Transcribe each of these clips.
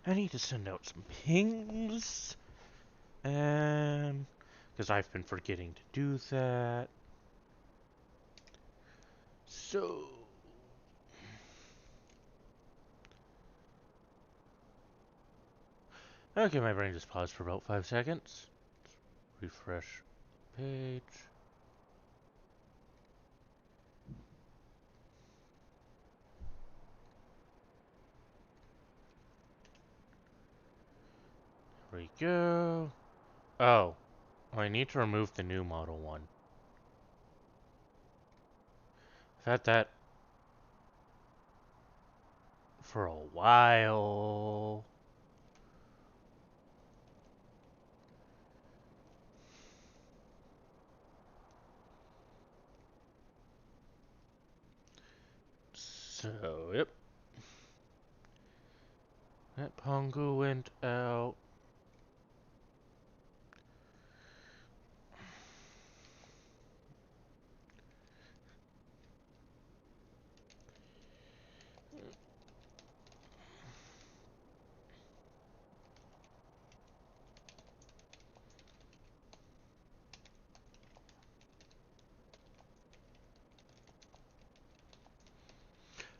I need to send out some pings, and because I've been forgetting to do that. So, okay, my brain just paused for about 5 seconds. Refresh page. There we go. Oh, I need to remove the new model one. I've had that for a while. So, yep. That Pongo went out.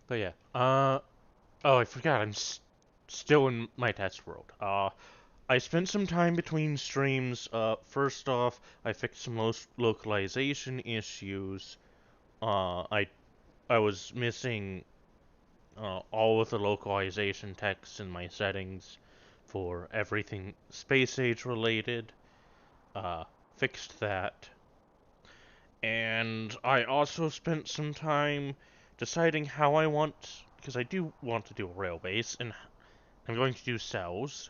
But yeah. Oh, I forgot. I'm still in my test world. I spent some time between streams. First off, I fixed some localization issues. I was missing all of the localization text in my settings for everything space age related. Uh, Fixed that. And I also spent some time deciding how I want, because I do want to do a rail base, and I'm going to do cells,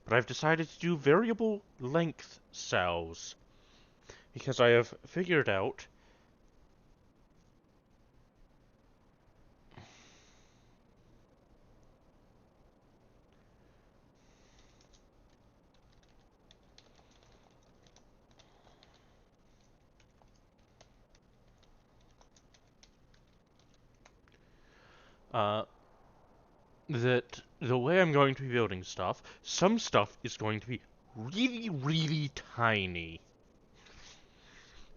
but I've decided to do variable length cells, because I have figured out uh, that the way I'm going to be building stuff, some stuff is going to be really, really tiny.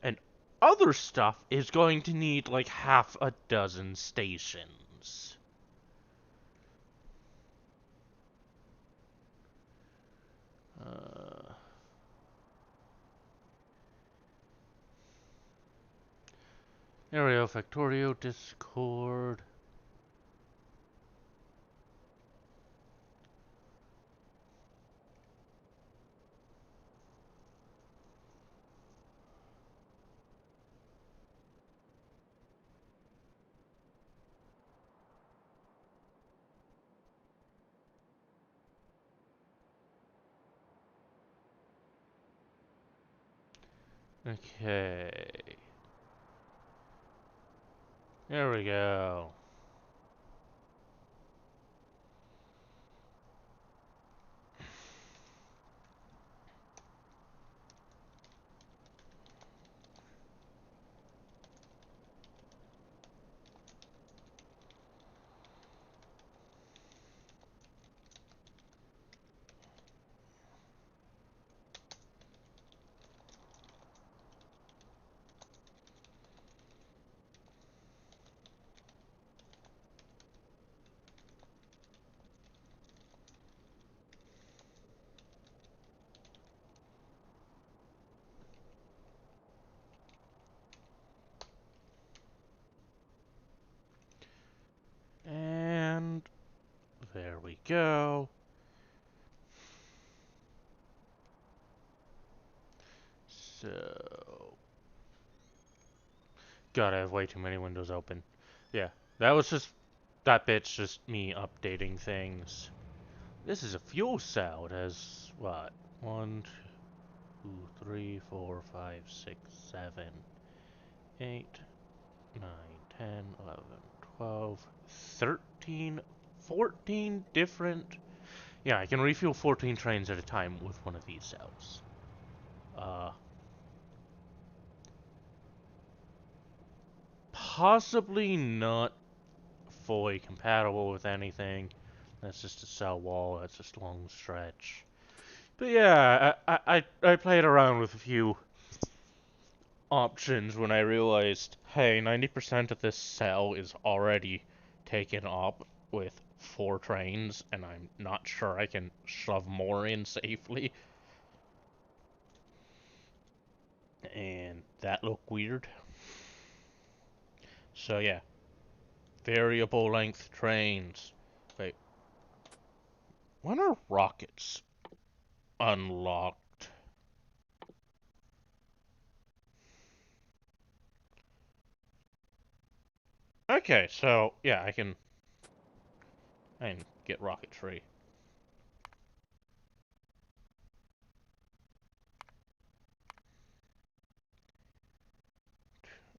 And other stuff is going to need like half a dozen stations. Uh, there we go, Factorio Discord. Okay. There we go. And there we go. So, God, I have way too many windows open. Yeah, that bit's just me updating things. This is a fuel cell. It has, what? 1, 2, 3, 4, 5, 6, 7, 8, 9, 10, 11, 12, 13, 14 different... Yeah, I can refuel 14 trains at a time with one of these cells. Possibly not fully compatible with anything, That's just a cell wall. That's just a long stretch. But yeah, I played around with a few options when I realized, hey, 90% of this cell is already taken up with 4 trains, and I'm not sure I can shove more in safely. And that looked weird. So yeah, variable length trains. Wait, when are rockets unlocked? Okay, so yeah, I can get rocketry.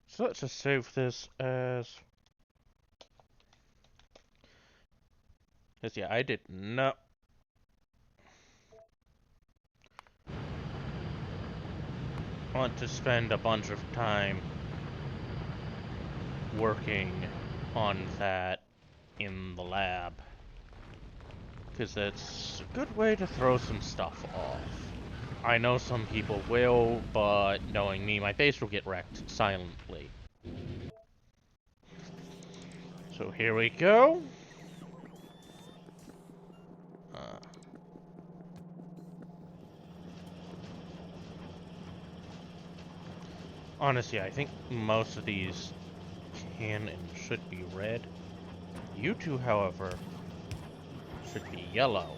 So let's just save this as... Because yeah, I did not want to spend a bunch of time working on that in the lab. Because that's a good way to throw some stuff off. I know some people will, but knowing me, my base will get wrecked silently. So here we go. Uh, Honestly, I think most of these can and should be red. You two, however, should be yellow.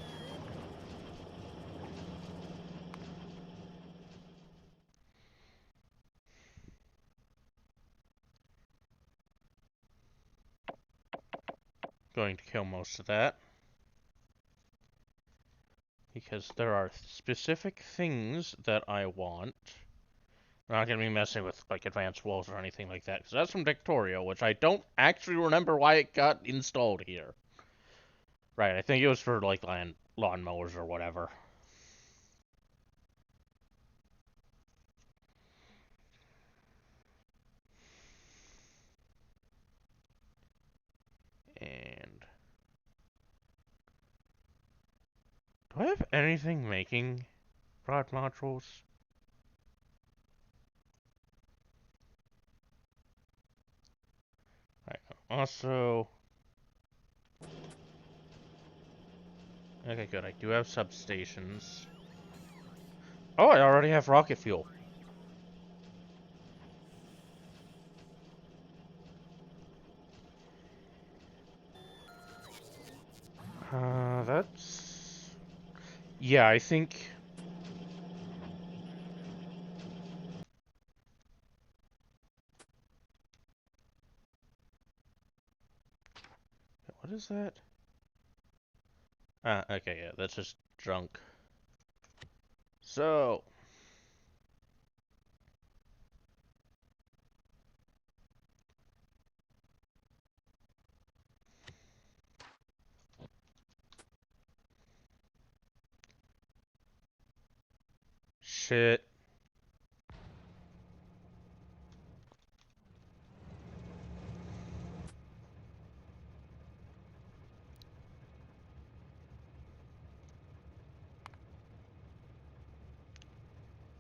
Going to kill most of that. Because there are specific things that I want. I'm not going to be messing with, like, advanced walls or anything like that. Because that's from Victoria, which I don't actually remember why it got installed here. Right, I think it was for, like, lawnmowers or whatever. And... do I have anything making rod modules? Right, also... okay, good, I do have substations. Oh, I already have rocket fuel. That's... yeah, I think... what is that? Okay, yeah, that's just junk. So... shit.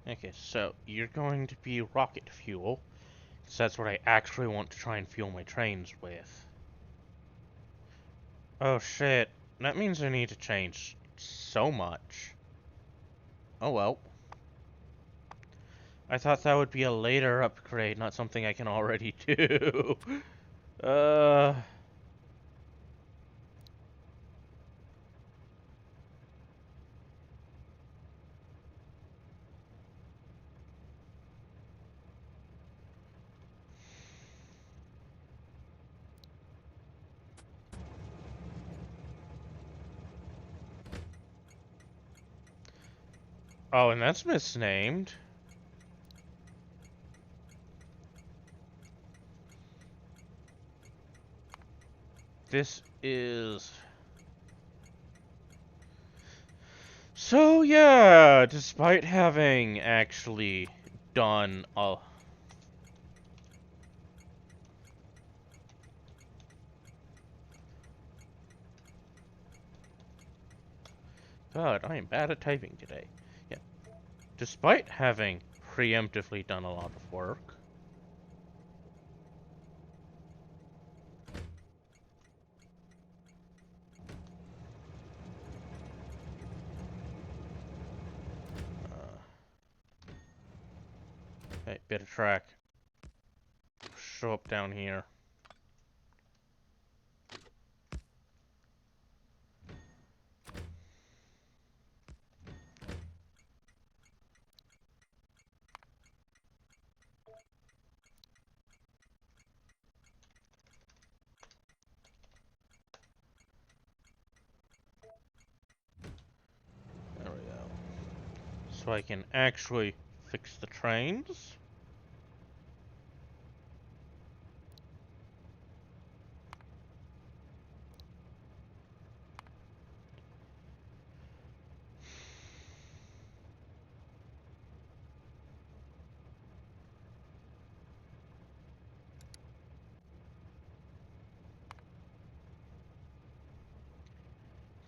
Okay, so you're going to be rocket fuel, because that's what I actually want to try and fuel my trains with. Oh shit, that means I need to change so much. Oh well. I thought that would be a later upgrade, not something I can already do. uh... oh, and that's misnamed. This is... so yeah, despite having actually done a... God, I am bad at typing today. Yeah. Despite having preemptively done a lot of work. Hey, bit of track. Show up down here. There we go. So I can actually fix the trains.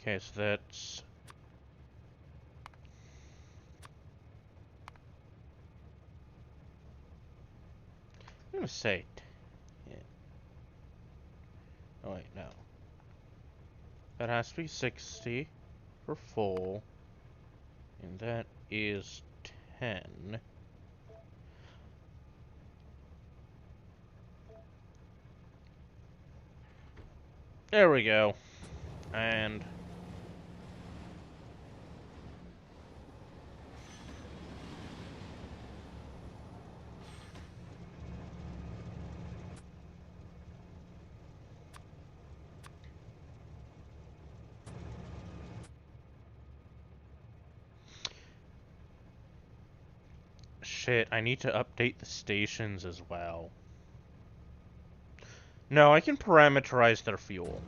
Okay, so that's... I'm gonna say... Yeah. Oh wait, no. That has to be 60 for full. And that is 10. There we go. And... Shit, I need to update the stations as well. No, I can parameterize their fuel.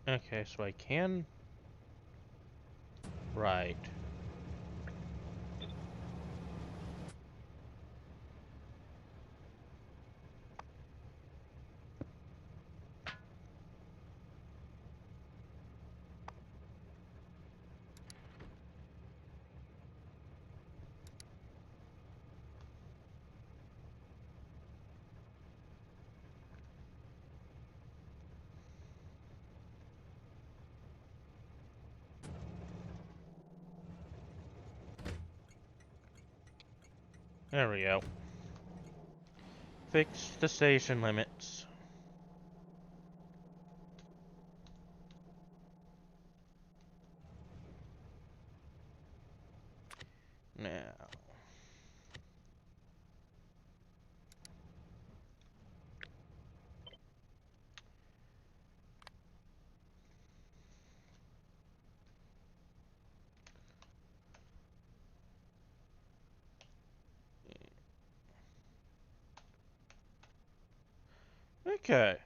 Okay, so I can... Right. There we go. Fix the station limits. Now... Okay.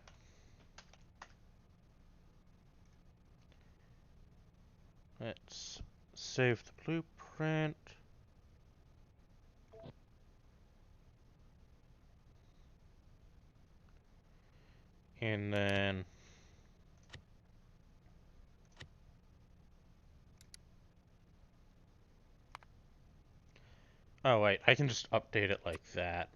Let's save the blueprint. And then... Oh wait, I can just update it like that.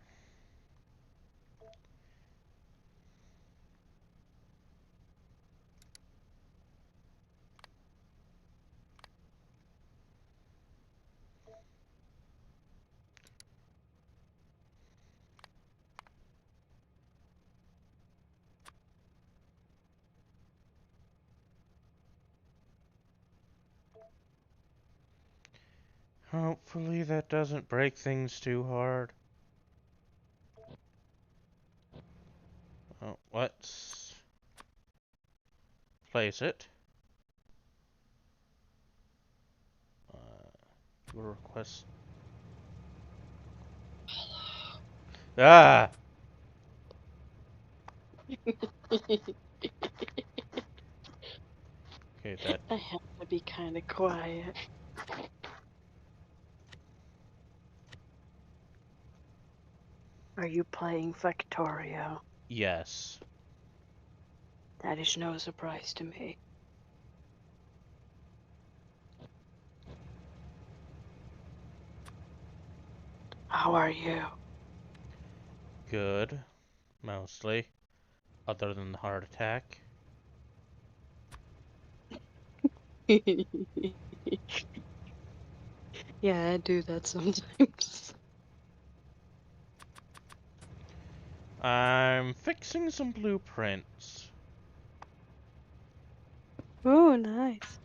Hopefully that doesn't break things too hard. Oh, let's place it. Request. Ah! Okay, that. I have to be kind of quiet. Are you playing Factorio? Yes. That is no surprise to me. How are you? Good. Mostly. Other than the heart attack. Yeah, I do that sometimes. I'm fixing some blueprints. Oh, nice.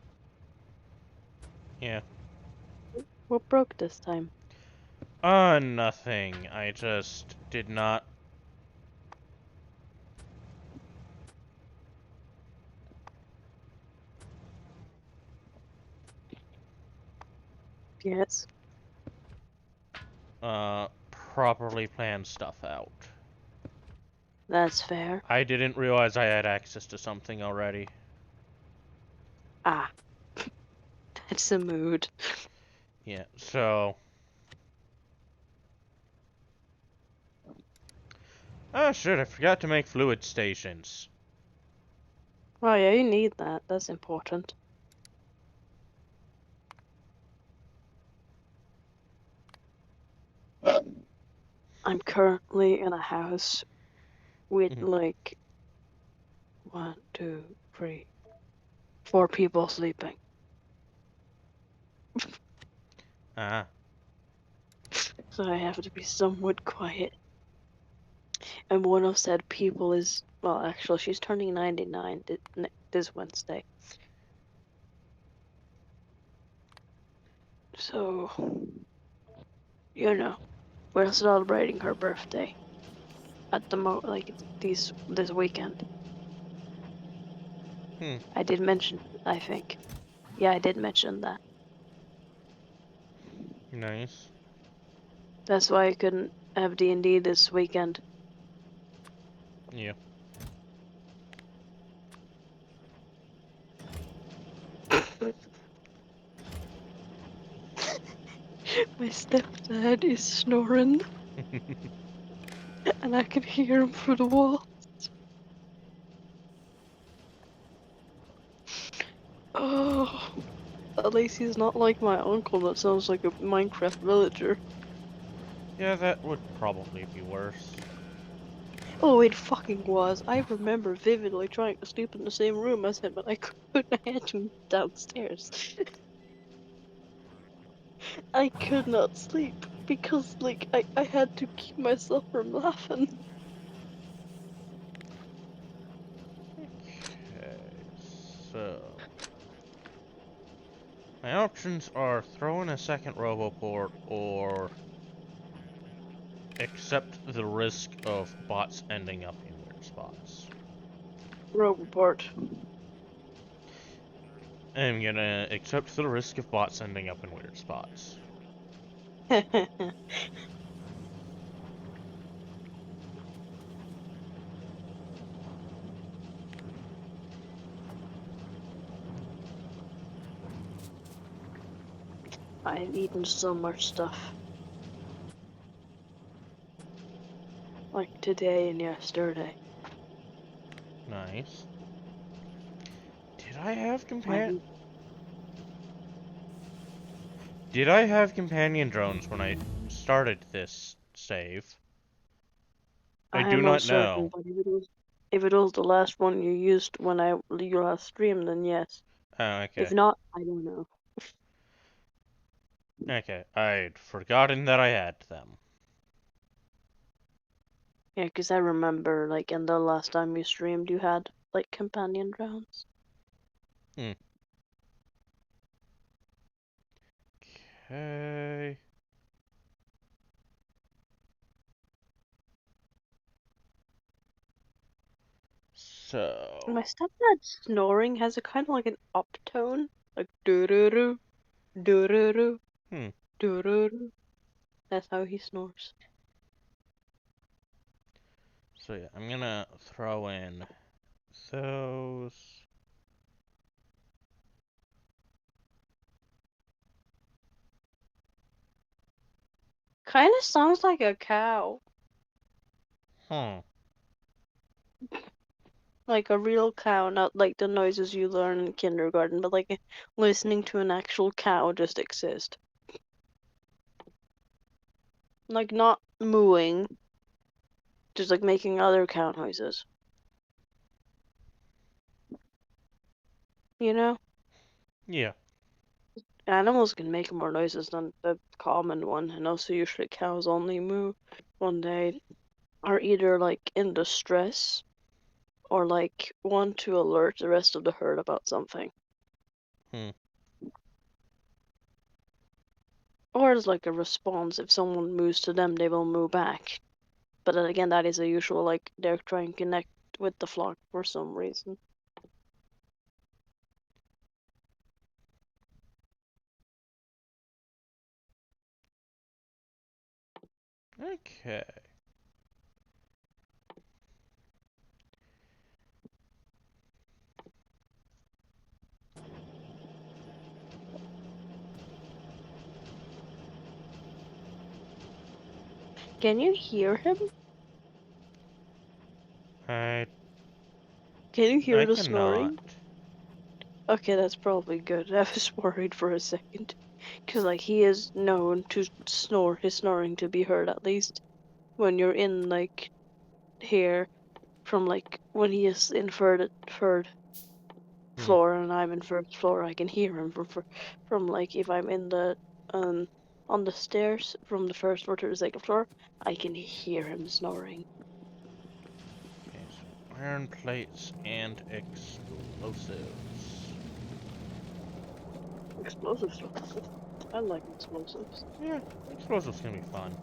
Yeah. What broke this time? Nothing. I just did not. Yes, Properly plan stuff out. that's fair. I didn't realize I had access to something already. Ah, that's the mood. Yeah, so. Oh, shit, I forgot to make fluid stations. Oh yeah, you need that. That's important. I'm currently in a house with Mhm. like 1, 2, 3, 4 people sleeping. Ah, So I have to be somewhat quiet. And one of said people is, well, actually, she's turning 99 this Wednesday. So, we're celebrating her birthday at the like this weekend. hmm, I did mention, I think. Yeah, I did mention that. nice. That's why I couldn't have D&D this weekend. Yeah. My stepdad is snoring, and I can hear him through the wall. Oh, at least he's not like my uncle that sounds like a Minecraft villager. Yeah, that would probably be worse. Oh, it fucking was. I remember vividly trying to sleep in the same room as him, but I couldn't. I had to move downstairs. I could not sleep because, like, I had to keep myself from laughing. Okay, so. My options are throw in a second Roboport or accept the risk of bots ending up in weird spots. Roboport. I'm gonna accept the risk of bots ending up in weird spots. I've eaten so much stuff. Like today and yesterday. Nice. Did I have I Did I have companion drones when I started this save? I do am not uncertain, know. but if it was the last one you used when you last streamed, then yes. Oh, If okay. not, I don't know. Okay, I'd forgotten that I had them. Yeah, 'cause I remember, like, in the last time you streamed, you had, like, companion rounds. Okay. So. My stepdad's snoring has a kind of like an uptone, like doo-doo-doo, doo-doo-doo, Hmm. doo-doo-doo. That's how he snores. So yeah, I'm gonna throw in those. Kind of sounds like a cow. Huh. Like a real cow, not like the noises you learn in kindergarten, but like listening to an actual cow just exist. Like not mooing, just like making other cow noises. You know? Yeah. Animals can make more noises than the common one, and also usually cows only moo when they are either like in distress or like want to alert the rest of the herd about something. Hmm. Or as like a response, if someone moves to them, they will move back. But then again, that is a usual, like, they're trying to connect with the flock for some reason. Okay. Can you hear him? I Can you hear I the cannot. snoring? Okay, that's probably good. I was worried for a second. Because, like, he is known to snore, his snoring to be heard at least when you're in, like, here from, like, when he is in third Hmm. floor and I'm in first floor, I can hear him from like, if I'm in the, um, on the stairs from the first floor to the second floor, I can hear him snoring. Okay, so iron plates and explosives. Explosives are good. I like explosives. Yeah, explosives can be fun.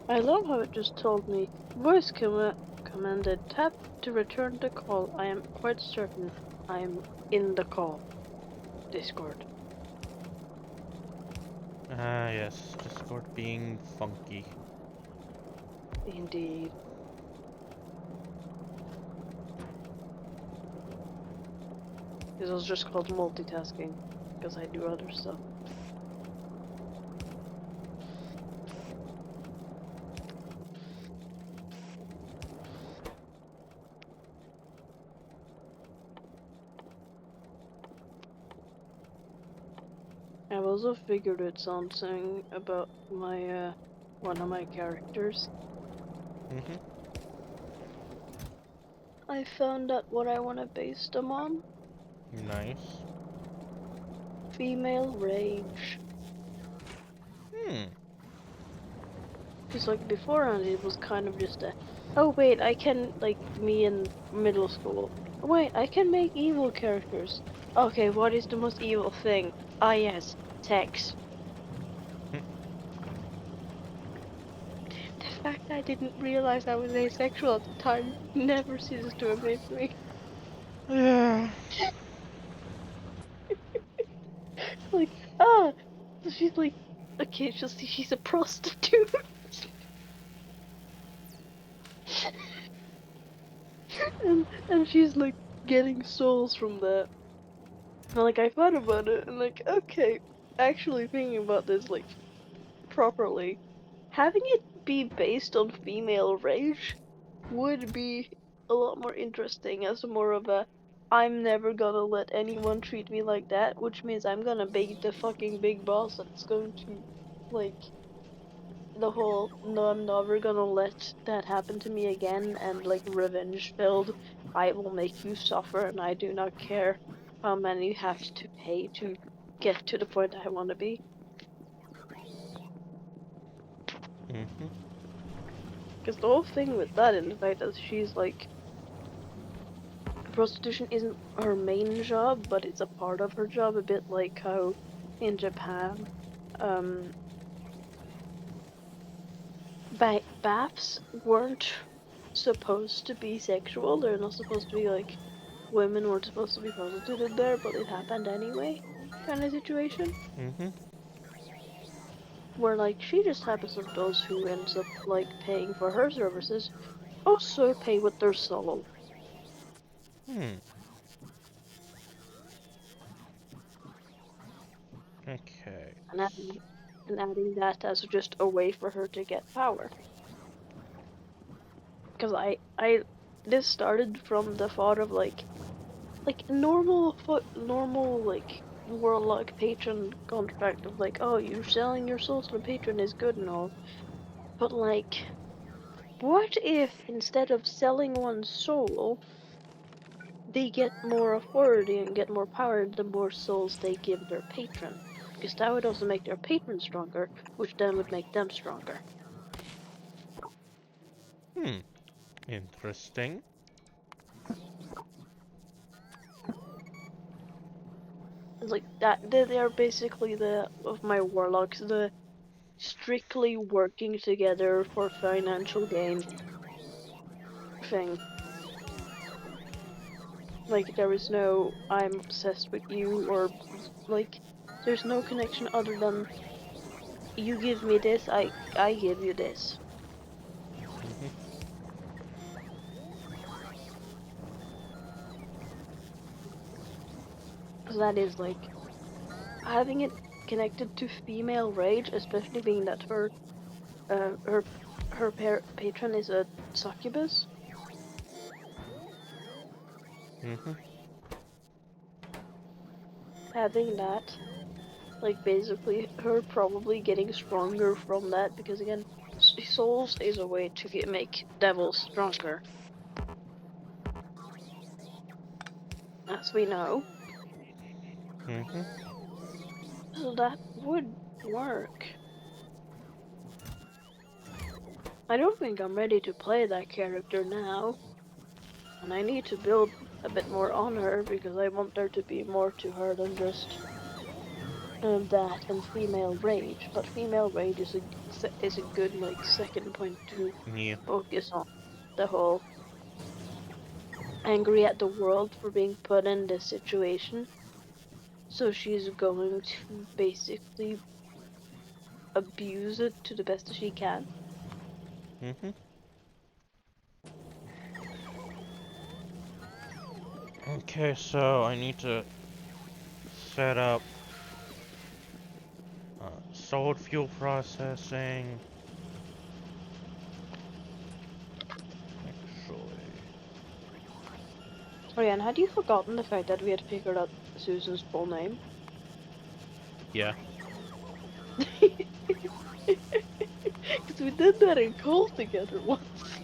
I love how it just told me, commanded, tap to return the call. I am quite certain I am in the call. Discord. Ah, yes, Discord being funky. Indeed. This was just called multitasking, because I do other stuff. I've also figured out something about my one of my characters. Mm-hmm. I found out what I want to base them on. Nice. Female rage. Hmm. Because like beforehand it was kind of just a, oh wait, I can, like me in middle school. Oh, wait, I can make evil characters. Okay, what is the most evil thing? Ah yes, sex. The fact I didn't realize I was asexual at the time never ceases to amaze me. Yeah. Like, ah, so she's like, okay, she's a prostitute. and she's like getting souls from that. And like I thought about it and like, okay, actually thinking about this like properly, having it be based on female rage would be a lot more interesting as more of a, I'm never gonna let anyone treat me like that, which means I'm gonna be the fucking big boss that's going to like the whole no, I'm never gonna let that happen to me again, and like revenge filled, I will make you suffer and I do not care how many you have to pay to get to the point I want to be. Mm-hmm. Because the whole thing with that, in the fact that she's like, prostitution isn't her main job, but it's a part of her job, a bit like how in Japan, um, baths weren't supposed to be sexual. They're not supposed to be like women weren't supposed to be prostituted there, but it happened anyway, kind of situation. Mm-hmm. Where like she just happens to those who ends up like paying for her services also pay with their soul. Hmm. Okay. And adding that as just a way for her to get power. Because this started from the thought of like normal like warlock patron contract of like, oh, you selling your souls to the patron is good and all, but like, what if instead of selling one's soul, they get more authority and get more power the more souls they give their patron? Because that would also make their patron stronger, which then would make them stronger. Hmm. Interesting. It's like that. They're basically the of my warlocks, the strictly working together for financial gain thing. Like there is no I'm obsessed with you or like there's no connection other than you give me this, I give you this. Mm-hmm. Because that is like having it connected to female rage, especially being that uh her patron is a succubus. Mm-hmm. Having that like basically her probably getting stronger from that because again souls is a way to make devils stronger, as we know, Mm-hmm. so that would work. I don't think I'm ready to play that character now, and I need to build a bit more on her because I want there to be more to her than just that and female rage. But female rage is a good like second point to Yeah. focus on. The whole angry at the world for being put in this situation. So she's going to basically abuse it to the best she can. Mm-hmm. Okay, so I need to set up solid fuel processing. Actually, Oh yeah, and had you forgotten the fact that we had figured out Susan's full name? yeah. Because we did that in call together once.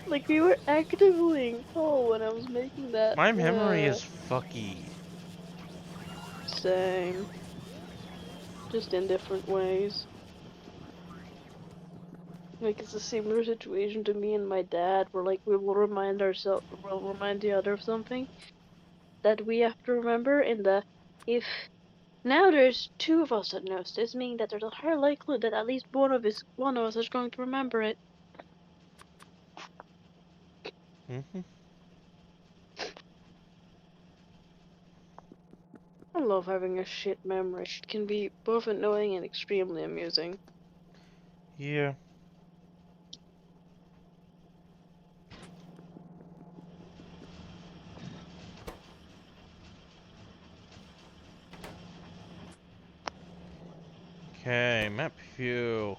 Like we were actively in call when I was making that My memory is fucky. same. Just in different ways. Like it's a similar situation to me and my dad where like we will remind ourselves we'll remind the other of something that we have to remember in the if now there's two of us that knows this, meaning that there's a higher likelihood that at least one of us is going to remember it. Mm-hmm. I love having a shit memory. It can be both annoying and extremely amusing. Yeah. Okay, map view.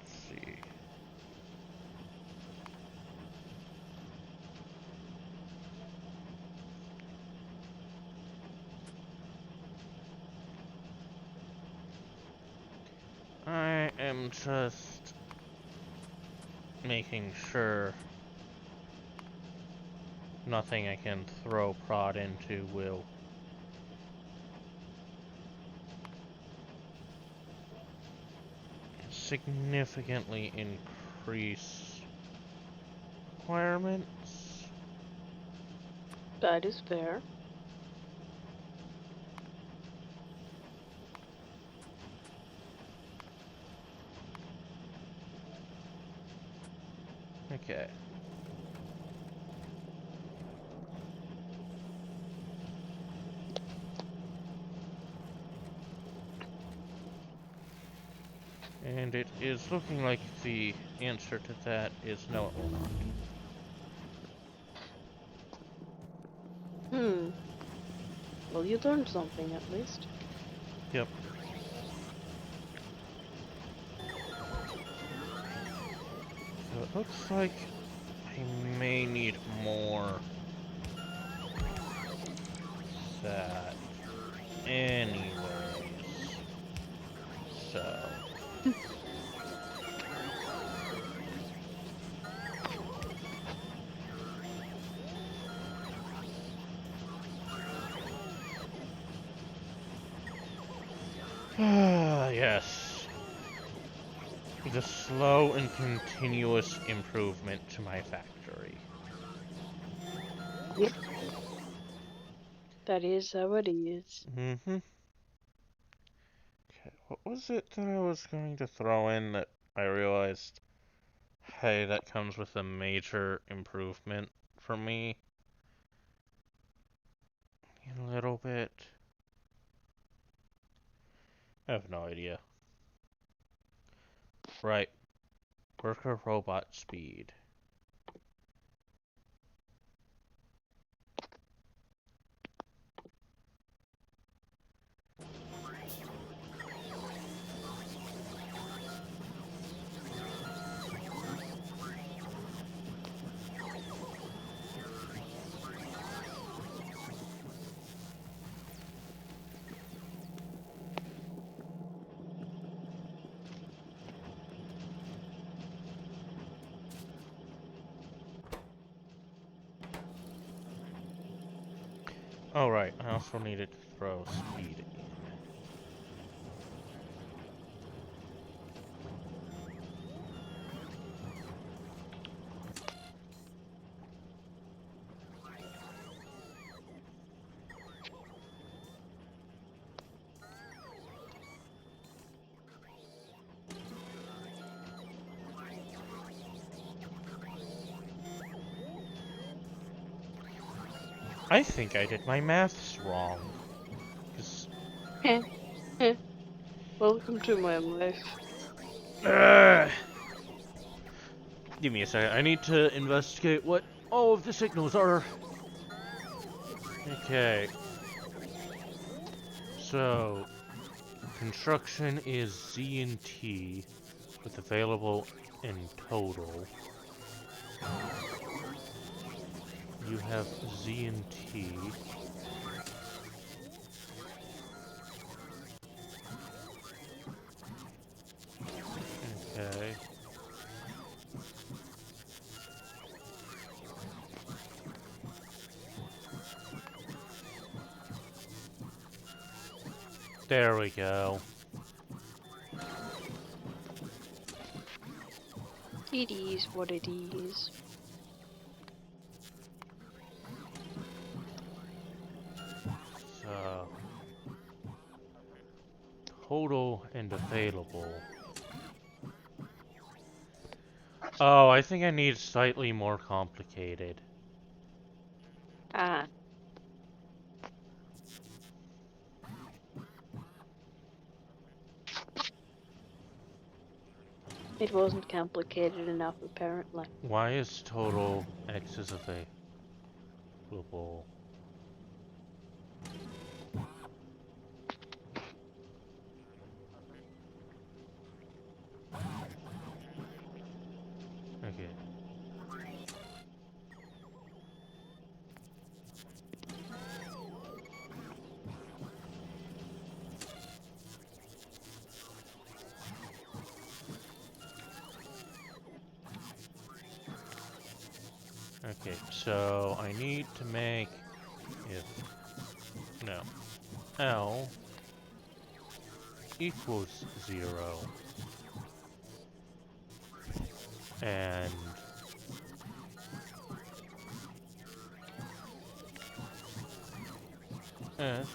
Let's see. I am just making sure nothing I can throw prod into will significantly increase requirements. That is fair. Okay. And it is looking like the answer to that is no, it will not. Well, you learned something at least. Yep. So it looks like I may need more that anyways. So yes. The slow and continuous improvement to my factory. Yep. That is how it is. Mm-hmm. Okay, what was it that I was going to throw in that I realized, hey, that comes with a major improvement for me? A little bit. I have no idea. Right. Worker robot speed. Oh, right. I also needed to throw speed in. I think I did my maths wrong. 'Cause, Heh, heh. Welcome to my life. give me a second. I need to investigate what all of the signals are. Okay. So, construction is Z and T with available in total. You have Z and T. Okay. There we go. It is what it is. So, total and available. Oh, I think I need slightly more complicated. Ah, it wasn't complicated enough, apparently. Why is total X is available? Okay. Okay, so I need to make if no L equals 0 and S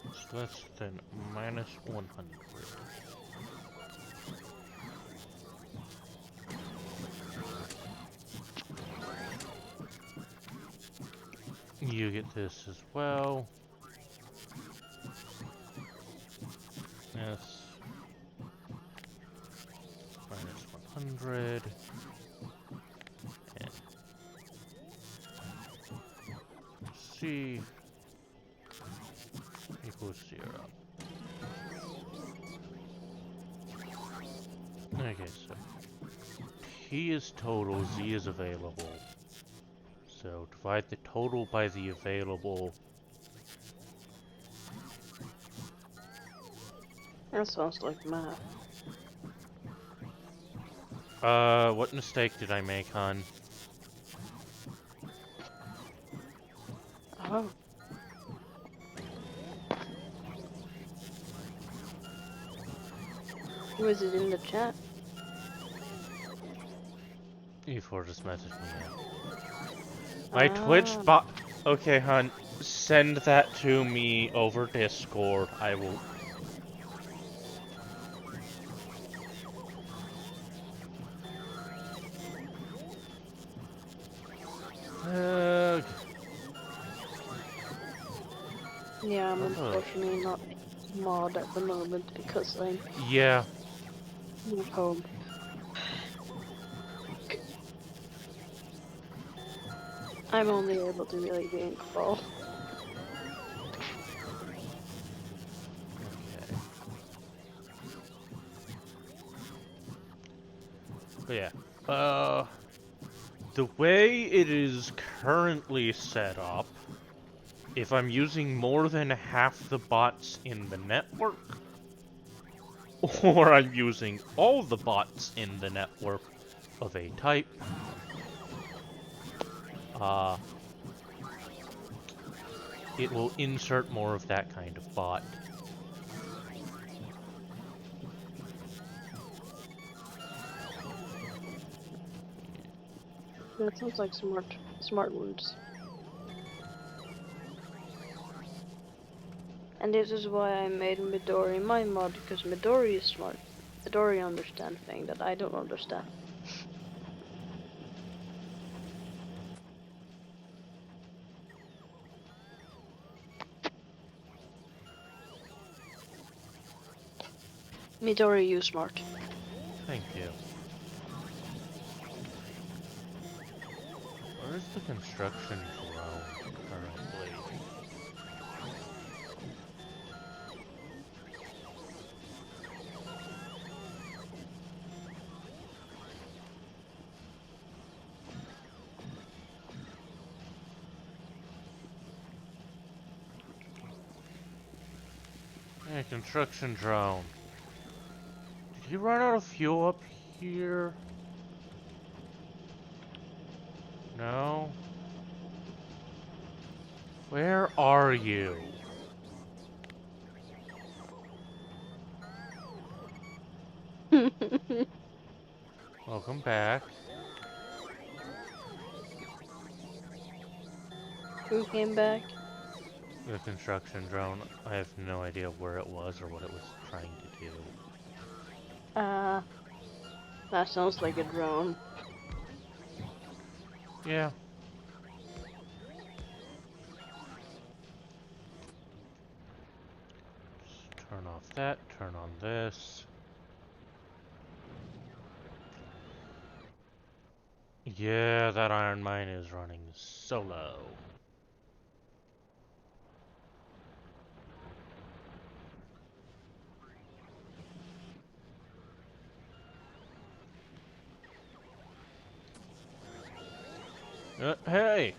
is less than minus 100. You get this as well. S minus 100. And C equals 0. Okay, so T is total, Z is available. So divide the total by the available. That sounds like math. What mistake did I make, hon? Oh. Was it in the chat? E4 just messaged me now. My Twitch Ah. bot. Okay, hon. Send that to me over Discord. I will. Yeah, I'm unfortunately not mod at the moment because I'm Yeah. at home. I'm only able to really be in Cabal. Okay. But yeah. The way it is currently set up, if I'm using more than half the bots in the network, or I'm using all the bots in the network of a type, it will insert more of that kind of bot. That sounds like smart words. And this is why I made Midori my mod, because Midori is smart. Midori understands things that I don't understand. Midori, you smart. Thank you. Where's the construction drone currently? Hey, construction drone. Did you run out of fuel up here? No? Where are you? Welcome back. Who came back? The construction drone. I have no idea where it was or what it was trying to do. That sounds like a drone. Yeah. Just turn off that, turn on this. Yeah, that iron mine is running solo. Hey!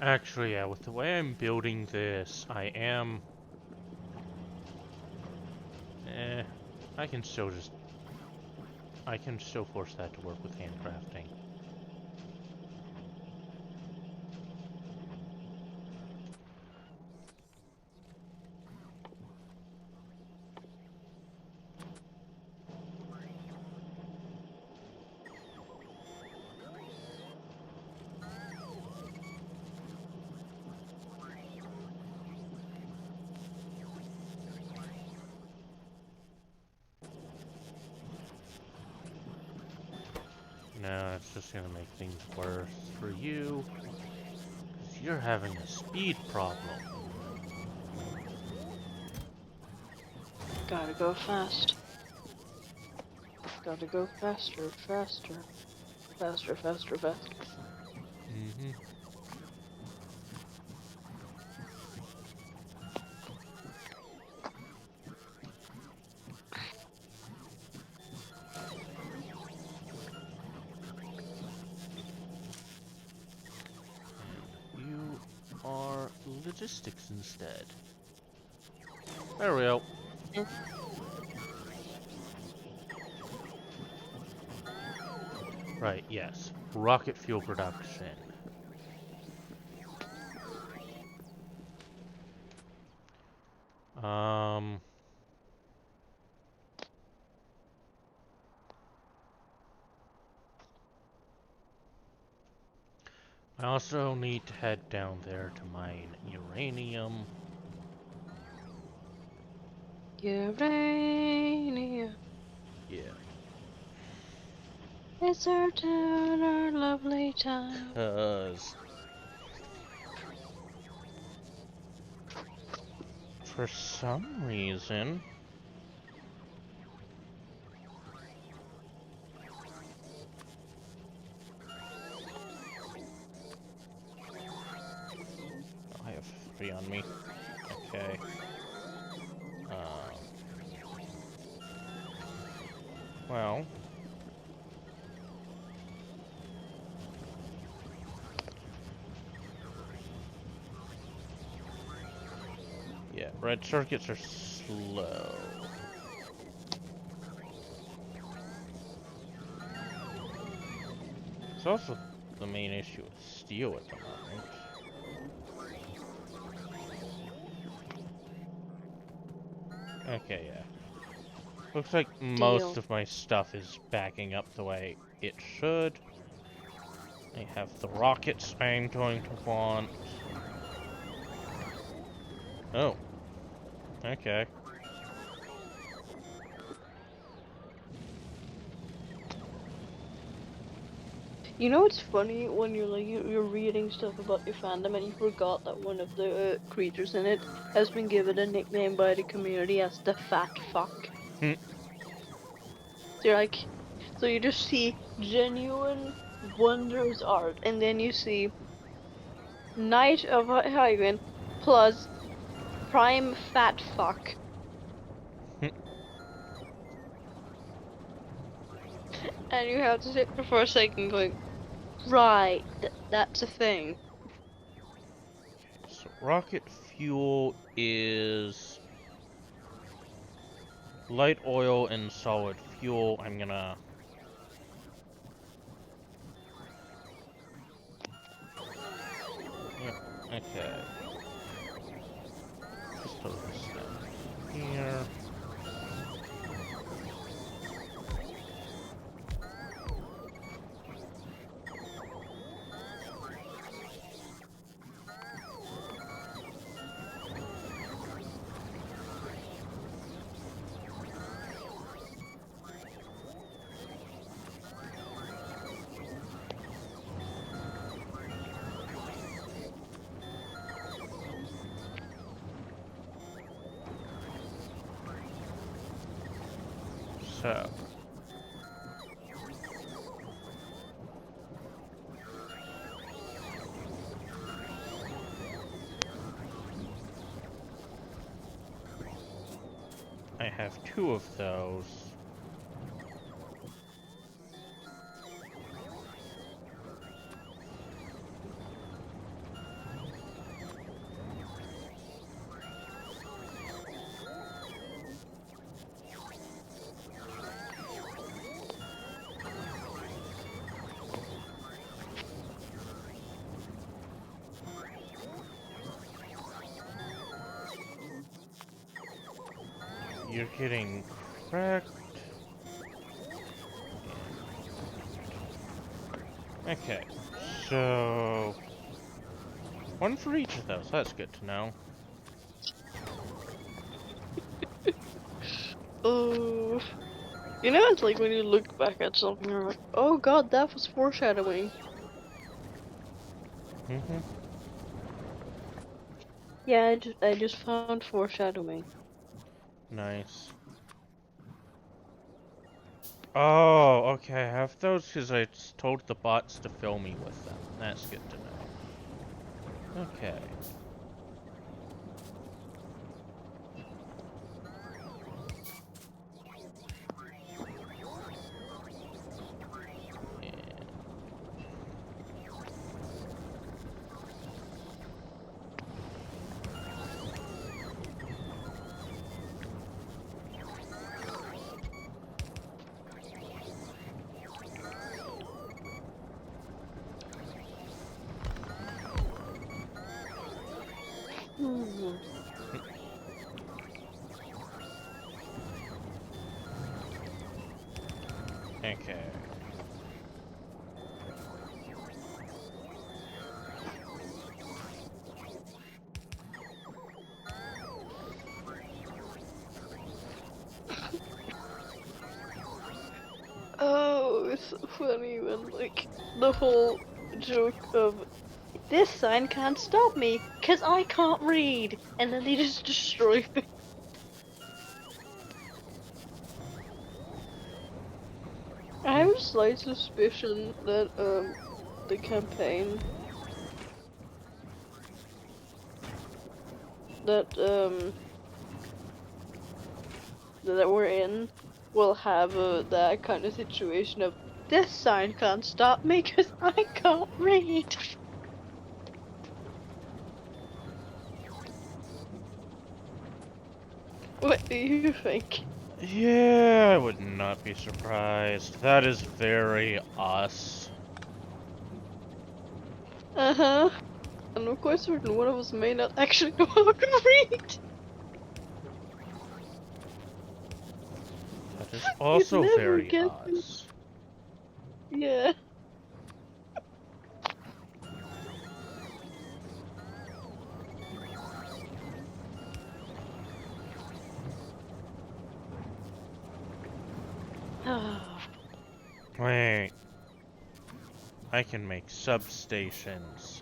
Actually, yeah, with the way I'm building this, I am... I can still just... I can still force that to work with handcrafting. No, it's just gonna make things worse for you. Because you're having a speed problem. Gotta go fast. Gotta go faster, faster. Faster, faster, faster. Mm-hmm. You are logistics instead. There we go. Eh. Right, yes. Rocket fuel production. Um... I also need to head down there to mine uranium. Urania. Yeah. It's our town, our lovely town. 'Cause for some reason, I have 3 on me. Okay. Well, yeah, red circuits are slow. It's also the main issue with steel at the moment. Okay, yeah. Looks like most Deal. of my stuff is backing up the way it should. I have the rockets I'm going to want. Oh, okay. You know what's funny when you're like you're reading stuff about your fandom and you forgot that one of the creatures in it has been given a nickname by the community as the fat fuck. Hmm. So you're like, so you just see genuine wondrous art, and then you see Knight of Highwind plus prime fat fuck, and you have to sit there for a second going, right, that's a thing. So rocket fuel is light oil and solid fuel. I'm gonna... Yep, okay. Just put this down here. So... I have 2 of those. You're getting cracked. Okay, so... 1 for each of those, that's good to know. Oh, You know, it's like when you look back at something, you're like, oh god, that was foreshadowing. Mm-hmm. Yeah, I just found foreshadowing. Nice. Oh, okay. I have those because I told the bots to fill me with them. That's good to know. Okay. And Hmm. okay. Oh, it's so funny when, like, the whole joke of this sign can't stop me, 'cause I can't read, and then they just destroy things. I have a slight suspicion that, the campaign that, that we're in will have that kind of situation of this sign can't stop me because I can't read. What do you think? Yeah, I would not be surprised. That is very us. Uh-huh. And of course, certain one of us may not actually know how to read. That is You'd also never very guess it. us. Yeah. Wait, I can make substations.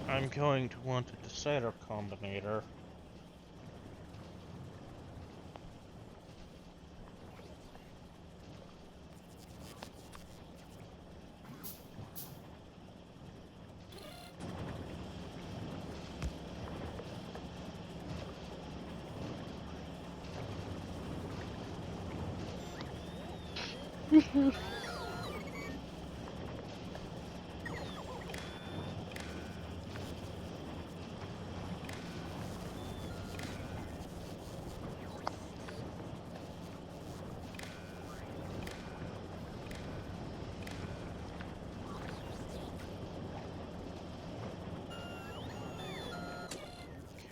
I'm going to want a decider combinator.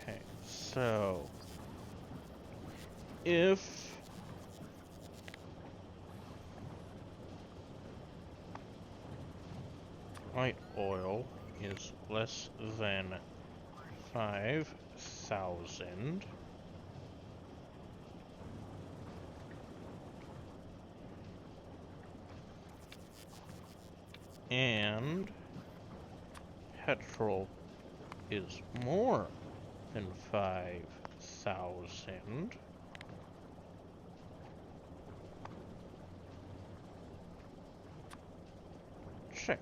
Okay, so if my oil is less than 5,000, and petrol is more than 5,000, check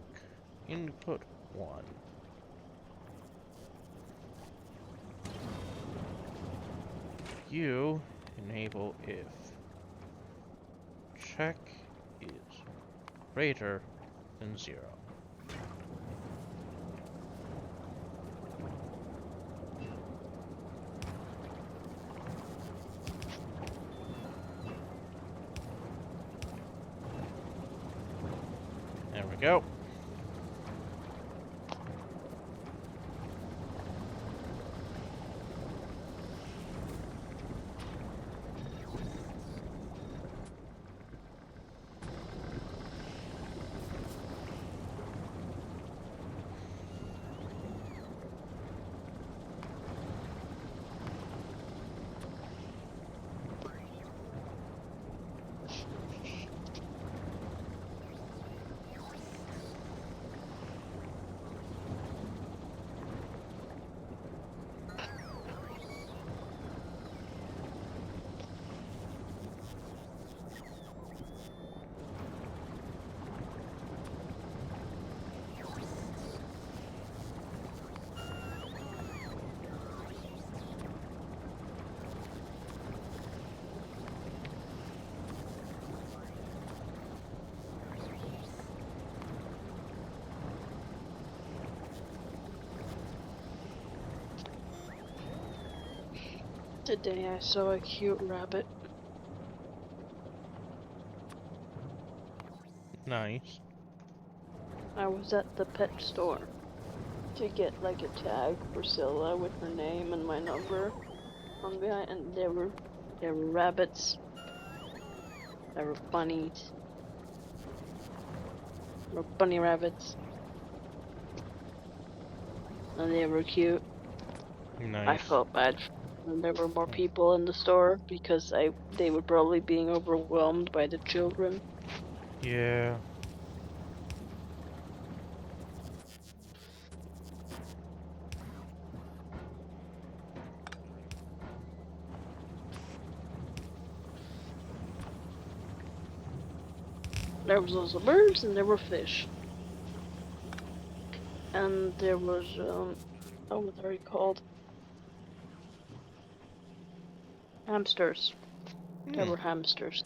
input 1. You enable if check is greater than 0. go. Today I saw a cute rabbit. Nice. I was at the pet store to get like a tag for Scylla with her name and my number on behind, and there were rabbits, there were bunnies, there were bunny rabbits, and they were cute. I Nice. felt bad when there were more people in the store because they were probably being overwhelmed by the children. Yeah. There was also birds and there were fish. And there was oh, what are they called? Hamsters. There Hmm. were hamsters.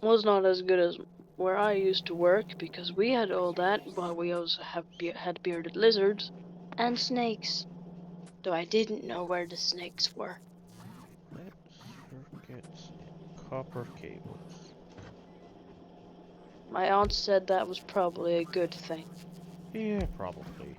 Was not as good as where I used to work because we had all that, but we also had bearded lizards and snakes. Though I didn't know where the snakes were. Let's forget copper cables. My aunt said that was probably a good thing. Yeah, probably.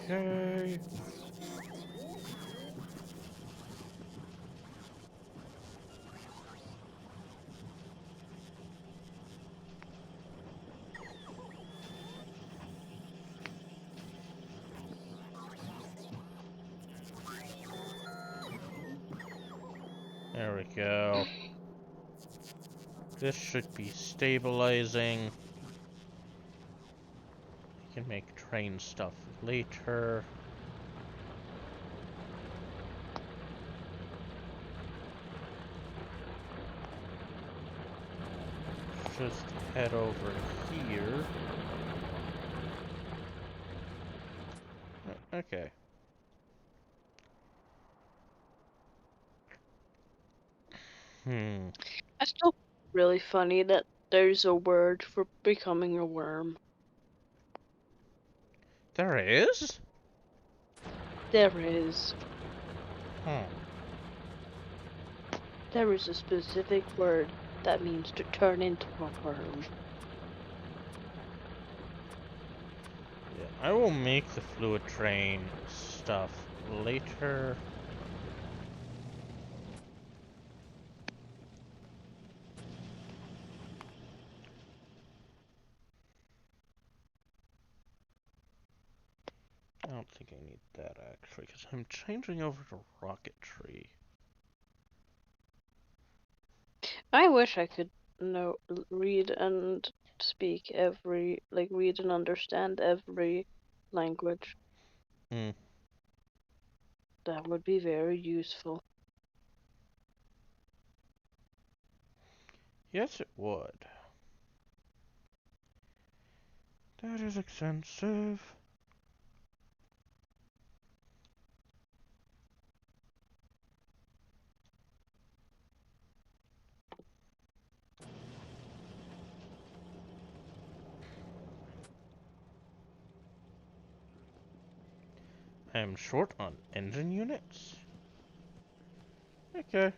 Okay. There we go. This should be stabilizing. You can make train stuff later. Just head over here. Okay. Hmm. I still really funny that there's a word for becoming a worm. There is? There is. Hmm. There is a specific word that means to turn into a worm. Yeah, I will make the fluid train stuff later. I don't think I need that actually, because I'm changing over to rocketry. I wish I could read and speak every, like, read and understand every language. Hmm. That would be very useful. Yes, it would. That is expensive. I am short on engine units? Okay.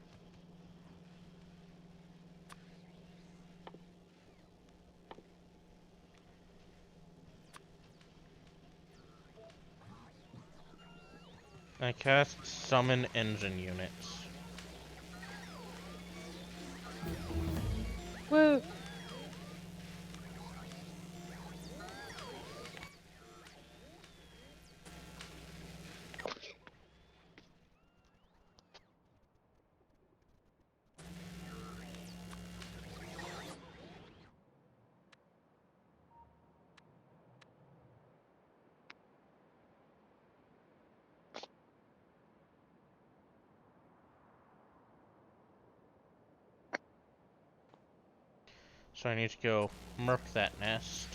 I cast summon engine units. Woo! So I need to go murk that nest.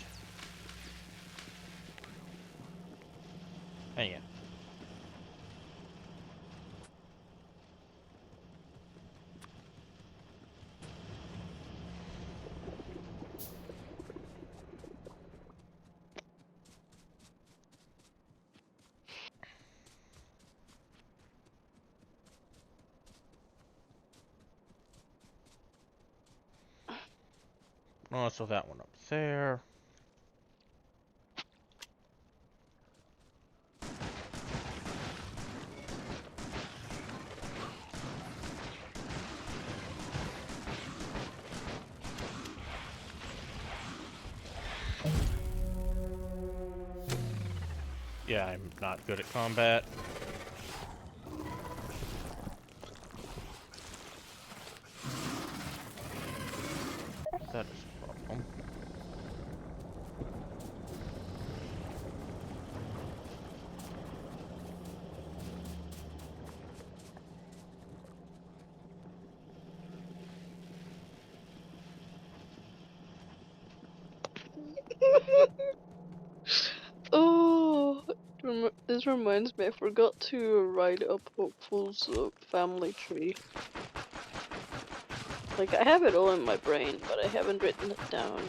And yeah. Also that one up there. Yeah, I'm not good at combat. That is a problem. Oh, this reminds me, I forgot to write up Hopeful's family tree. Like, I have it all in my brain, but I haven't written it down.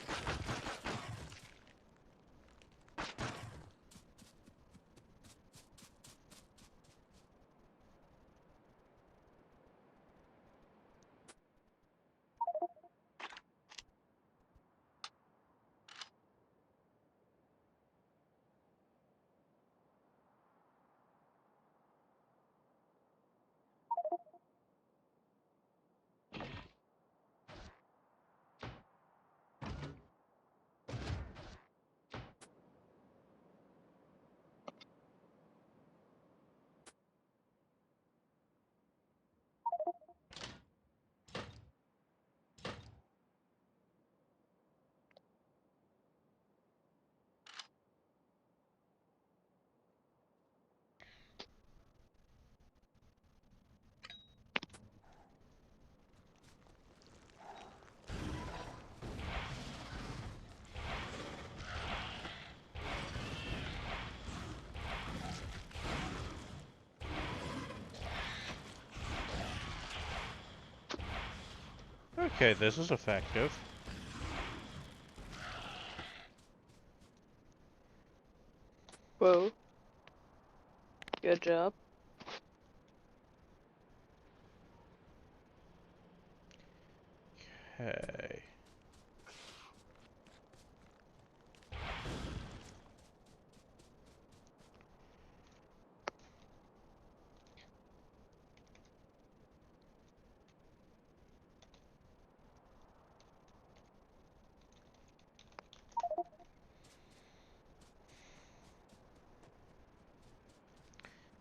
Okay, this is effective. Whoa. Good job. Okay.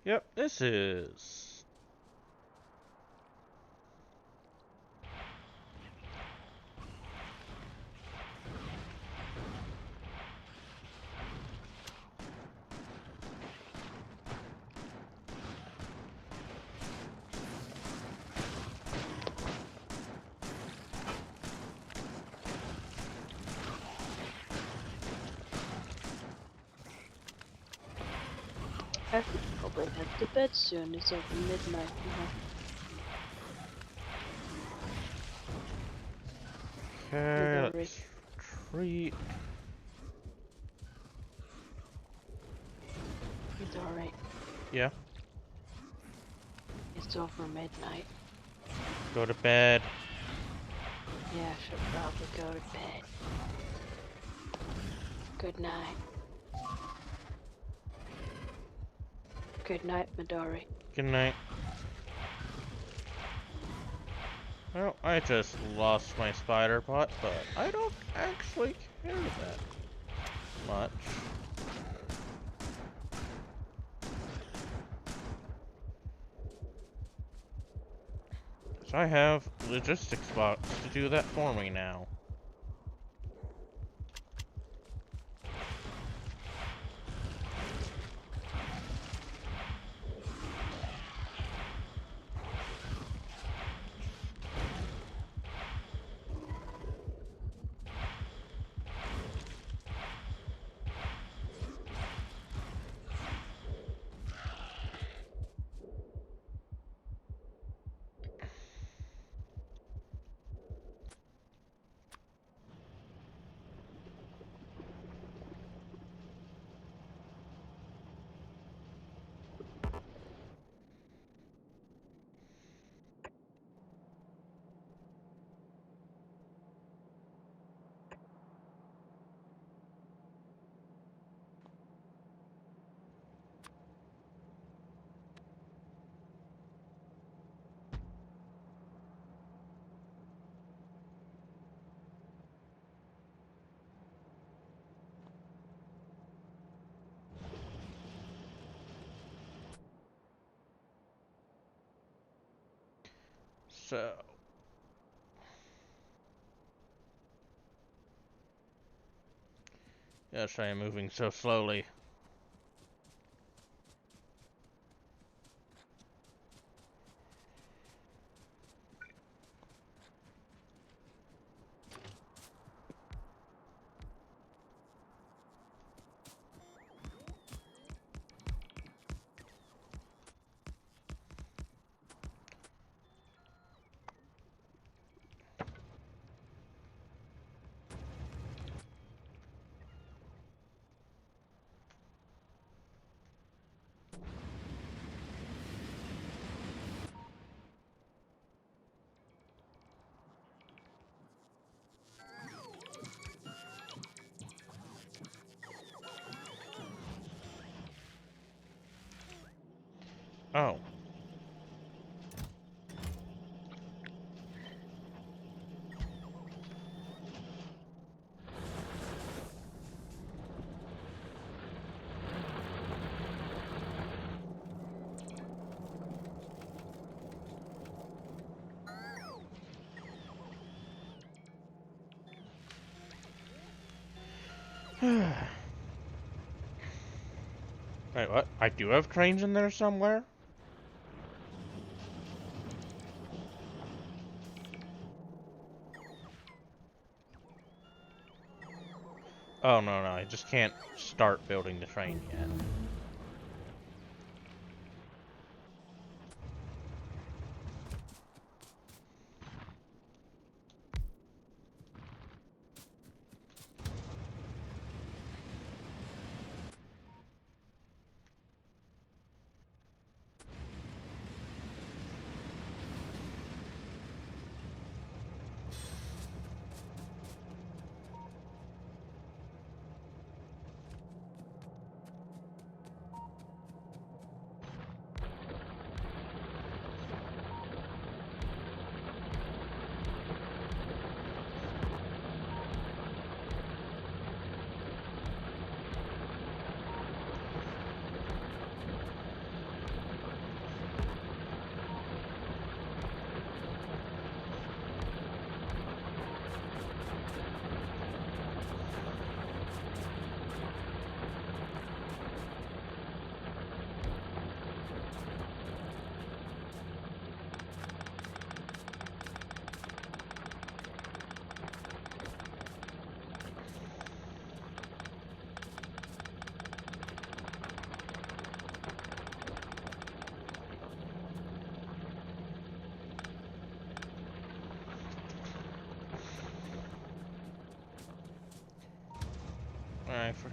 Yep, this is. I should probably head to bed soon. It's over midnight now. Okay, Midori. let's treat. Midori. Yeah, It's over midnight. go to bed. Yeah, I should probably go to bed. Good night. Good night, Midori. Good night. Well, I just lost my spider pot, but I don't actually care that much. So I have logistics box to do that for me now. So, yes, I am moving so slowly. Oh. Wait, what? I do have trains in there somewhere? Oh, no, no, I just can't start building the train yet.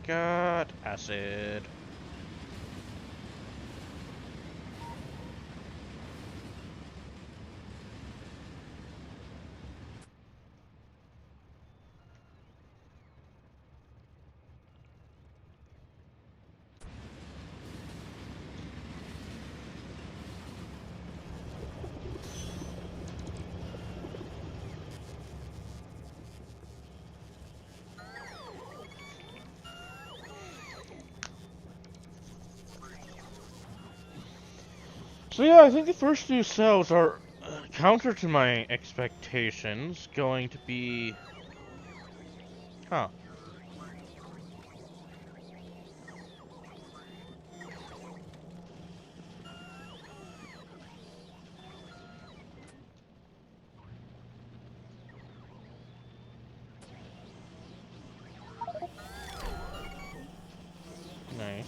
god, acid. So yeah, I think the first few cells are counter to my expectations, going to be... Huh. Nice.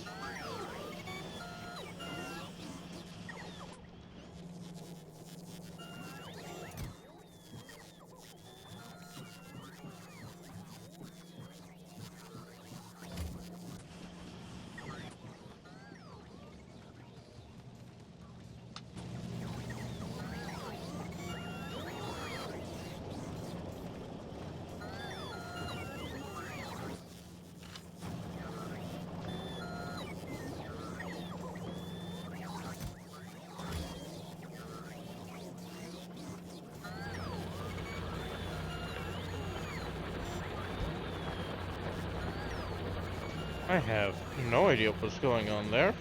I have no idea what's going on there.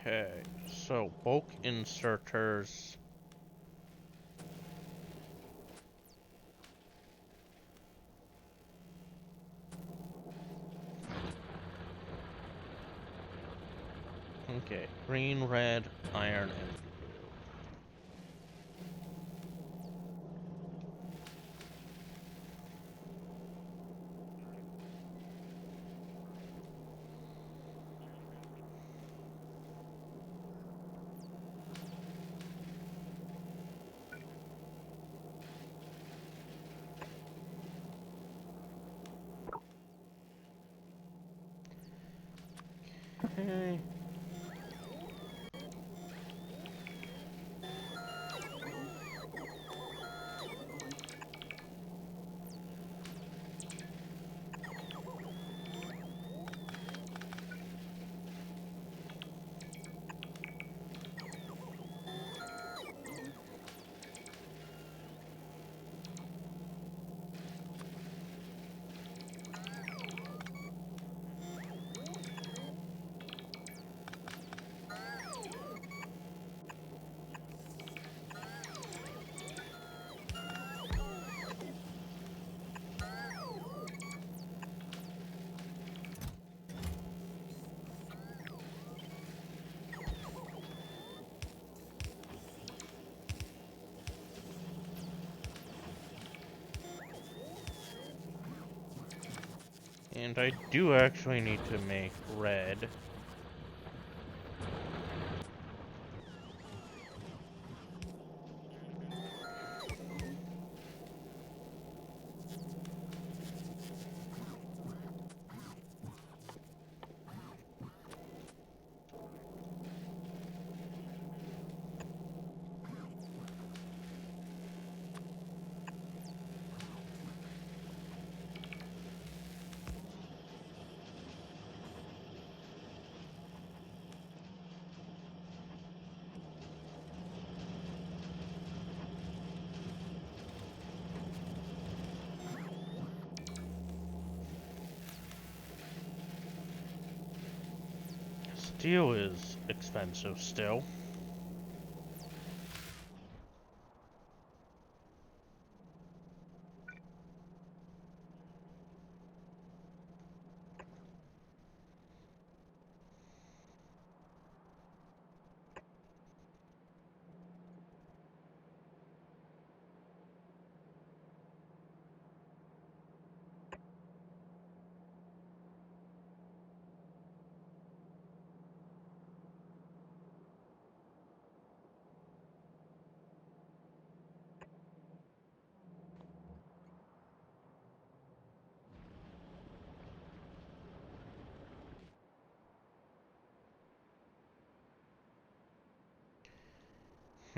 Okay, so bulk inserters. Okay, green, red, iron, and blue. Okay. And I do actually need to make red. Steel is expensive still.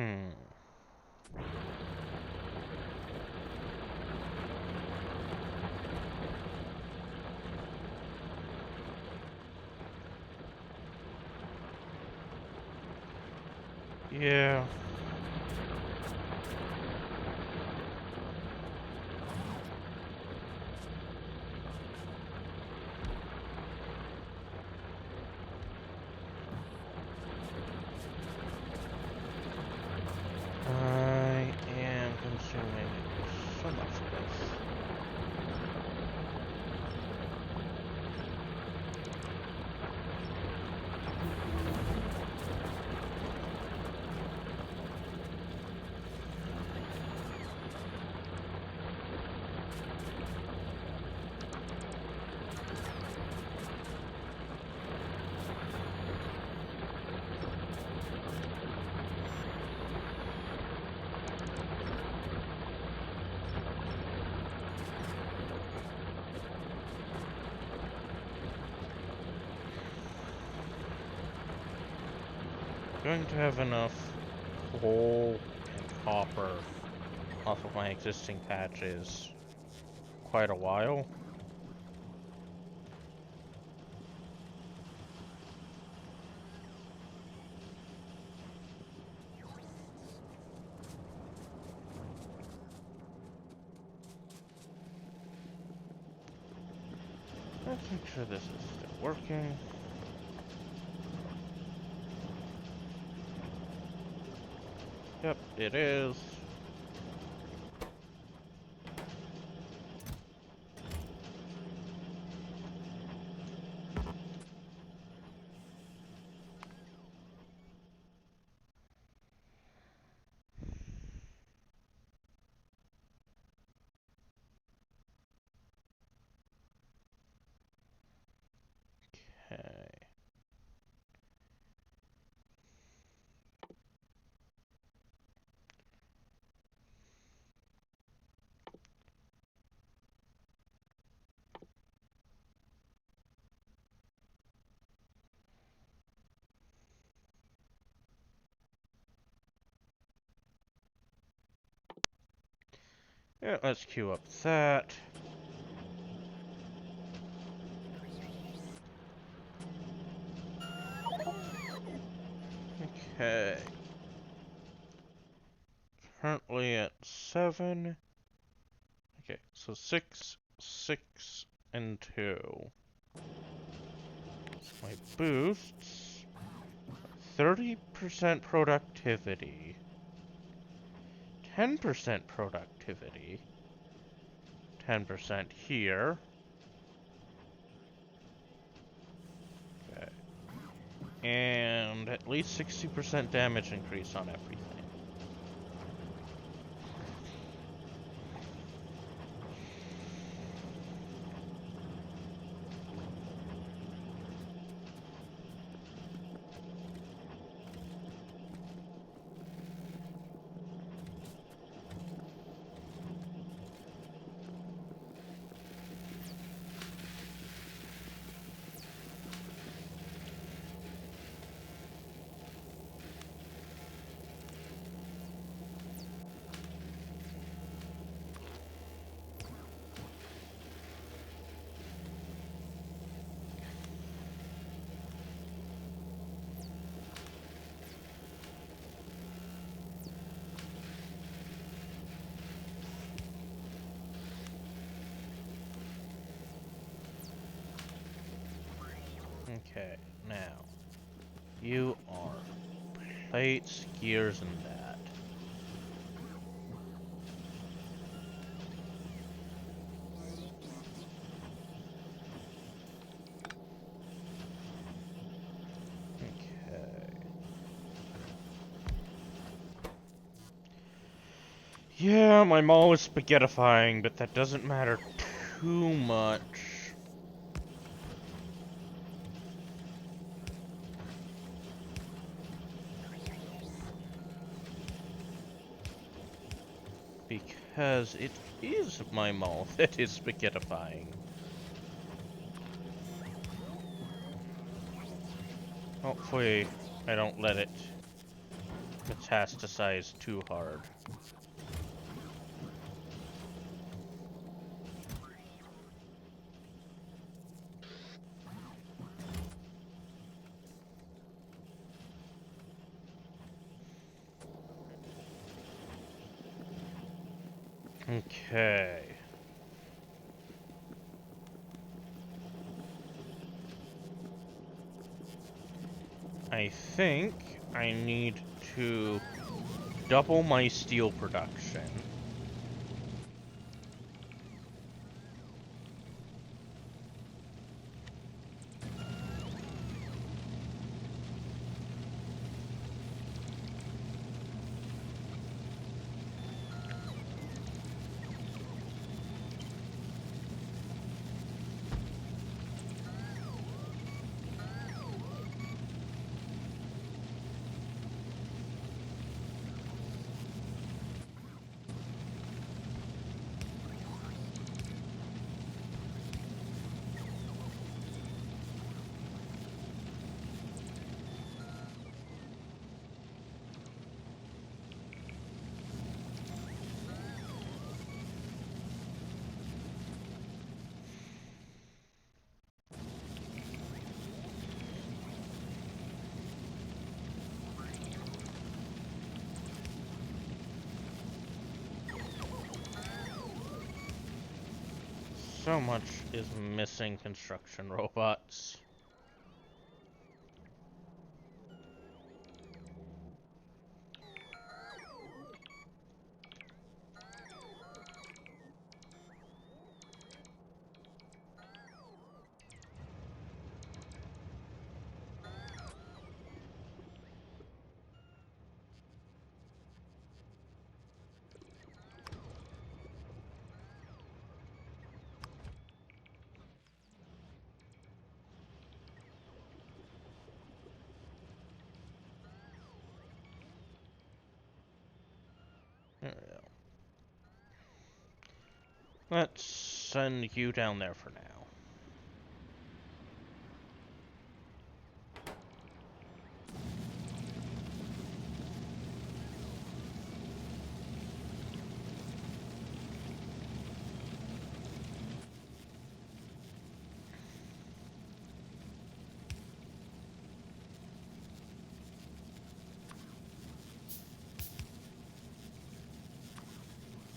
Hmm. Yeah. I am consuming so much space. Going to have enough coal and copper off of my existing patches quite a while. Let's make sure this is still working. Yep, it is. Okay. Yeah, let's queue up that. Okay. Currently at 7. Okay, so 6, 6, and 2. My boosts 30% productivity, 10% productivity, 10% here. Okay. And at least 60% damage increase on everything. Okay, now you are plates, gears, and that. Okay. Yeah, my mall is spaghettifying, but that doesn't matter too much. Because it is my mall that is spaghettifying. Hopefully, I don't let it metastasize too hard. Okay. I think I need to double my steel production. So much is missing construction robots. There we go. Let's send you down there for now.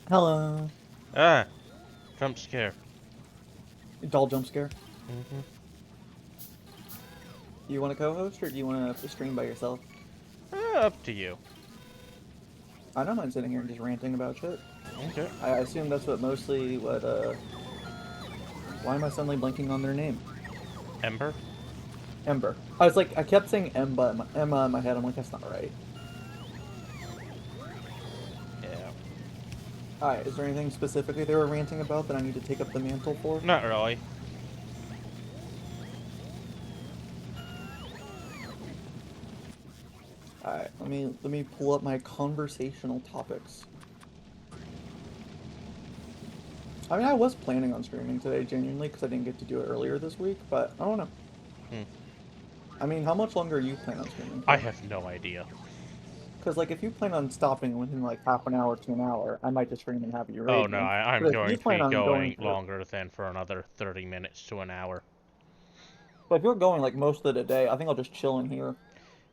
Hello. Ah! Jump scare. Doll jump scare. Mm-hmm. Do you want to co-host or do you want to stream by yourself? Up to you. I don't mind sitting here and just ranting about shit. Okay. I assume that's what mostly what why am I suddenly blanking on their name? Ember? Ember. I was like, I kept saying Emma in my head. I'm like, that's not right. Yeah. Alright, is there anything specifically they were ranting about that I need to take up the mantle for? Not really. Alright, let me pull up my conversational topics. I mean, I was planning on streaming today, genuinely, because I didn't get to do it earlier this week, but I don't know. Hmm. I mean, how much longer are you plan on streaming for? I have no idea. Because, like, if you plan on stopping within, like, half an hour to an hour, I might just stream and have you Oh no, raging. I'm But if you going to plan be on going going for... longer than for another 30 minutes to an hour. But if you're going, like, most of the day, I think I'll just chill in here.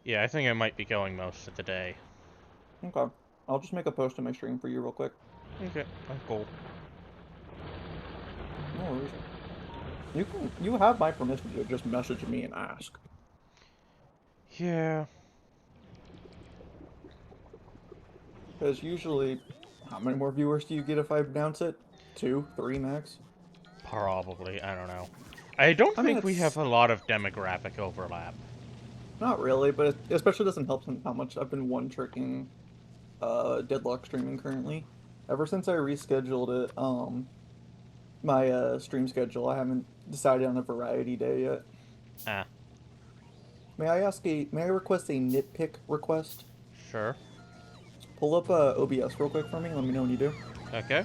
Yeah, I think I might be going most of the day. Okay. I'll just make a post on my stream for you real quick. Okay, I'm cool. No worries. You have my permission to just message me and ask. Yeah. Because usually, how many more viewers do you get if I announce it? 2, 3 max? Probably, I don't know. I don't I mean, think we have it's a lot of demographic overlap. not really, but it especially doesn't help how much I've been one-tricking Deadlock streaming currently. Ever since I rescheduled it, my stream schedule, I haven't decided on a variety day yet. Ah, May I request a nitpick request? sure. Pull up OBS real quick for me. Let me know when you do. Okay.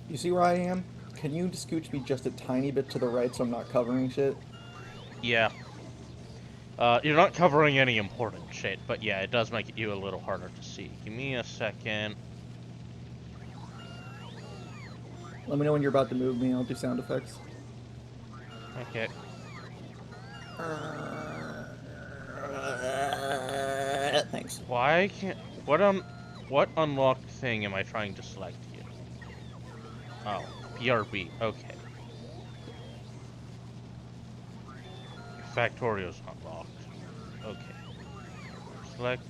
You see where I am? Can you scooch me just a tiny bit to the right so I'm not covering shit? Yeah. You're not covering any important shit, but yeah, it does make you a little harder to see. Give me a second. Let me know when you're about to move me. I'll do sound effects. Okay. Thanks. Why can't... What unlocked thing am I trying to select here? Oh, PRB. Okay. Factorio's unlocked. Okay. Select...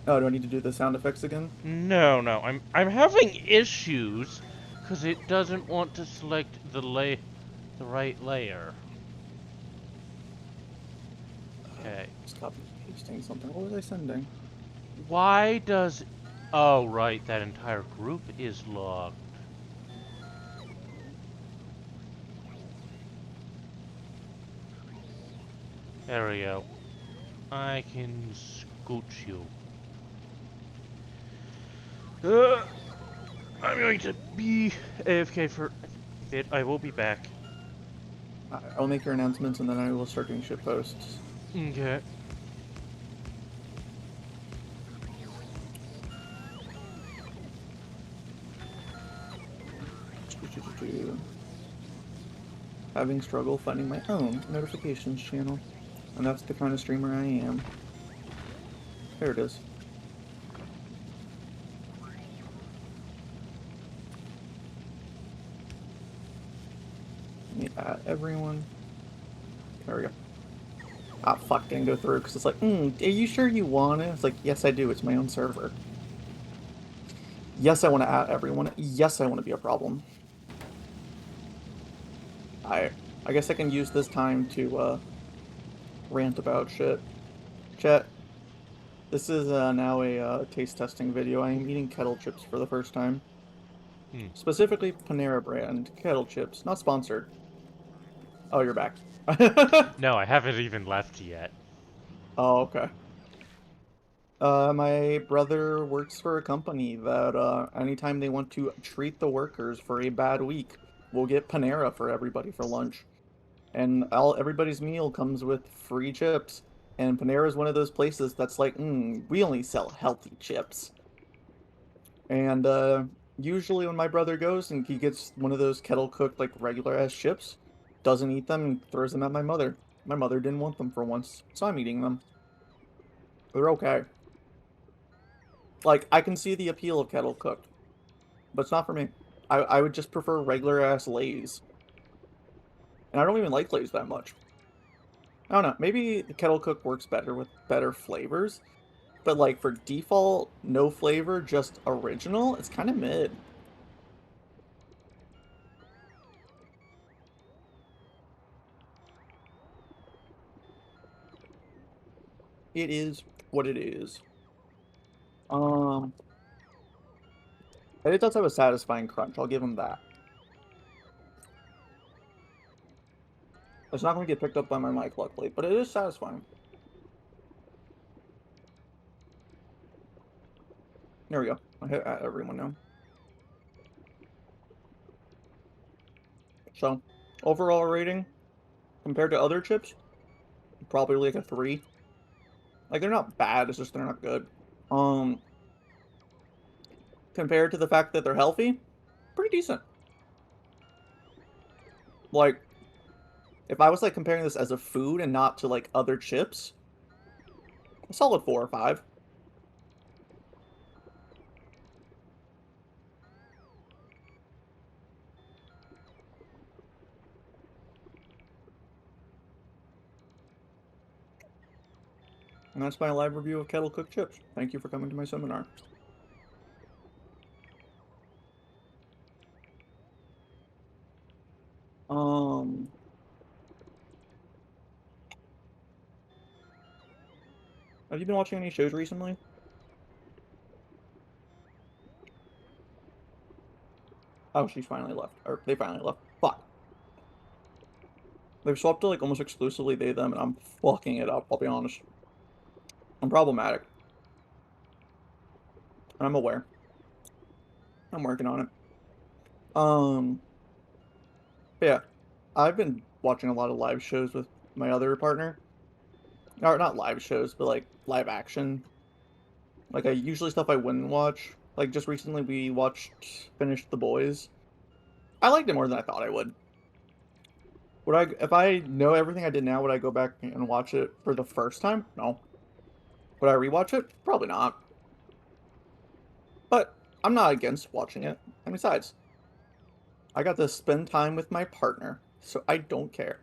Oh, do I need to do the sound effects again? No, I'm having issues because it doesn't want to select the right layer. Okay. Just copy pasting something. What was I sending? Why does... Oh, right, that entire group is locked. There we go. I can scooch you. I'm going to be AFK for a bit. I will be back. I'll make your announcements and then I will start doing shit posts. Okay. Having struggle finding my own notifications channel. And that's the kind of streamer I am. There it is. Let me add everyone. There we go. Ah, fuck, didn't go through because it's like, are you sure you want it? It's like, yes, I do. It's my own server. Yes, I want to add everyone. Yes, I want to be a problem. I guess I can use this time to rant about shit. Chat, this is now a taste testing video. I am eating kettle chips for the first time. Specifically Panera brand kettle chips. Not sponsored. Oh, you're back. No, I haven't even left yet. Oh, okay. My brother works for a company that anytime they want to treat the workers for a bad week, we'll get Panera for everybody for lunch. And everybody's meal comes with free chips. And Panera is one of those places that's like, we only sell healthy chips. And usually when my brother goes and he gets one of those kettle cooked like regular ass chips, doesn't eat them and throws them at my mother. My mother didn't want them for once, so I'm eating them. They're okay. Like, I can see the appeal of kettle cooked, but it's not for me. I would just prefer regular ass Lay's. And I don't even like Lay's that much. I don't know, maybe the kettle cook works better with better flavors, but like for default, no flavor, just original, it's kind of mid. It is what it is. Um, and it does have a satisfying crunch, I'll give him that. It's not going to get picked up by my mic, luckily, but it is satisfying. There we go. I hit everyone now. So, overall rating, compared to other chips, probably like a 3. Like, they're not bad, it's just they're not good. Compared to the fact that they're healthy, pretty decent. Like, if I was like comparing this as a food and not to like other chips, a solid 4 or 5. And that's my live review of kettle cooked chips. Thank you for coming to my seminar. Have you been watching any shows recently? Oh, she's finally left. Or they finally left. Fuck. They've swapped to like almost exclusively they, them, and I'm fucking it up, I'll be honest. I'm problematic. And I'm aware. I'm working on it. But yeah. I've been watching a lot of live shows with my other partner. Or not live shows, but like live action. Like I usually stuff I wouldn't watch. Like just recently we finished The Boys. I liked it more than I thought I would. Would I, if I know everything I did now, would I go back and watch it for the first time? No. Would I rewatch it? Probably not. But I'm not against watching it. And besides, I got to spend time with my partner, so I don't care.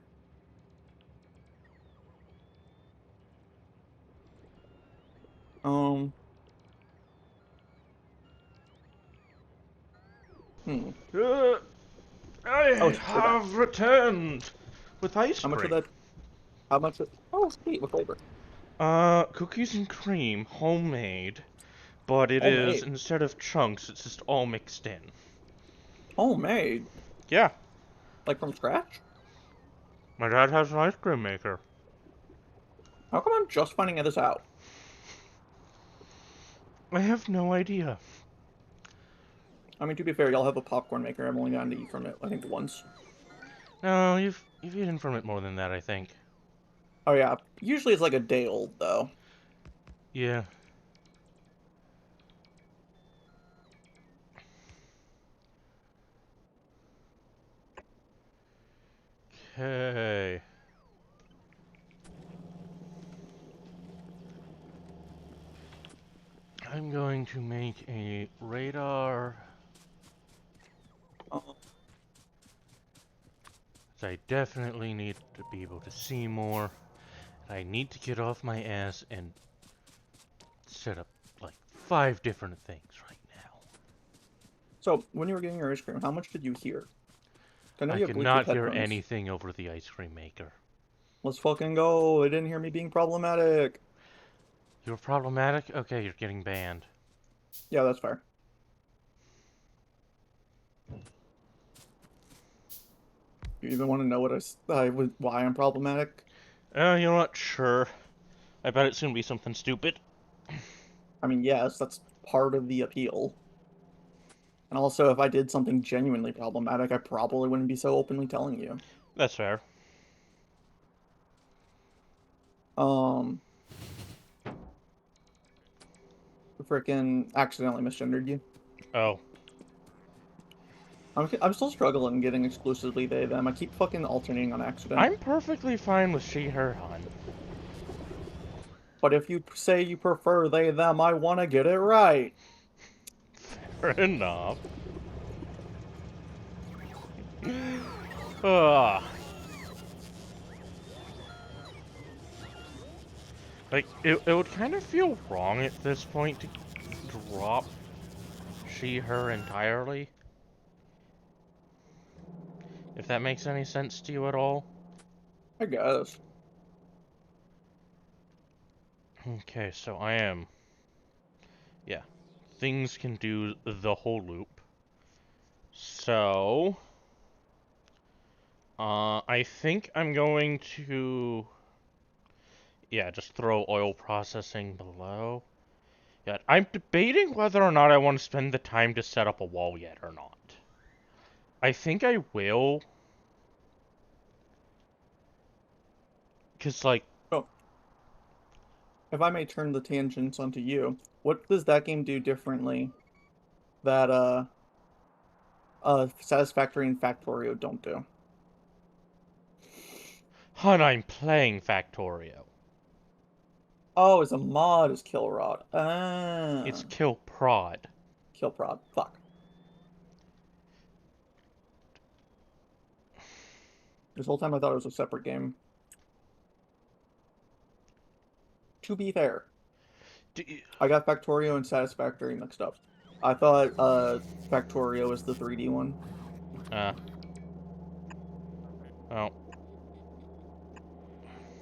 Um, hmm. Uh, Oh, I we're back. have returned with ice How much of cream. that? How much? Oh, sweet. What flavor? Cookies and cream, homemade, but it is, Homemade. instead of chunks, it's just all mixed in. Homemade. Yeah, Like from scratch? my dad has an ice cream maker. How come I'm just finding this out? I have no idea. I mean, to be fair, y'all have a popcorn maker. I've only gotten to eat from it, I think, once. No, you've eaten from it more than that, I think. Oh yeah. Usually it's like a day old though. Yeah. Okay. I'm going to make a radar. Oh, I definitely need to be able to see more. I need to get off my ass and set up like 5 different things right now. so when you were getting your ice cream, how much did you hear? I know I you have could Bluetooth not hear headphones. anything over the ice cream maker. Let's fucking go. They didn't hear me being problematic. You're problematic? Okay, you're getting banned. Yeah, that's fair. You even want to know why I'm problematic? You're not sure. I bet it's gonna be something stupid. I mean, yes, that's part of the appeal. And also, if I did something genuinely problematic, I probably wouldn't be so openly telling you. That's fair. Um, Freaking accidentally misgendered you. Oh. I'm still struggling getting exclusively they them. I keep fucking alternating on accident. I'm perfectly fine with she, her, hon. But if you say you prefer they them, I want to get it right. Fair enough. Ah. Like, it would kind of feel wrong at this point to drop she, her entirely. If that makes any sense to you at all. I guess. Okay, so I am. Yeah. Things can do the whole loop. So. I think I'm going to. Yeah, just throw oil processing below. Yeah, I'm debating whether or not I want to spend the time to set up a wall yet or not. I think I will. Because, like, Oh, if I may turn the tangents onto you, what does that game do differently that Satisfactory and Factorio don't do? hun, I'm playing Factorio. Oh, it's a mod is Killrod. Ah, It's Killprod. Killprod. Fuck. This whole time I thought it was a separate game. To be fair, I got Factorio and Satisfactory mixed up. I thought Factorio was the 3D one. Uh, well,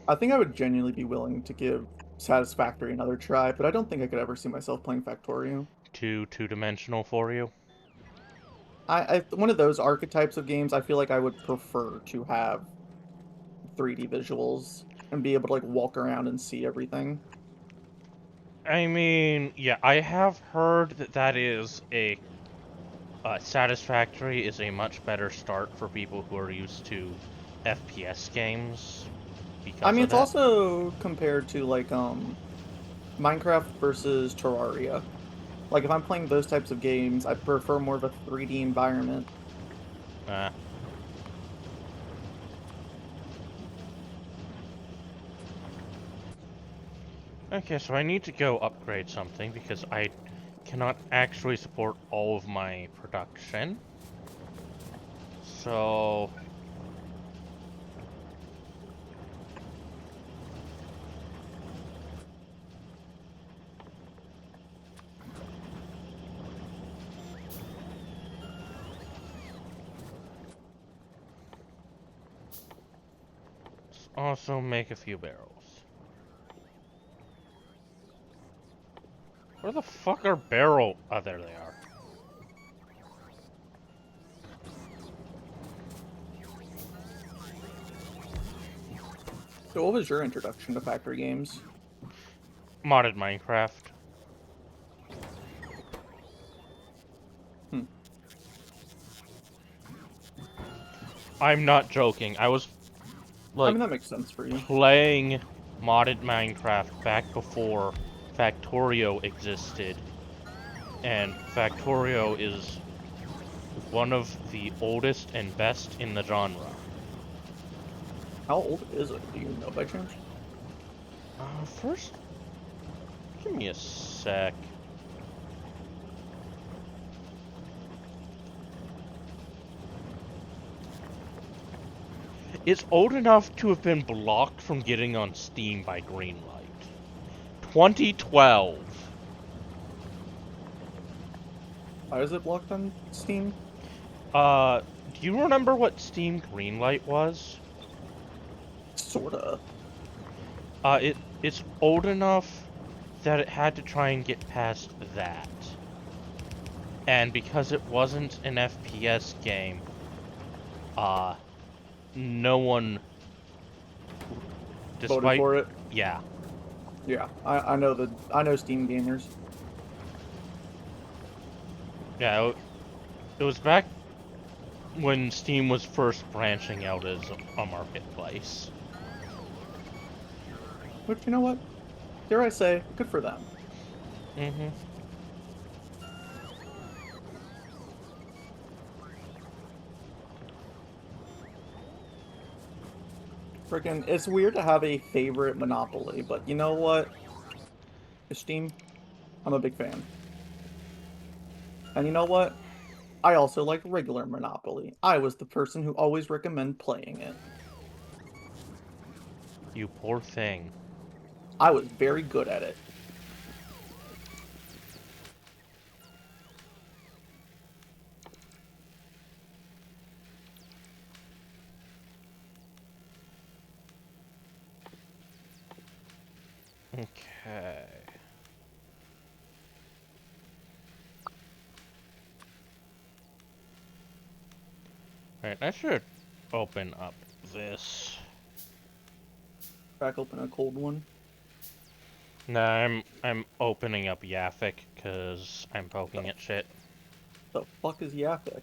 I think I would genuinely be willing to give Satisfactory another try, but I don't think I could ever see myself playing Factorio. too two-dimensional for you. One of those archetypes of games, I feel like I would prefer to have 3D visuals and be able to like walk around and see everything. I mean, yeah, I have heard that that is Satisfactory is a much better start for people who are used to FPS games I because mean, of it's that. also compared to like Minecraft versus Terraria. Like if I'm playing those types of games, I prefer more of a 3D environment. Uh, okay, so I need to go upgrade something because I cannot actually support all of my production. So let's also make a few barrels. Where the fuck are barrel? Oh, there they are. So what was your introduction to factory games? Modded Minecraft. Hmm. I'm not joking. I was I like mean, that makes sense for you. playing modded Minecraft back before Factorio existed, and Factorio is one of the oldest and best in the genre. How old is it? Do you know by chance? First, give me a sec. It's old enough to have been blocked from getting on Steam by Greenlight. 2012. Why is it blocked on Steam? Uh, do you remember what Steam Greenlight was? Sorta. It's old enough that it had to try and get past that. And because it wasn't an FPS game, uh, no one, Voted despite, for it. yeah, Yeah, I know Steam gamers. yeah, it was back when Steam was first branching out as a marketplace. But you know what? Dare I say, good for them. Mm-hmm. Freaking, it's weird to have a favorite Monopoly, but you know what? Steam, I'm a big fan. And you know what? I also like regular Monopoly. I was the person who always recommend playing it. You poor thing. I was very good at it. Okay. Alright, I should open up this. Crack open a cold one. No, I'm opening up Yafik because I'm The, poking at shit. the fuck is Yaphic?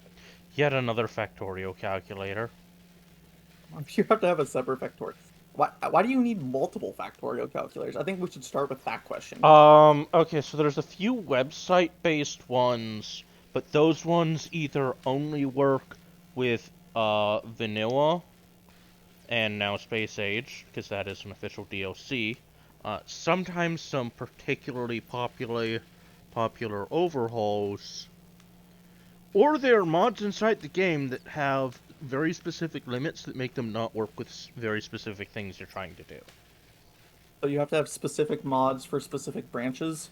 Yet another factorial calculator. You have to have a separate factorial. Why do you need multiple factorial calculators? I think we should start with that question. Okay, so there's a few website-based ones, but those ones either only work with, vanilla, and now Space Age, because that is an official DLC. Sometimes some particularly popular overhauls, or there are mods inside the game that have very specific limits that make them not work with very specific things you're trying to do. So you have to have specific mods for specific branches.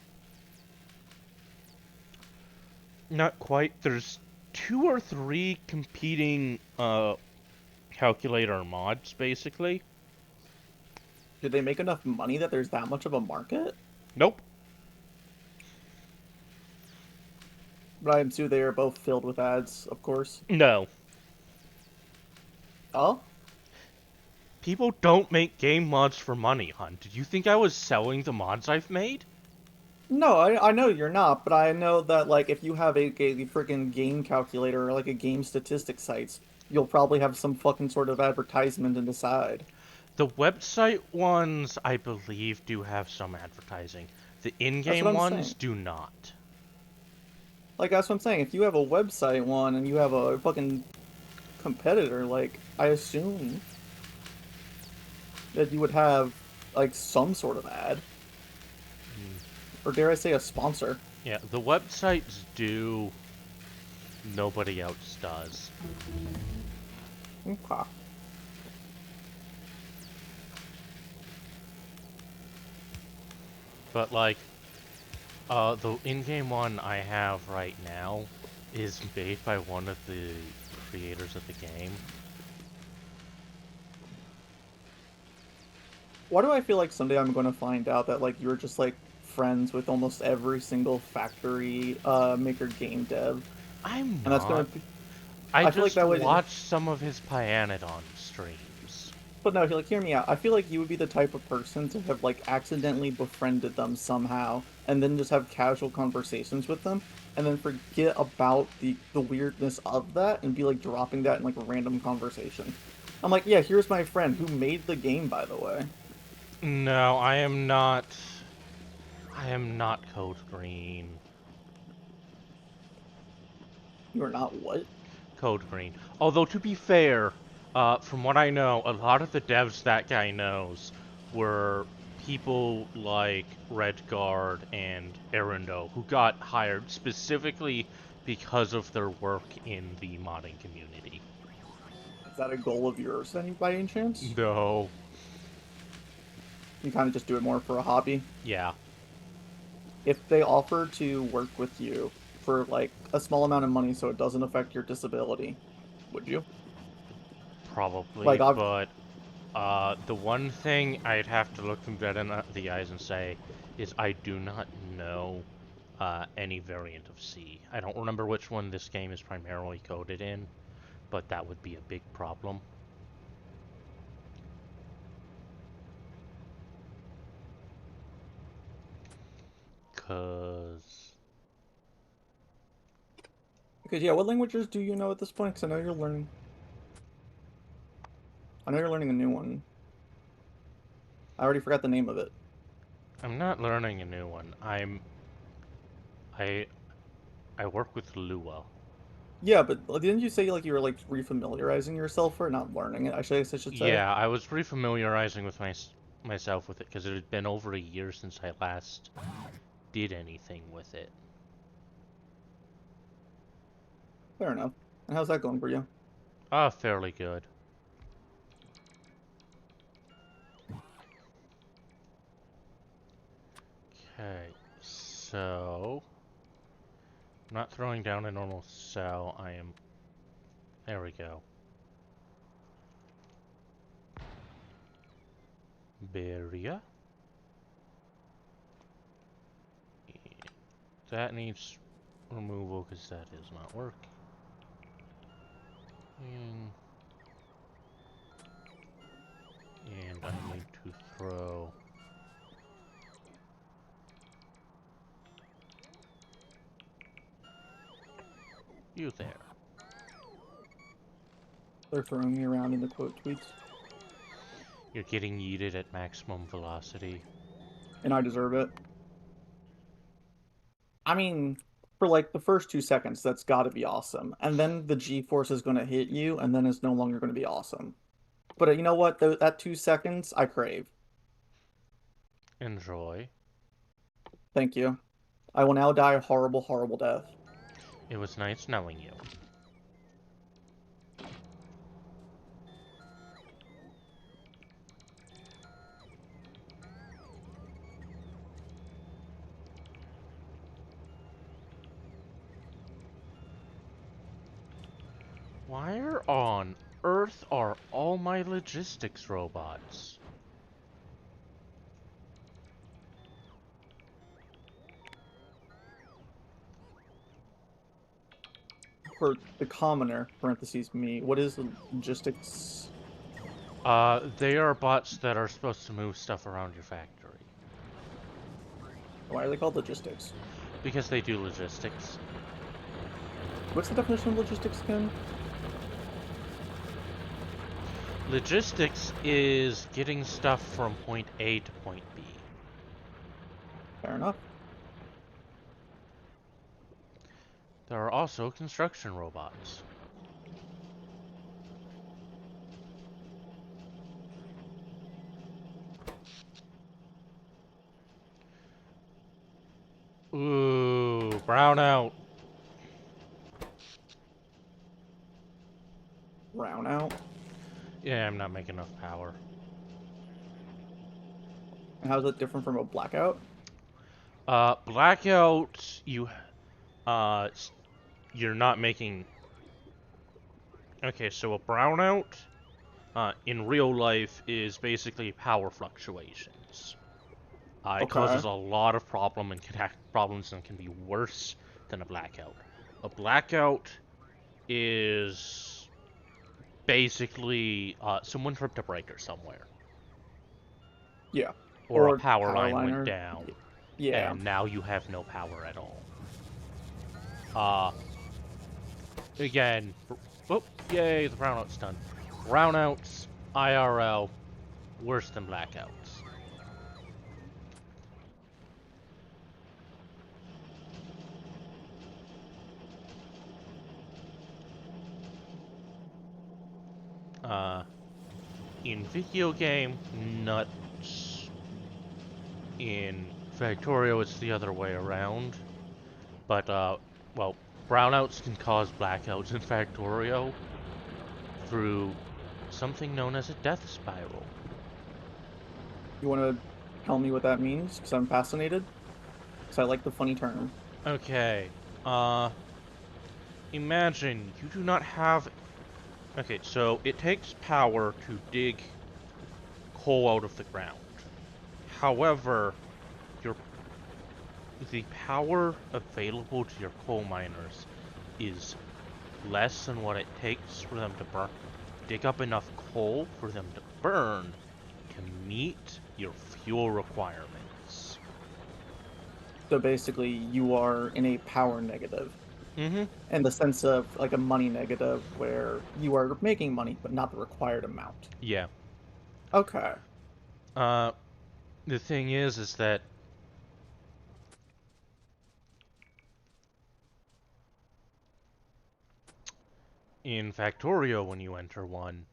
Not quite. There's two or three competing calculator mods, basically. Did they make enough money that there's that much of a market? Nope. But I assume they are both filled with ads, of course. No. Oh? People don't make game mods for money, hon. Did you think I was selling the mods I've made? No, I know you're not, but I know that like if you have a freaking game calculator or like a game statistics sites, you'll probably have some fucking sort of advertisement in the side. The website ones, I believe, do have some advertising. The That's what in-game I'm ones saying. do not. Like, that's what I'm saying. If you have a website one and you have a fucking competitor, like, I assume that you would have, like, some sort of ad. Or dare I say a sponsor. Yeah, the websites do. Nobody else does. Okay. But, like, the in-game one I have right now is made by one of the creators of the game. Why do I feel like someday I'm going to find out that, like, you're just, like, friends with almost every single factory maker game dev? I'm And that's going not. to be... I I feel like just that would... watched some of his Pyanodon streams. But no, like, hear me out. I feel like you would be the type of person to have, like, accidentally befriended them somehow, and then just have casual conversations with them, and then forget about the weirdness of that, and be, like, dropping that in, like, a random conversation. I'm like, yeah, here's my friend who made the game, by the way. No, I am not. I am not Code Green. You're not what? Code Green. Although, to be fair, from what I know, a lot of the devs that guy knows were people like Redguard and Erundo, who got hired specifically because of their work in the modding community. Is that a goal of yours, then, by any chance? No. You kind of just do it more for a hobby? Yeah, If they offer to work with you for, like, a small amount of money so it doesn't affect your disability, would you? probably, Like, I've... but the one thing I'd have to look them dead in the eyes and say is I do not know any variant of C. I don't remember which one this game is primarily coded in, but that would be a big problem. Cause Because, yeah, what languages do you know at this point? Because I know you're learning... I know you're learning a new one. I already forgot the name of it. I'm not learning a new one. I I work with Lua. Yeah, but didn't you say, like, you were, like, refamiliarizing yourself or not learning it? I should say. Yeah, I was refamiliarizing with myself with it because it had been over a year since I last did anything with it. Fair enough. And how's that going for you? Fairly good. Okay, so I'm not throwing down a normal cell. I am. There we go. Barrier. That needs removal because that is not working. And I need to throw you there. They're throwing me around in the quote tweets. You're getting yeeted at maximum velocity. And I deserve it. I mean, for like the first 2 seconds, that's gotta be awesome. And then the G-force is gonna hit you, and then it's no longer gonna be awesome. But you know what? That 2 seconds, I crave. Enjoy. Thank you. I will now die a horrible, horrible death. It was nice knowing you. Why on earth are all my logistics robots? For the commoner, parentheses me, what is the logistics? They are bots that are supposed to move stuff around your factory. Why are they called logistics? Because they do logistics. What's the definition of logistics again? Logistics is getting stuff from point A to point B. Fair enough. There are also construction robots. Ooh, brownout. Brownout. Yeah, I'm not making enough power. And how's it different from a blackout? Blackout, you're not making... Okay, so a brownout, in real life is basically power fluctuations. It Okay. causes a lot of problems and can be worse than a blackout. A blackout is basically someone tripped a breaker somewhere, Yeah. or a Or power power line went liner. down, Yeah. and now you have no power at all. Uh, Again, oh, yay, the brownout's done. Brownouts, IRL, worse than blackouts. In video game, nuts. In Factorio, it's the other way around. But, well, brownouts can cause blackouts in Factorio through something known as a death spiral. You want to tell me what that means? Because I'm fascinated. Because I like the funny term. Okay, uh, imagine you do not have... Okay, so it takes power to dig coal out of the ground. However, your the power available to your coal miners is less than what it takes for them to dig up enough coal for them to burn to meet your fuel requirements. So basically, you are in a power negative. Mm-hmm. In the sense of like a money negative where you are making money, but not the required amount. Yeah. Okay. Uh, the thing is that in Factorio, when you enter one...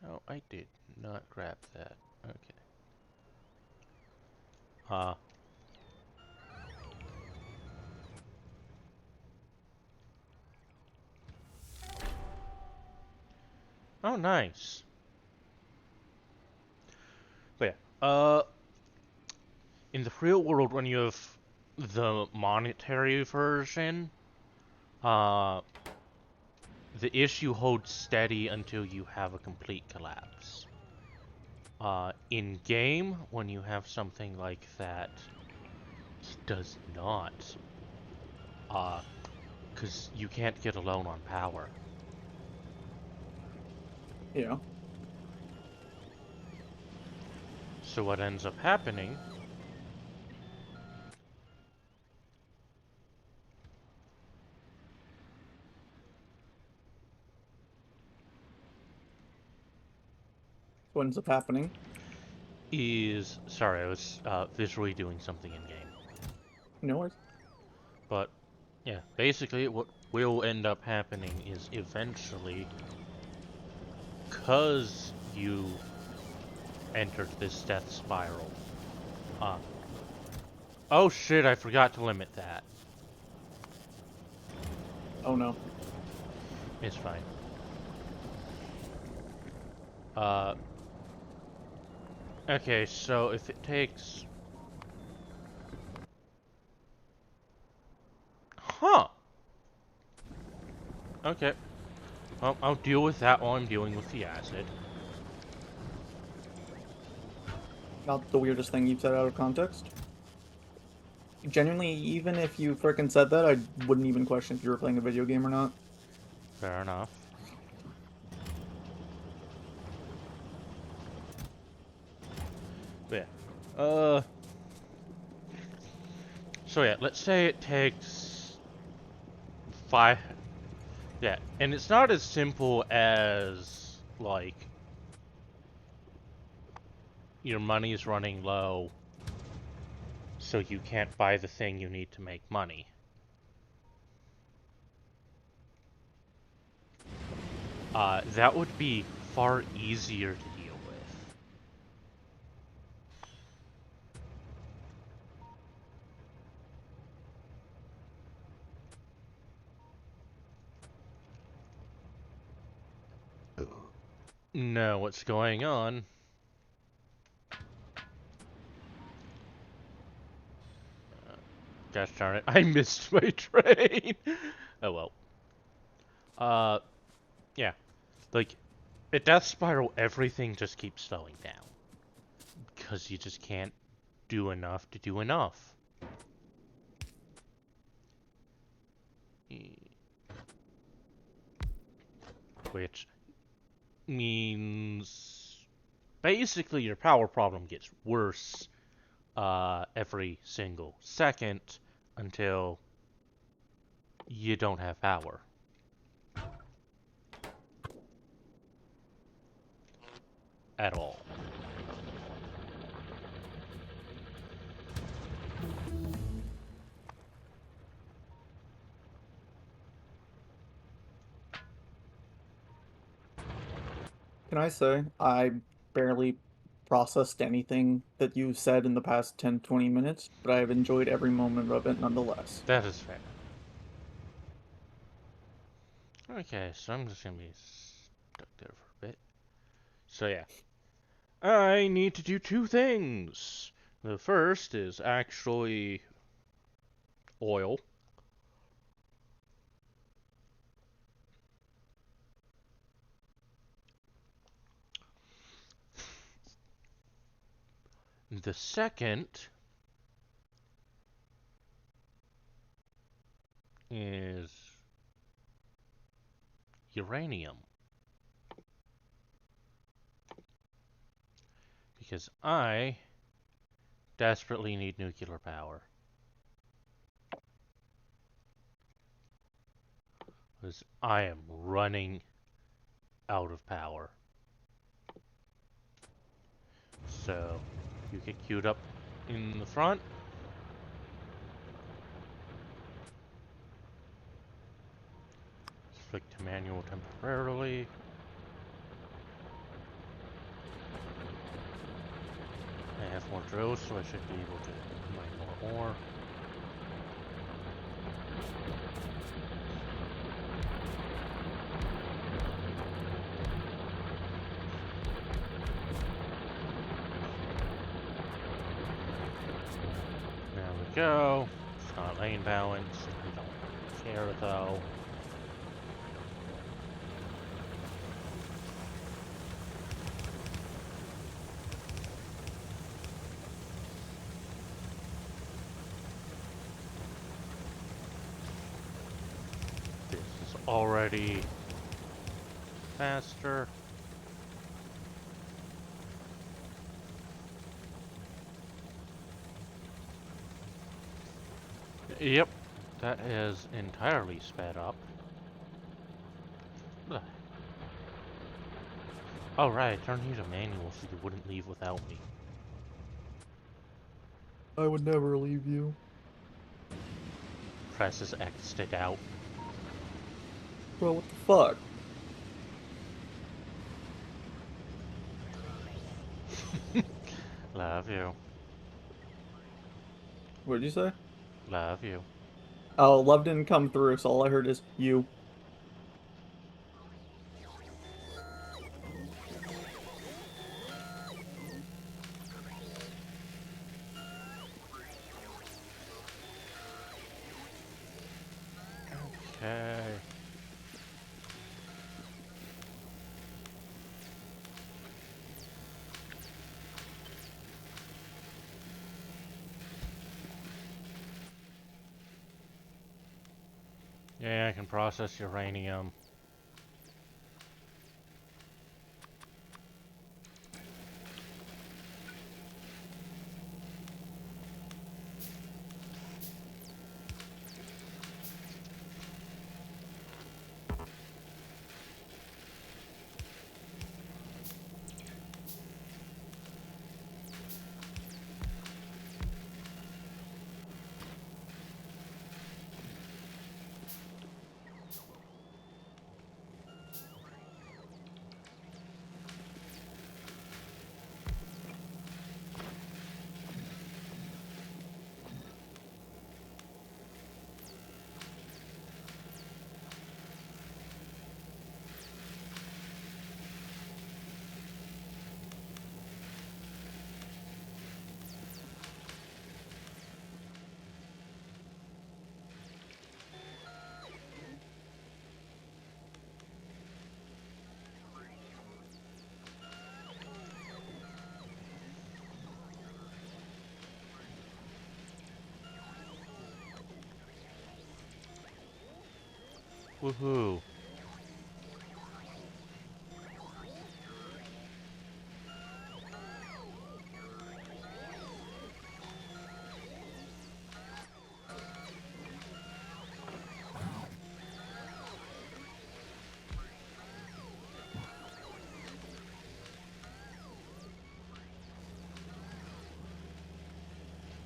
Oh, I did not grab that. Okay. Uh, oh, nice. But yeah, in the real world, when you have the monetary version, uh, the issue holds steady until you have a complete collapse. In game, when you have something like that, it does not. Because you can't get a loan on power. Yeah. So what ends up happening What ends up happening? is... Sorry, I was visually doing something in game. No worries. But, yeah, basically what will end up happening is eventually, because you entered this death spiral, oh shit, I forgot to limit that. Oh no. It's fine. Uh, okay, so if it takes... Huh! Okay. Well, I'll deal with that while I'm dealing with the acid. Not the weirdest thing you've said out of context. Genuinely, even if you frickin' said that, I wouldn't even question if you were playing a video game or not. Fair enough. But yeah. So yeah, let's say it takes 5... Yeah, and it's not as simple as, like, your money's running low, so you can't buy the thing you need to make money. That would be far easier to deal with. No, what's going on? Gosh darn it, I missed my train! Oh well. Yeah. Like, at Death Spiral, everything just keeps slowing down. Because you just can't do enough to do enough. Which means basically your power problem gets worse every single second until you don't have power. At all. Can I say I barely processed anything that you said in the past 10-20 minutes, but I have enjoyed every moment of it nonetheless. That is fair. Okay, so I'm just gonna be stuck there for a bit. So yeah. I need to do two things. The first is actually oil. The second is uranium. Because I desperately need nuclear power. Because I am running out of power. So, you get queued up in the front. Flick to manual temporarily. I have more drills, so I should be able to mine more ore. There we go. It's not lane balance. We don't care though. This is already faster. Yep, that is entirely sped up. Ugh. Oh right, I turned you to manual so you wouldn't leave without me. I would never leave you. Presses X it out. Bro, what the fuck? Love you. What did you say? Love you. Oh, love didn't come through, so all I heard is you. Okay. Yeah, I can process uranium. Woohoo.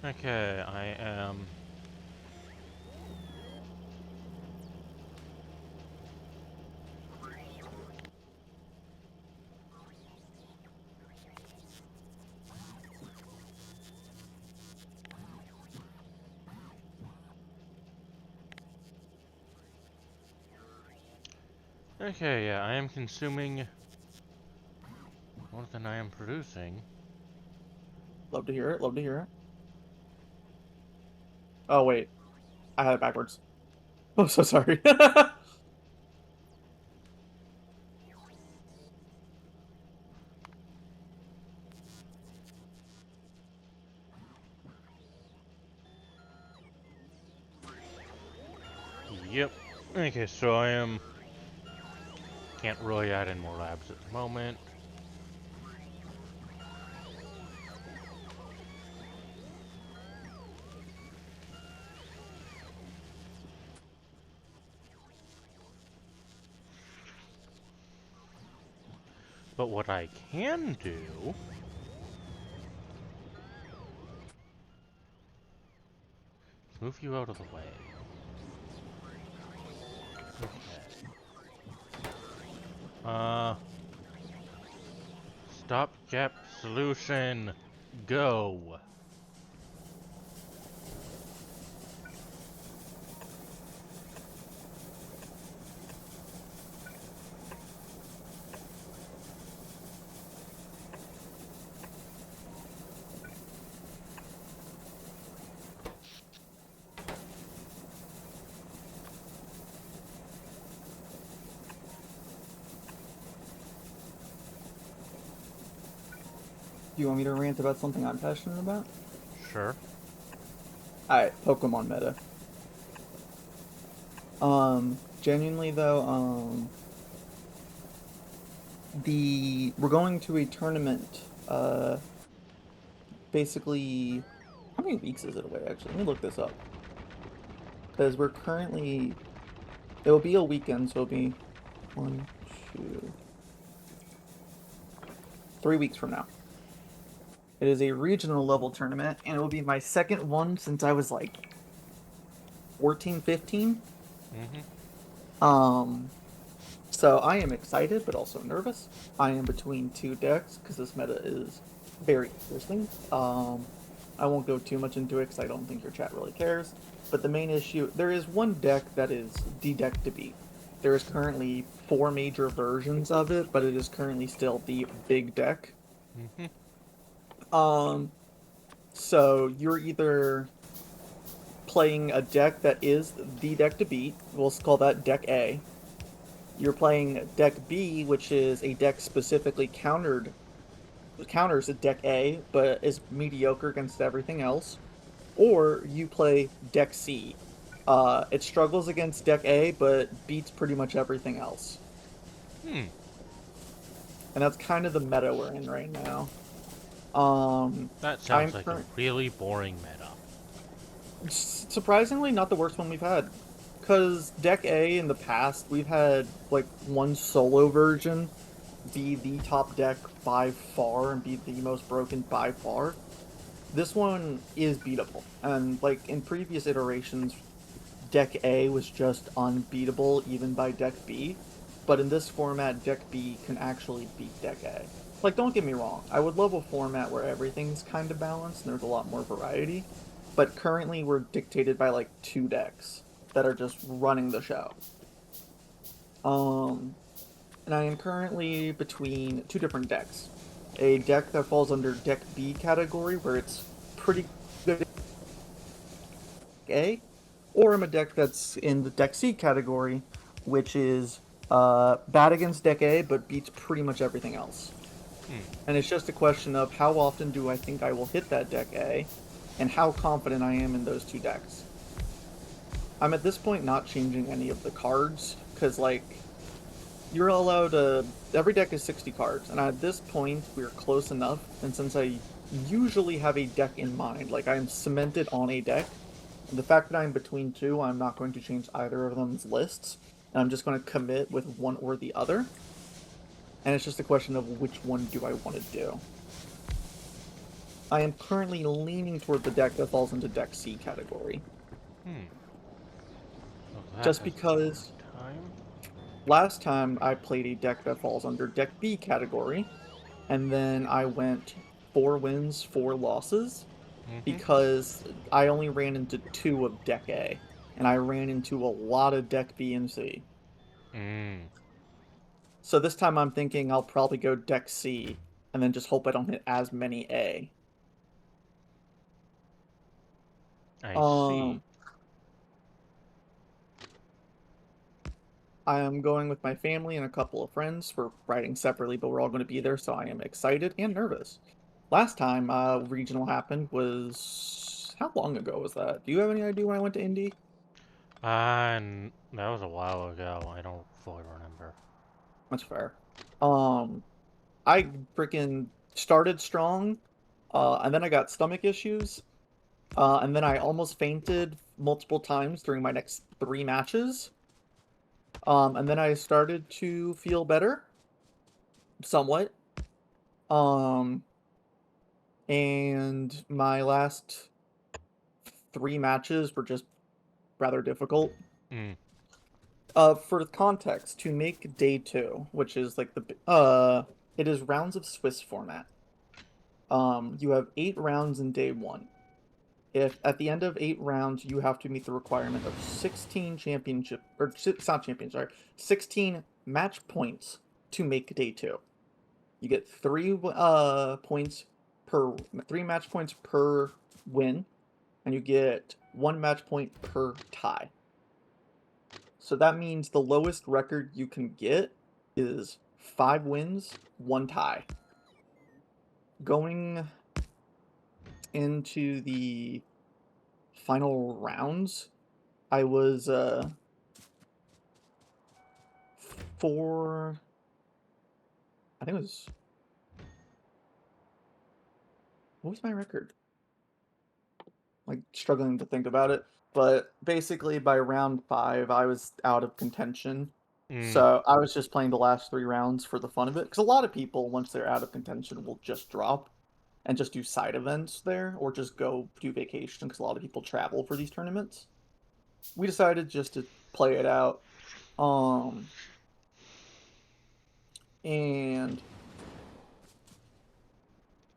Okay, I am... Okay, yeah, I am consuming more than I am producing. Love to hear it. Love to hear it. Oh wait, I had it backwards. I'm so sorry. Yep. Okay, so I am... Can't really add in more labs at the moment. But what I can do... Move you out of the way. Okay. Stopgap solution. Go. Do you want me to rant about something I'm passionate about? Sure. Alright, Pokemon meta. Genuinely though, we're going to a tournament, basically, how many weeks is it away actually? Let me look this up. Because we're currently, it'll be a weekend, so it'll be 1, 2, 3 weeks from now. It is a regional level tournament, and it will be my second one since I was like 14, 15. Mm-hmm. So I am excited, but also nervous. I am between two decks because this meta is very interesting. I won't go too much into it because I don't think your chat really cares. But the main issue, there is one deck that is the deck to beat. There is currently 4 major versions of it, but it is currently still the big deck. Mm-hmm. So you're either playing a deck that is the deck to beat. We'll call that deck A. You're playing deck B, which is a deck specifically counters a deck A, but is mediocre against everything else. Or you play deck C. It struggles against deck A, but beats pretty much everything else. Hmm. And that's kind of the meta we're in right now. That I'm sounds like a current really boring meta. surprisingly not the worst one we've had. Because deck A in the past, we've had like one solo version be the top deck by far and be the most broken by far. This one is beatable. And like in previous iterations, deck A was just unbeatable even by deck B. But in this format, deck B can actually beat deck A. Like, don't get me wrong, I would love a format where everything's kind of balanced and there's a lot more variety. But currently, we're dictated by like 2 decks that are just running the show. Um, and I am currently between 2 different decks. A deck that falls under deck B category, where it's pretty good at A, or I'm a deck that's in the deck C category, which is bad against deck A, but beats pretty much everything else. Hmm. And it's just a question of how often do I think I will hit that deck A, and how confident I am in those 2 decks. I'm at this point not changing any of the cards because like you're allowed every deck is 60 cards, and at this point we're close enough. And since I usually have a deck in mind, like I am cemented on a deck, and the fact that I'm between two, I'm not going to change either of them's lists, and I'm just going to commit with one or the other. And it's just a question of which one do I want to do. I am currently leaning toward the deck that falls into deck C category. Hmm. Well, that Just has because time. last time I played a deck that falls under deck B category, and then I went 4 wins, 4 losses, Mm-hmm. because I only ran into 2 of deck A, and I ran into a lot of deck B and C. Mm. So this time I'm thinking I'll probably go deck C, and then just hope I don't hit as many A. I see. Um, I am going with my family and a couple of friends. We're riding separately, but we're all going to be there, so I am excited and nervous. Last time regional happened was... How long ago was that? Do you have any idea when I went to Indy? And that was a while ago. I don't fully remember. That's fair. Um, I freaking started strong, and then I got stomach issues, and then I almost fainted multiple times during my next 3 matches. And then I started to feel better, somewhat. Um, and my last 3 matches were just rather difficult. Mm. For context, to make day 2, which is like it is rounds of Swiss format. You have 8 rounds in day 1. If at the end of 8 rounds you have to meet the requirement of 16 championship, or it's not champion, sorry, 16 match points to make day 2. You get 3 points per 3 match points per win, and you get 1 match point per tie. So that means the lowest record you can get is 5 wins, 1 tie. Going into the final rounds, I was 4. I think it was. What was my record? Like struggling to think about it, but basically by round 5, I was out of contention. Mm. So I was just playing the last 3 rounds for the fun of it, because a lot of people, once they're out of contention, will just drop and just do side events there, or just go do vacation, because a lot of people travel for these tournaments. We decided just to play it out, and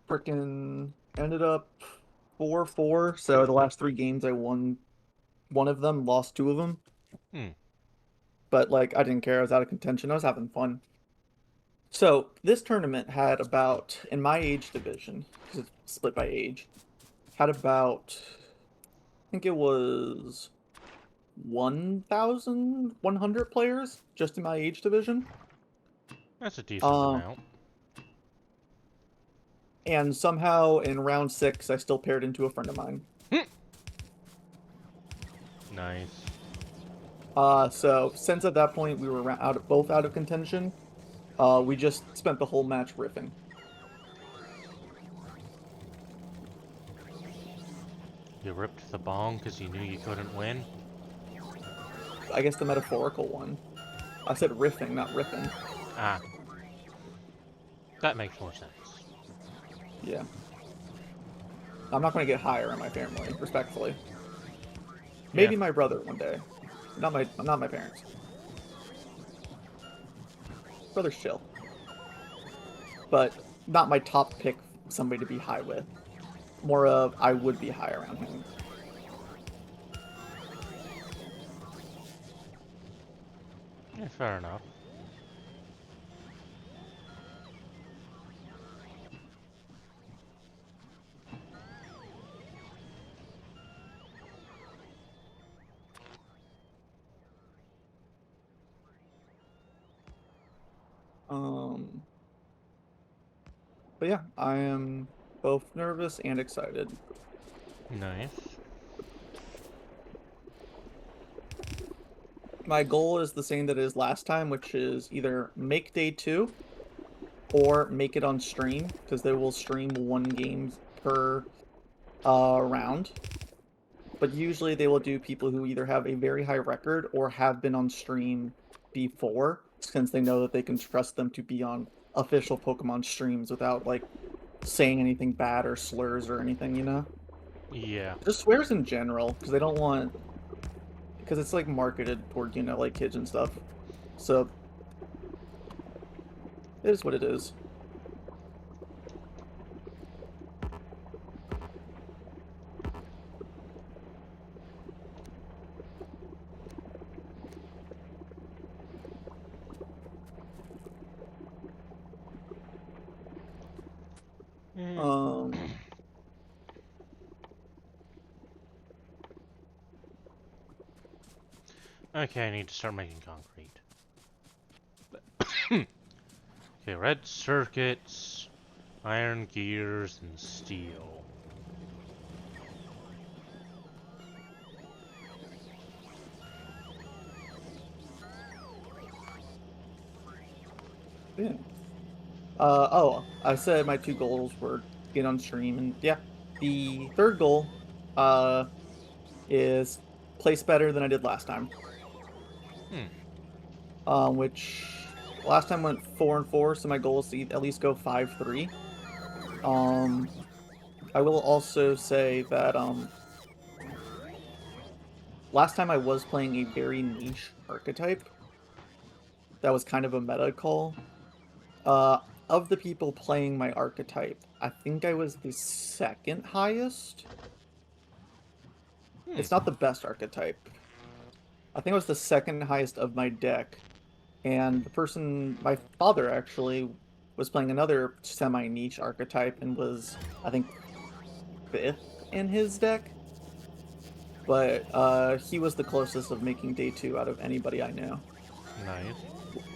freaking ended up 4-4. So the last 3 games I won 1 of them, lost 2 of them. Mm. But like I didn't care. I was out of contention. I was having fun. So this tournament had about, in my age division, because it's split by age, had about, I think it was 1,100 players just in my age division. That's a decent Uh, amount. and somehow in round 6, I still paired into a friend of mine. Nice. So since at that point we were both out of contention, we just spent the whole match riffing. You ripped the bong because you knew you couldn't win? I guess the metaphorical one. I said riffing, not ripping. Ah. That makes more sense. Yeah. I'm not going to get higher in my family, respectfully. Maybe Yeah. my brother one day. Not my parents. Brother's chill. But not my top pick, somebody to be high with. More of I would be high around him. Yeah, fair enough. Um but yeah, I am both nervous and excited. Nice. my goal is the same that it is last time, which is either make day 2 or make it on stream, because they will stream 1 game per round. But usually they will do people who either have a very high record or have been on stream before, since they know that they can trust them to be on official Pokemon streams without, like, saying anything bad or slurs or anything, you know? Yeah. Just swears in general, because they don't want... Because it's, like, marketed toward, you know, like, kids and stuff. So, it is what it is. Um... Okay, I need to start making concrete. Okay, red circuits, iron gears, and steel. Yeah. I said my 2 goals were get on stream, and yeah. The third goal, is place better than I did last time. Which last time went 4-4, so my goal is to at least go 5-3. I will also say that, last time I was playing a very niche archetype. That was kind of a meta call. Of the people playing my archetype, I think I was the second highest. It's not the best archetype. I think I was the second highest of my deck. And the person, my father actually, was playing another semi-niche archetype and was, I think, 5th in his deck. But he was the closest of making day 2 out of anybody I knew. Nice.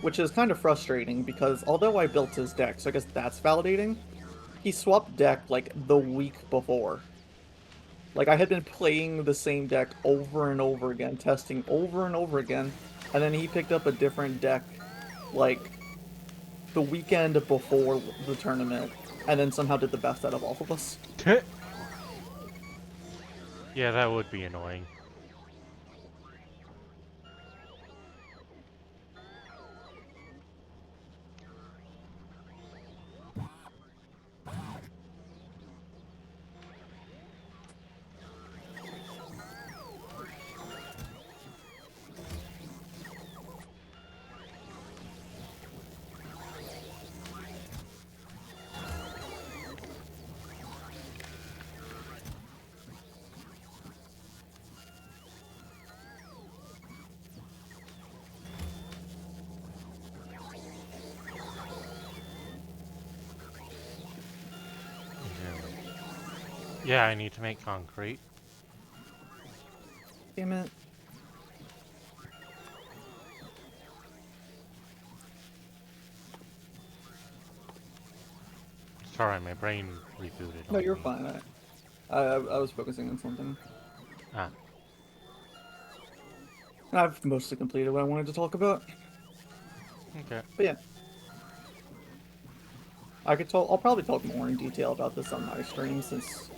Which is kind of frustrating because although I built his deck, so I guess that's validating, he swapped deck like the week before. Like, I had been playing the same deck over and over again, testing over and over again, and then he picked up a different deck, like, the weekend before the tournament, and then somehow did the best out of all of us. Yeah, that would be annoying. Yeah, I need to make concrete. Damn it. Sorry, my brain rebooted No, on you're me. fine. I was focusing on something. Ah, And I've mostly completed what I wanted to talk about. okay. But yeah. I'll probably talk more in detail about this on my stream, since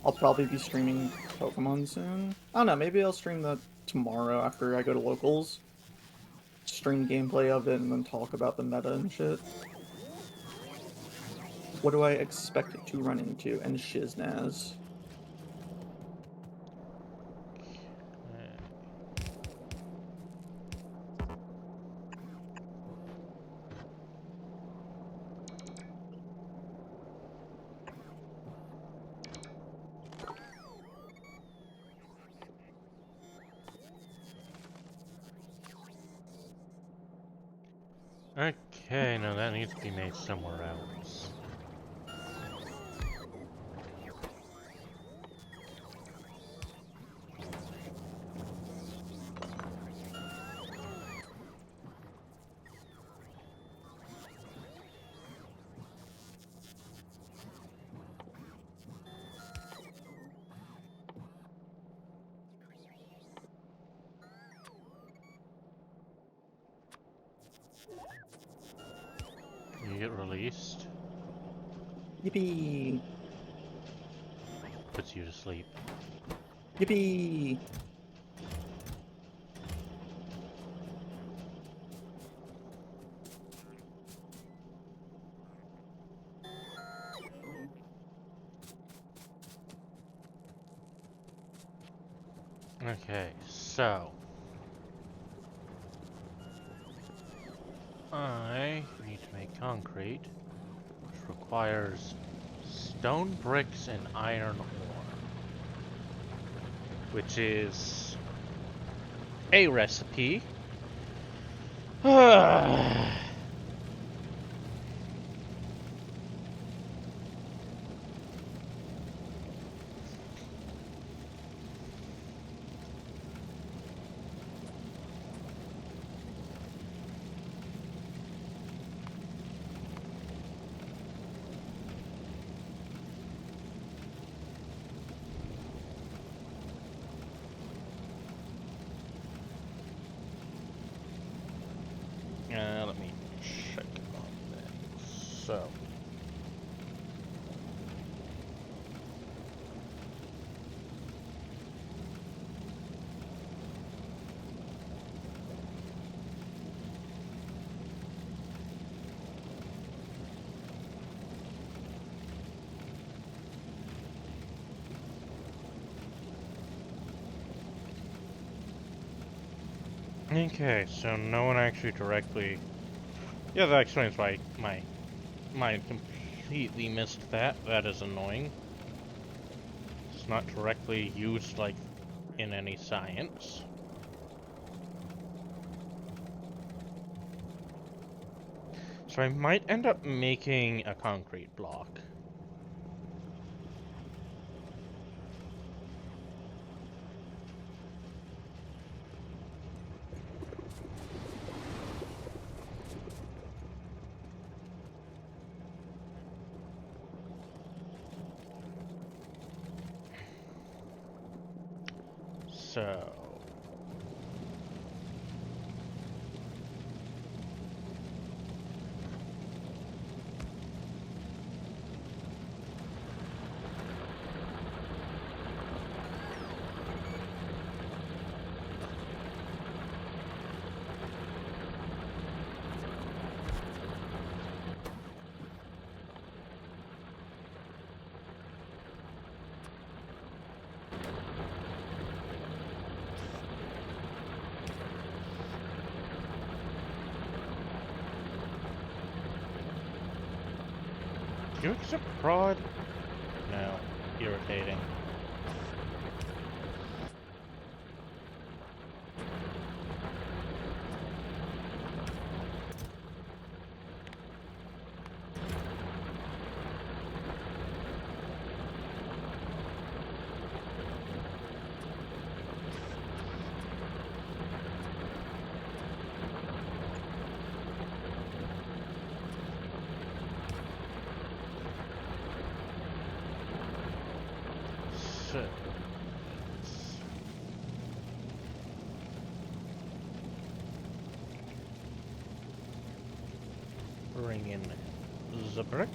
I'll probably be streaming Pokemon soon. I don't know, maybe I'll stream that tomorrow after I go to locals. Stream gameplay of it and then talk about the meta and shit. What do I expect to run into? And Shiznaz. Okay, no, that needs to be made somewhere else. You get released. Yippee! Puts you to sleep. Yippee! Okay, so I need to make concrete, which requires stone bricks and iron ore, which is a recipe. Let me check on that. So, okay, so no one actually directly. Yeah, that explains why my mind completely missed that. That is annoying. It's not directly used like in any science. So I might end up making a concrete block. So do you accept prod? No. Irritating. So bring in the brick.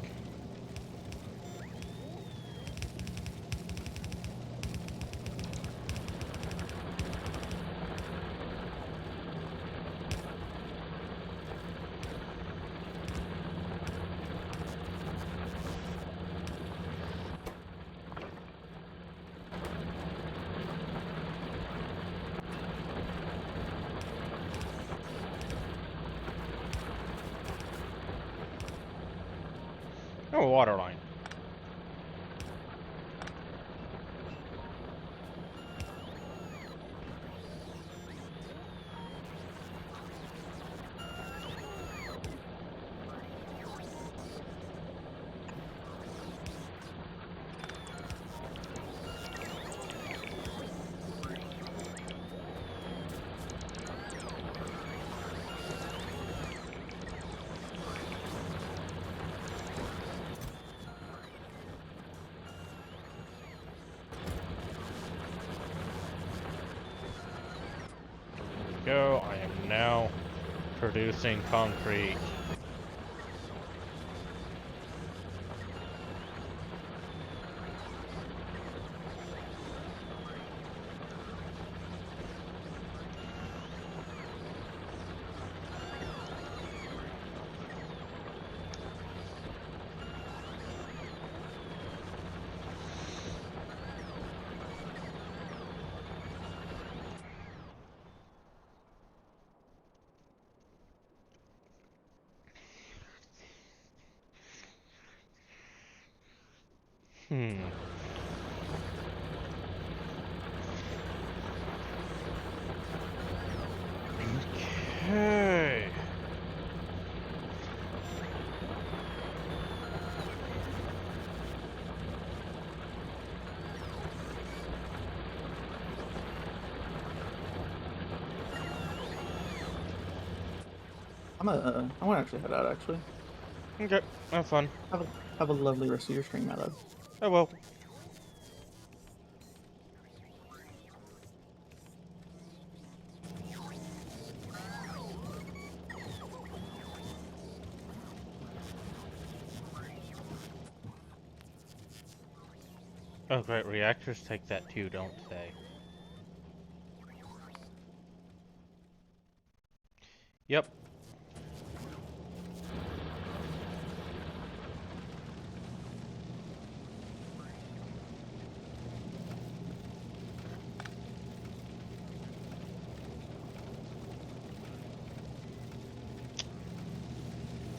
Oh, a water line. Go. I am now Producing concrete. Hmm. Okay. I want to actually head out. Actually, Okay. Have fun. have a have a lovely rest of your stream, Madad. Oh well. Oh great, reactors take that too, don't they? Yep.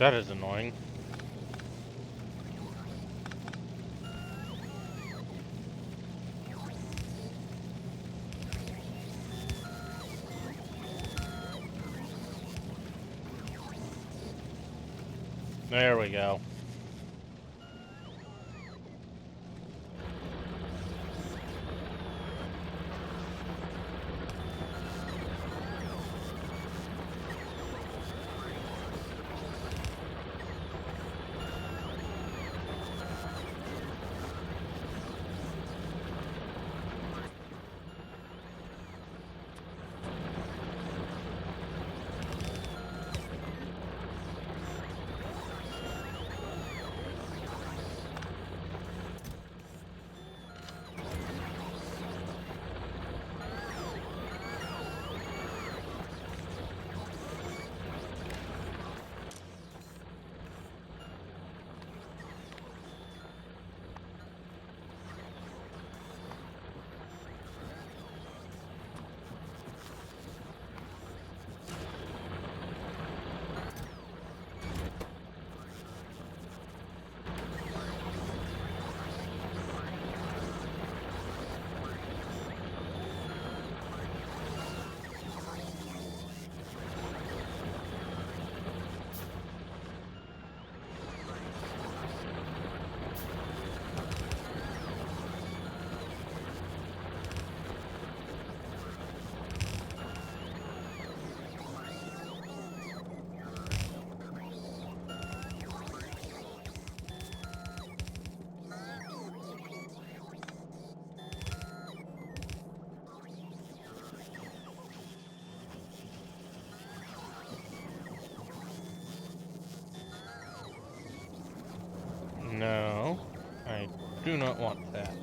That is annoying. There we go. No, I do not want that.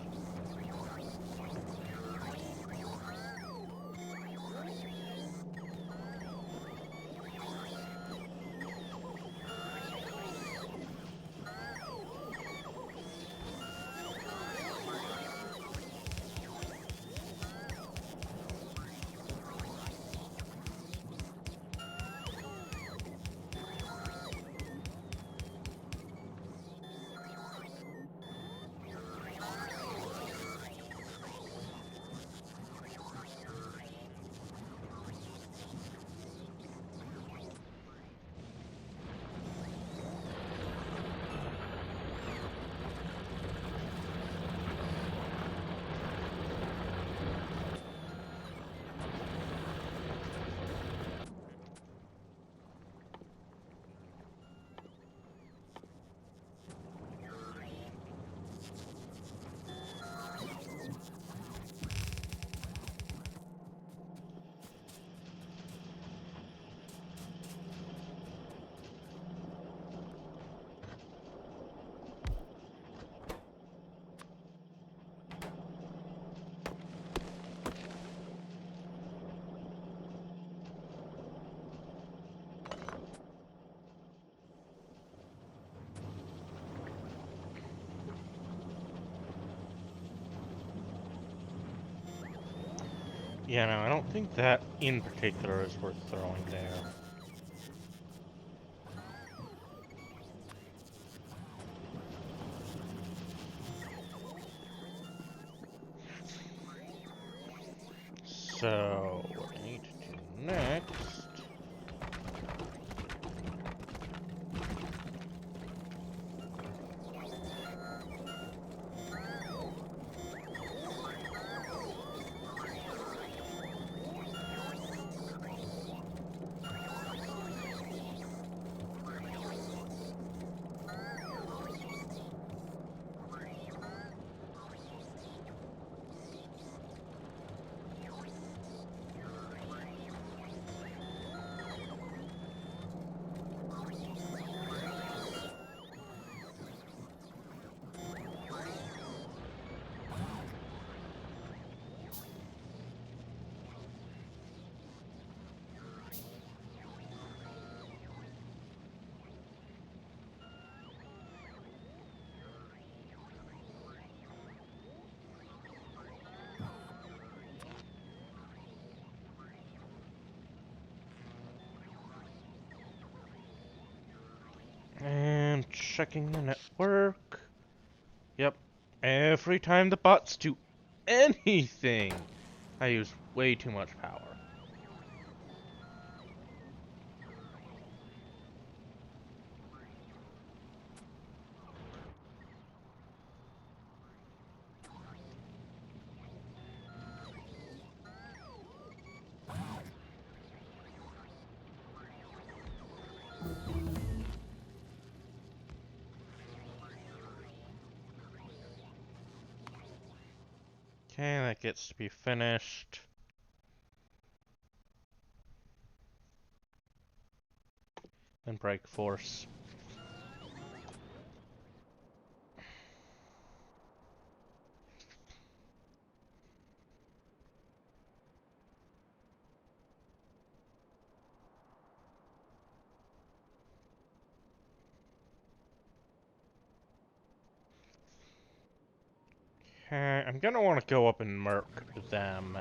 Yeah, no, I don't think that in particular is worth throwing there. So, what I need to do next... And checking the network. Yep. Every time the bots do anything, I use way too much power. Okay, that gets to be finished. Then break force. Okay, I'm gonna want to go up and murk them.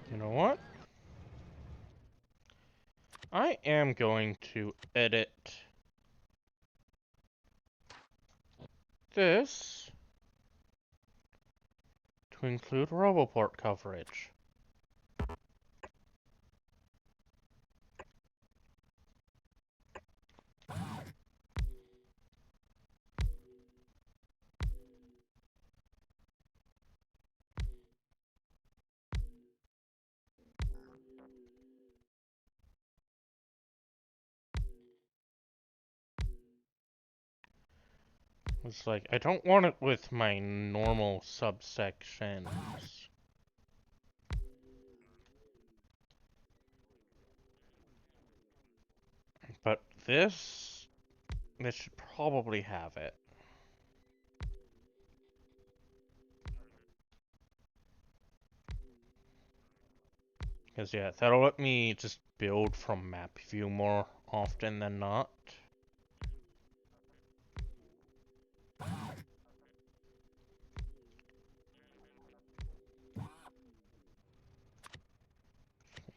You know what? I am going to edit this to include Roboport coverage. It's like, I don't want it with my normal subsections. But this should probably have it. Because, yeah, that'll let me just build from map view more often than not.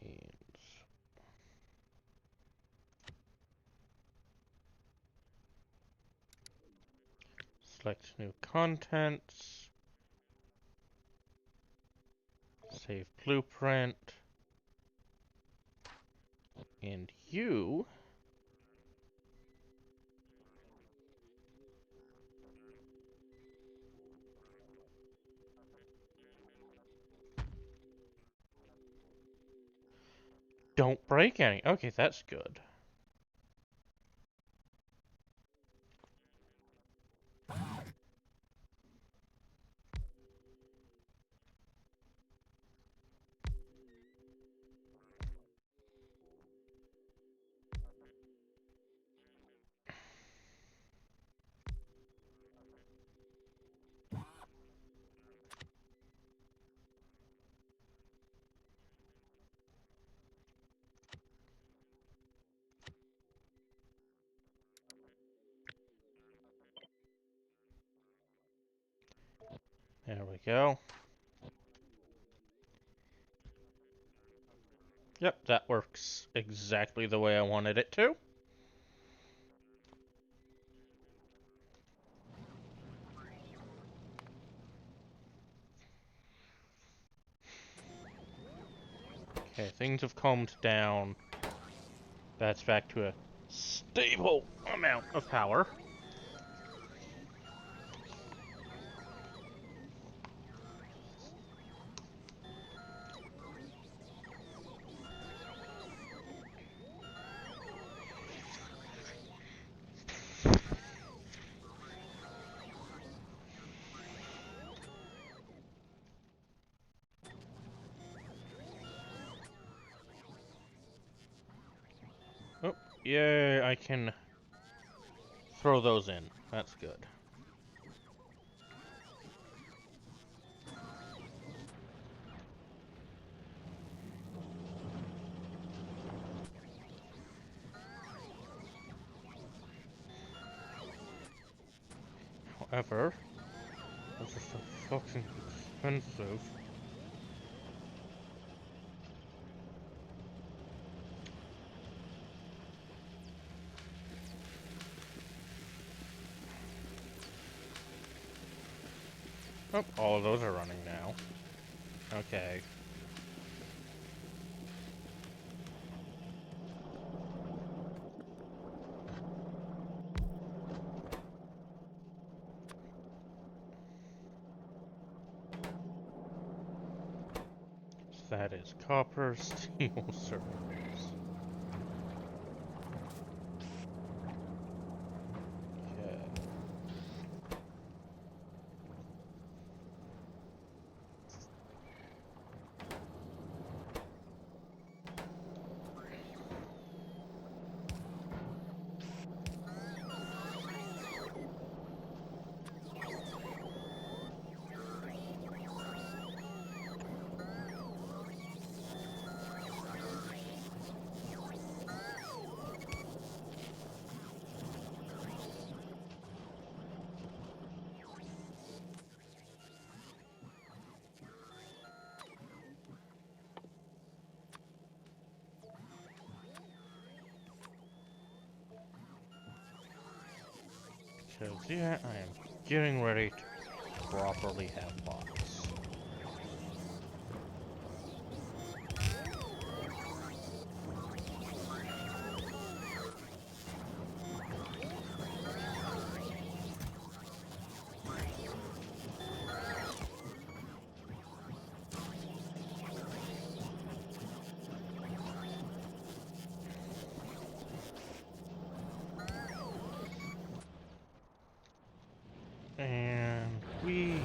Means select new contents. Save blueprint. And you... don't break any. Okay, that's good. go. Yep, that works exactly the way I wanted it to. Okay, things have calmed down. That's back to a stable amount of power. Oh, yay, I can throw those in. That's good. However, those are so fucking expensive. Oh, all of those are running now. Okay. So that is copper steel cylinders. Okay. Because, yeah, I am getting ready to properly have bots. And we.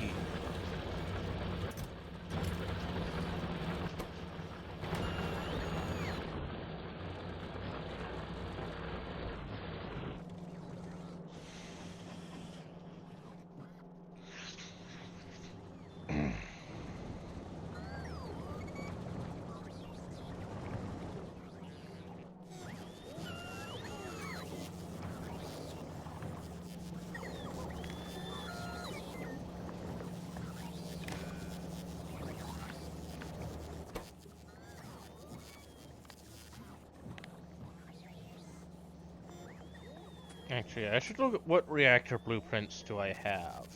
Actually, I should look at what reactor blueprints do I have.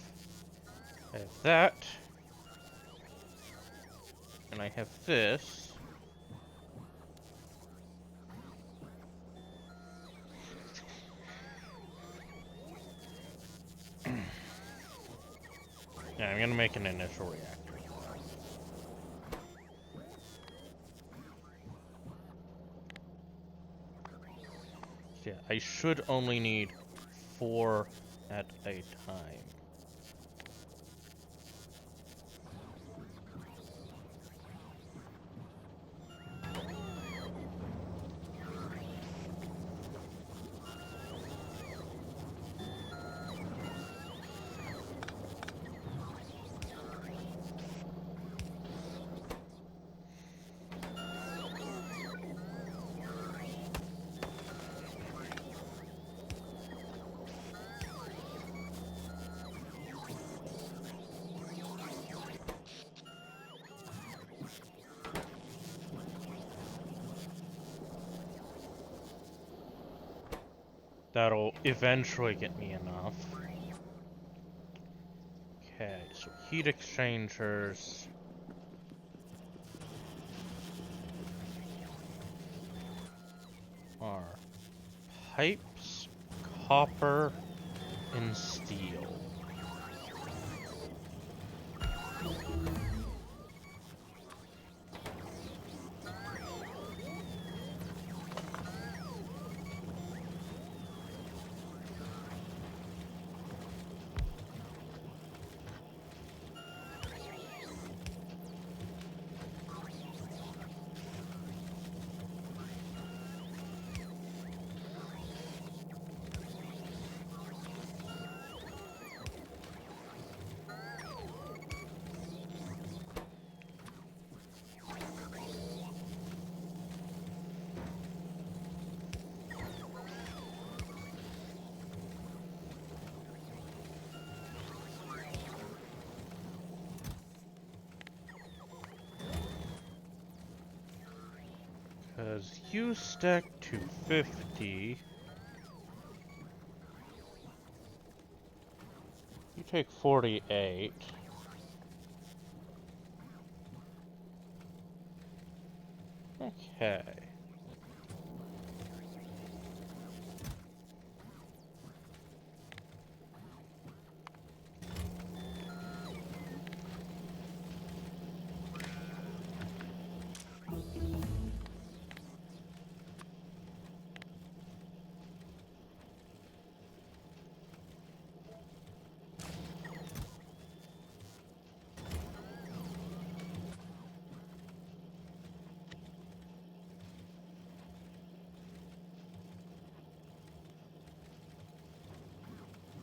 I have that. And I have this. Yeah, I'm gonna make an initial reactor. Yeah, I should only need 4 at a time. That'll eventually get me enough. Okay, so heat exchangers. Are pipes, copper, and steel. Because you stack 250. You take 48. Okay.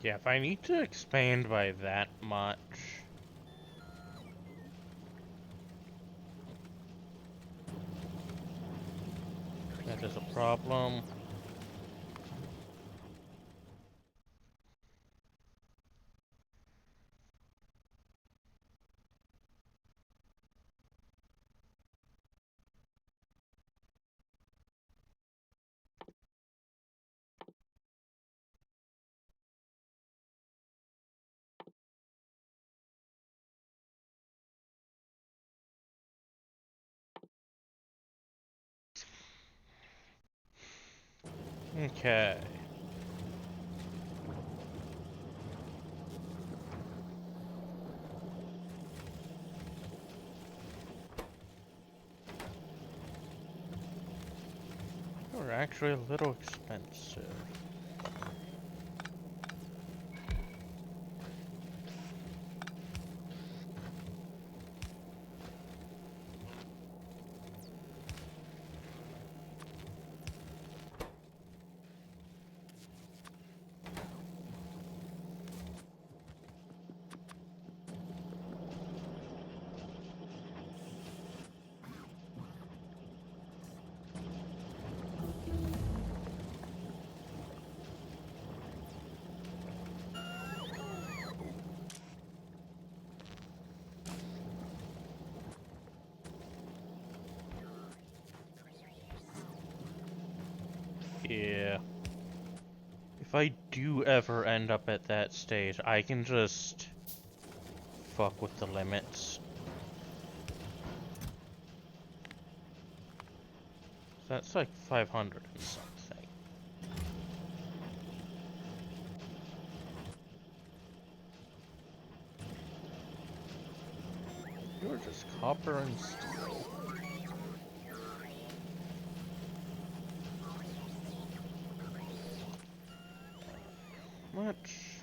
Yeah, if I need to expand by that much, that is a problem. Okay. They're actually a little expensive. Yeah. If I do ever end up at that stage, I can just fuck with the limits. That's like 500 and something. You're just copper and steel. Much?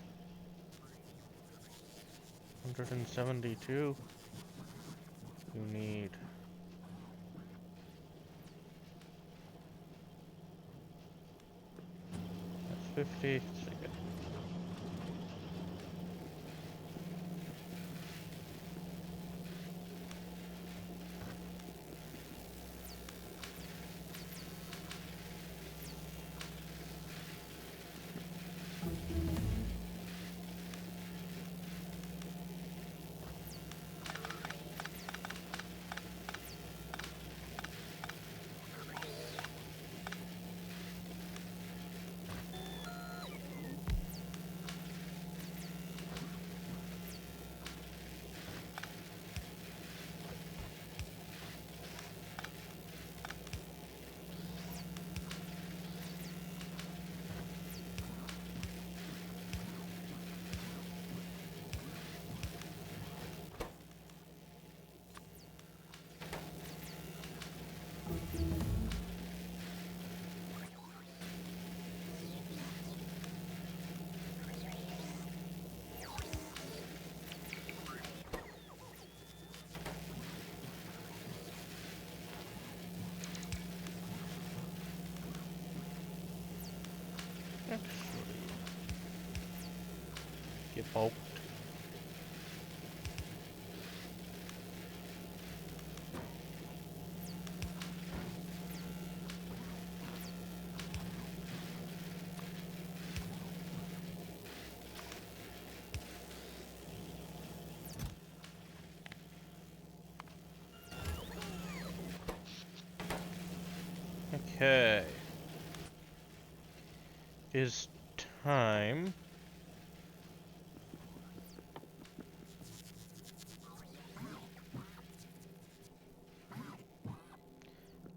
172? You need... That's 50. Actually, get bulked. Okay. Is time.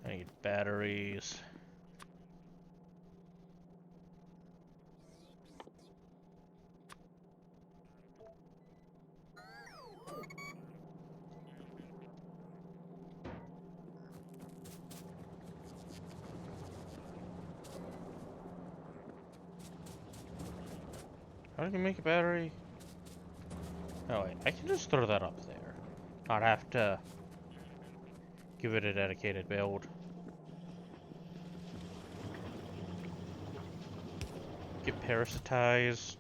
I need batteries. How do you make a battery? Oh wait, I can just throw that up there. Not have to give it a dedicated build. Get parasitized.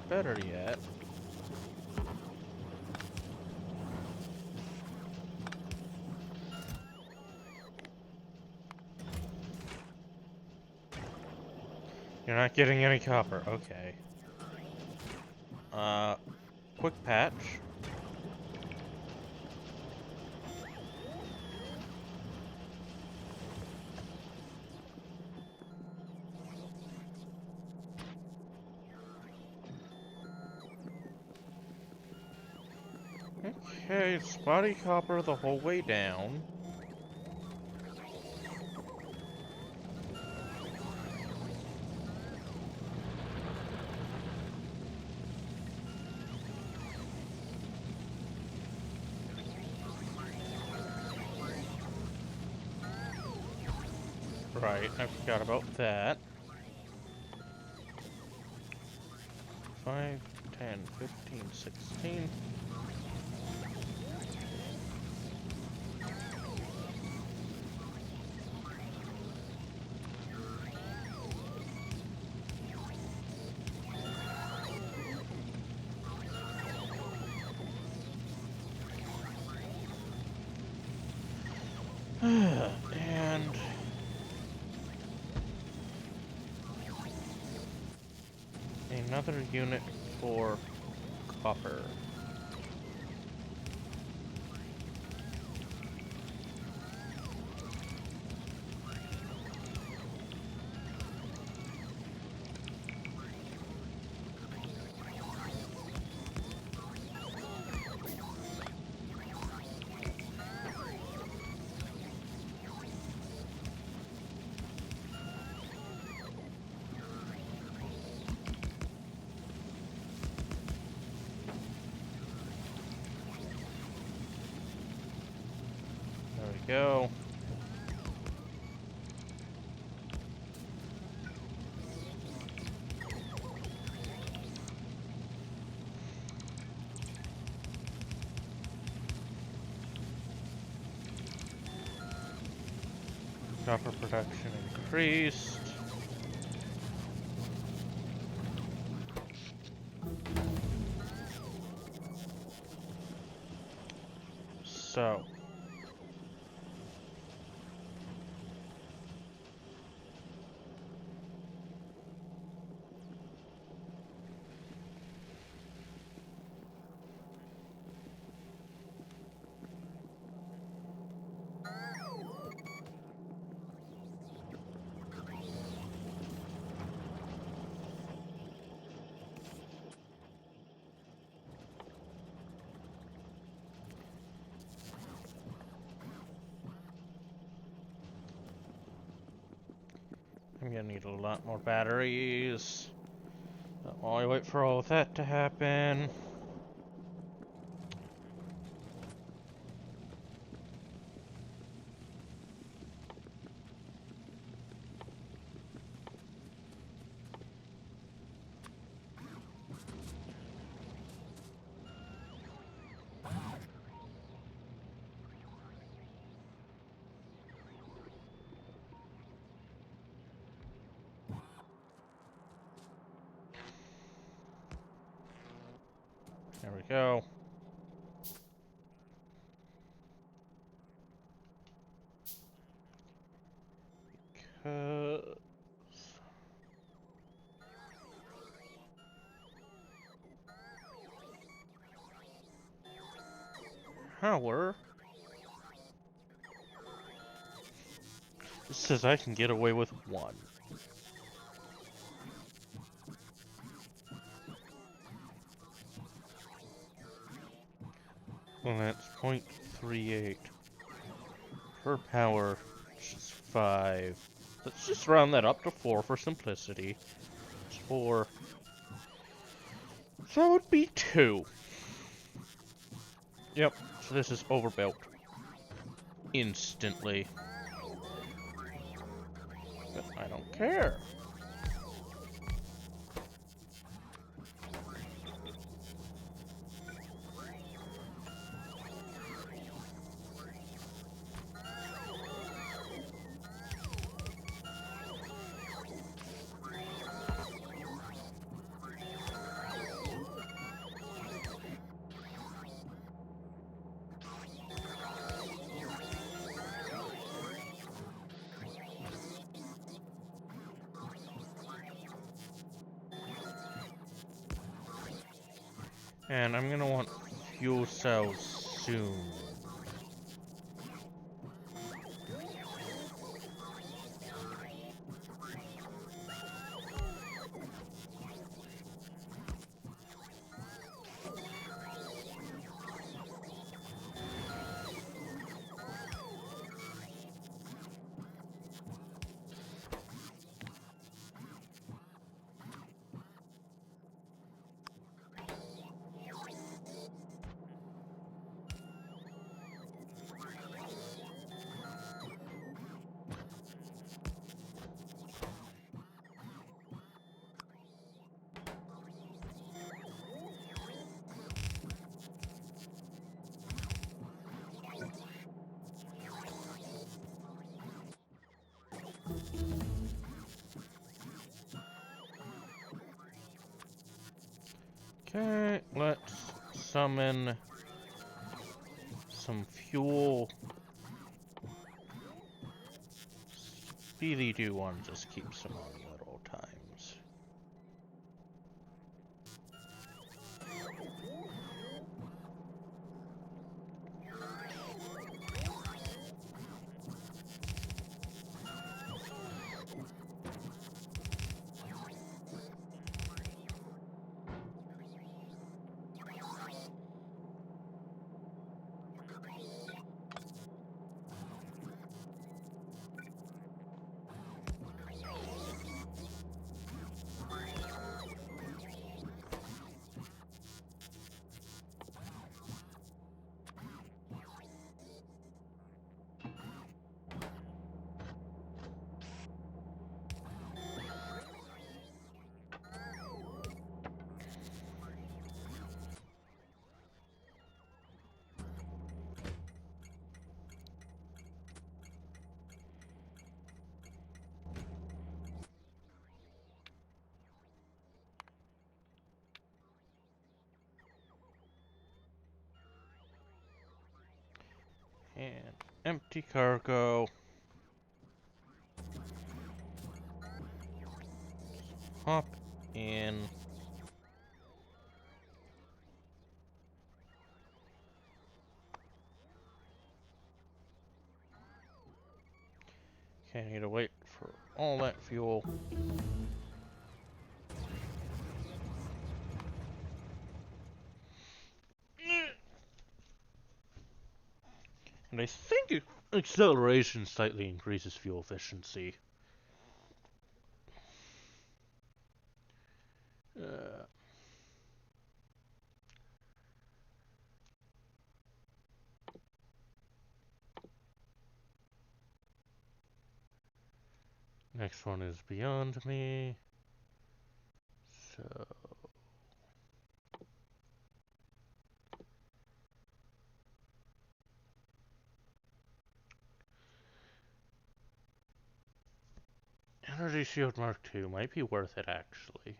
Better yet. You're not getting any copper. Okay. Quick patch. Okay, spotty copper the whole way down. Right, I forgot about that. 5, 10, 15, 16. And another unit for copper. There we go. Copper production increased. So, I'm gonna need a lot more batteries. While I wait for all of that to happen. There we go. Because... Power? It says I can get away with one. Well, that's 0.38. Her power is 5. Let's just round that up to 4 for simplicity. It's 4. So that would be 2. Yep, so this is overbuilt. Instantly. But I don't care. And I'm gonna want fuel cells soon. Okay, let's summon some fuel. Speedy do one just keeps them on at all times. And empty cargo. Hop in. Okay, I need to wait for all that fuel. And I think acceleration slightly increases fuel efficiency. Uh, Next one is beyond me. So Energy Shield Mark II might be worth it actually.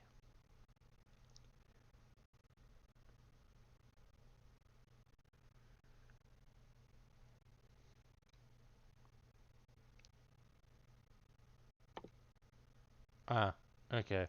Ah, okay.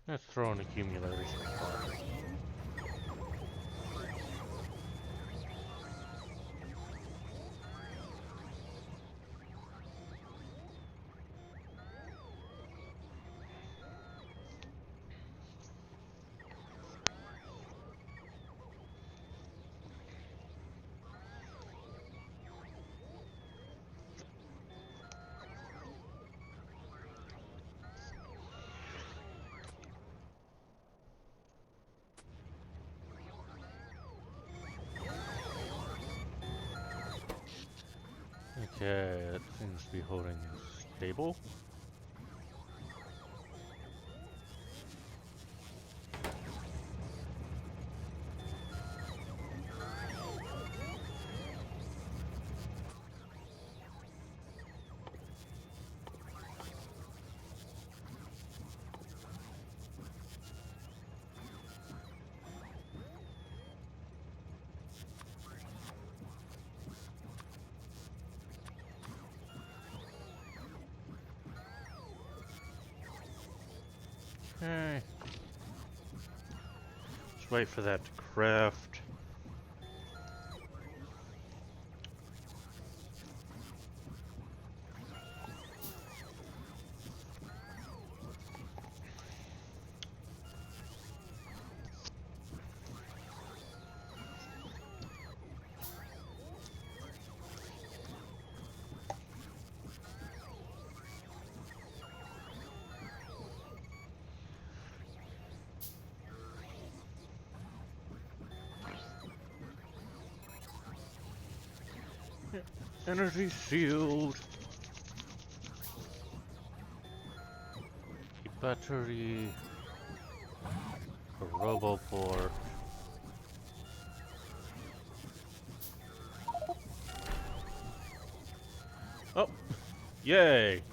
Let's throw in accumulators for fun. Okay, that seems to be holding stable. Okay. Let's wait for that to craft. Energy shield. A battery. A roboport. Oh, yay!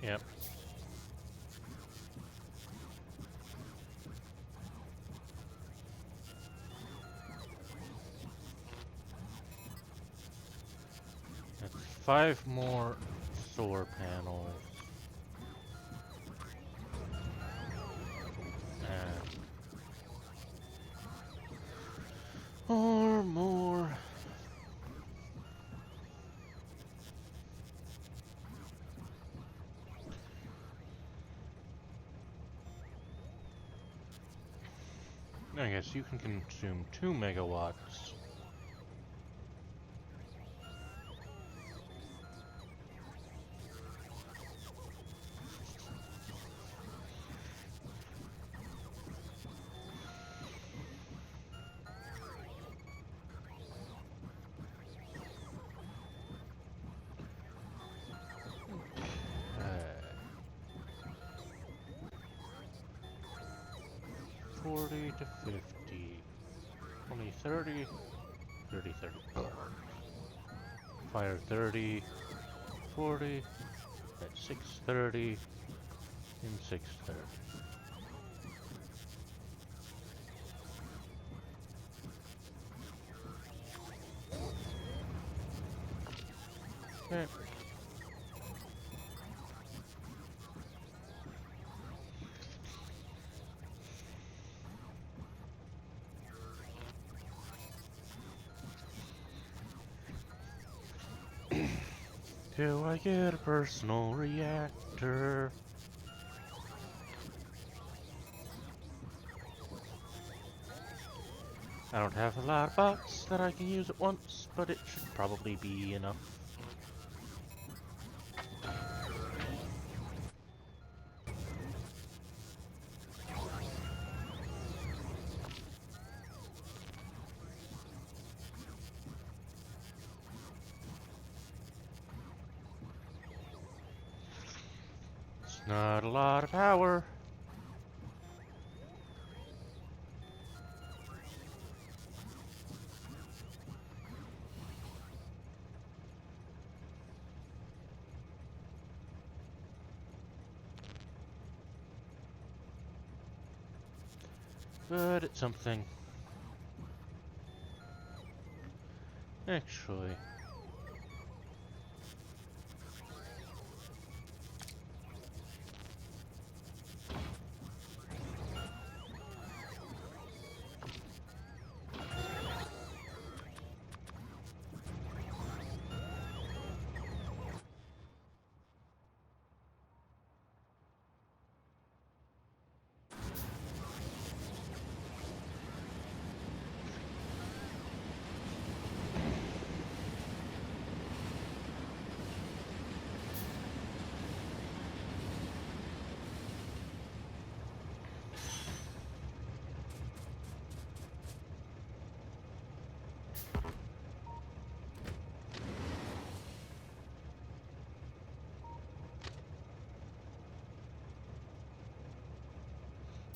Yep. That's 5 more solar panels. And or more. I guess you can consume 2 megawatts. Okay. 40 to 50. 20, 30. 30, 30. Fire 30. 40. At 630. And 630. Okay. Do I get a personal reactor? I don't have a lot of bots that I can use at once, but it should probably be enough. Not a lot of power. But it's something. Actually.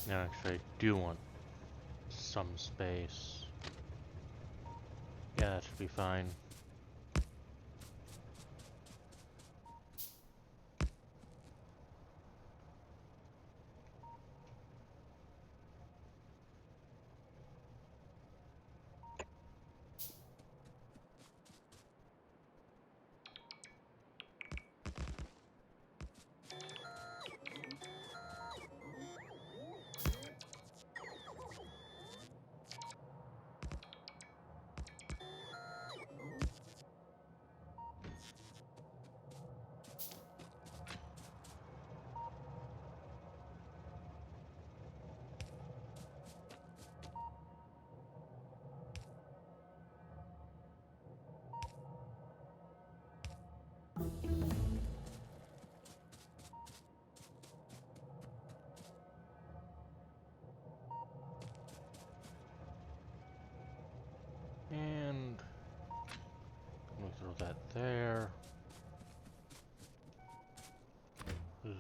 No, actually, I do want some space. Yeah, that should be fine. And we'll throw that there.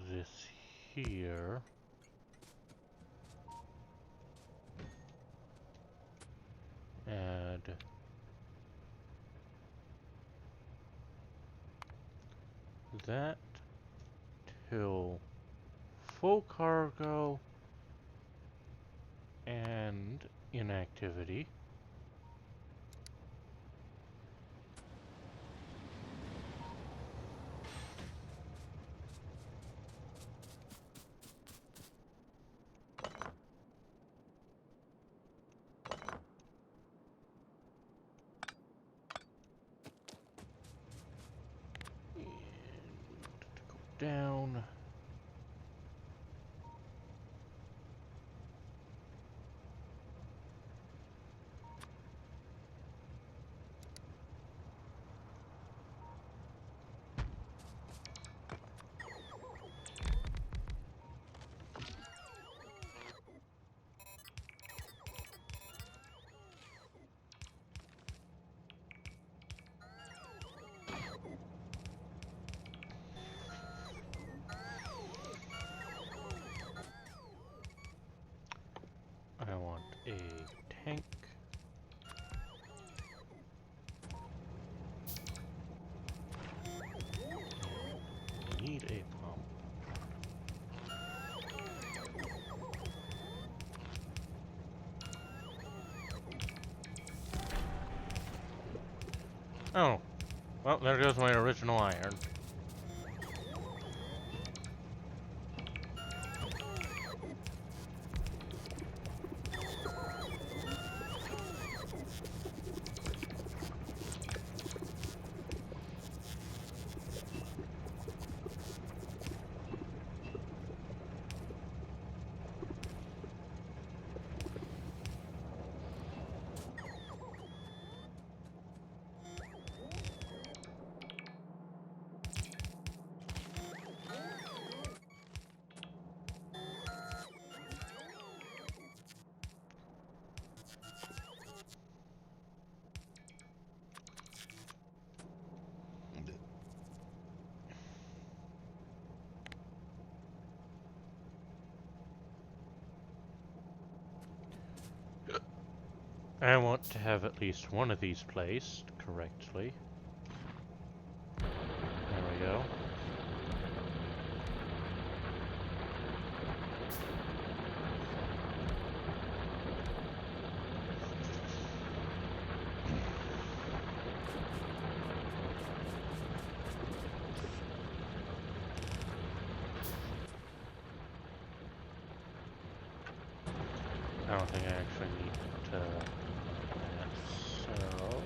This here. Add that till full cargo and inactivity. And go down. I want a tank. Need a pump. Oh, well, there goes my original iron. I want to have at least one of these placed correctly. There we go. I don't think I actually need to that, so...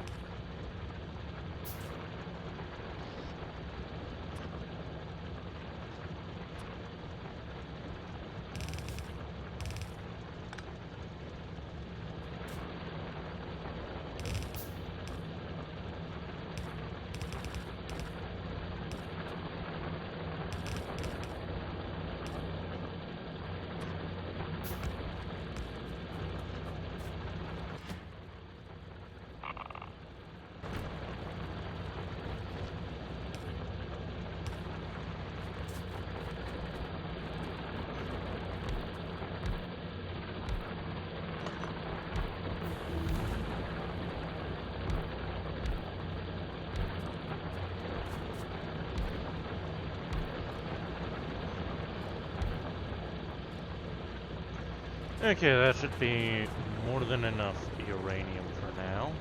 Okay, that should be more than enough uranium for now.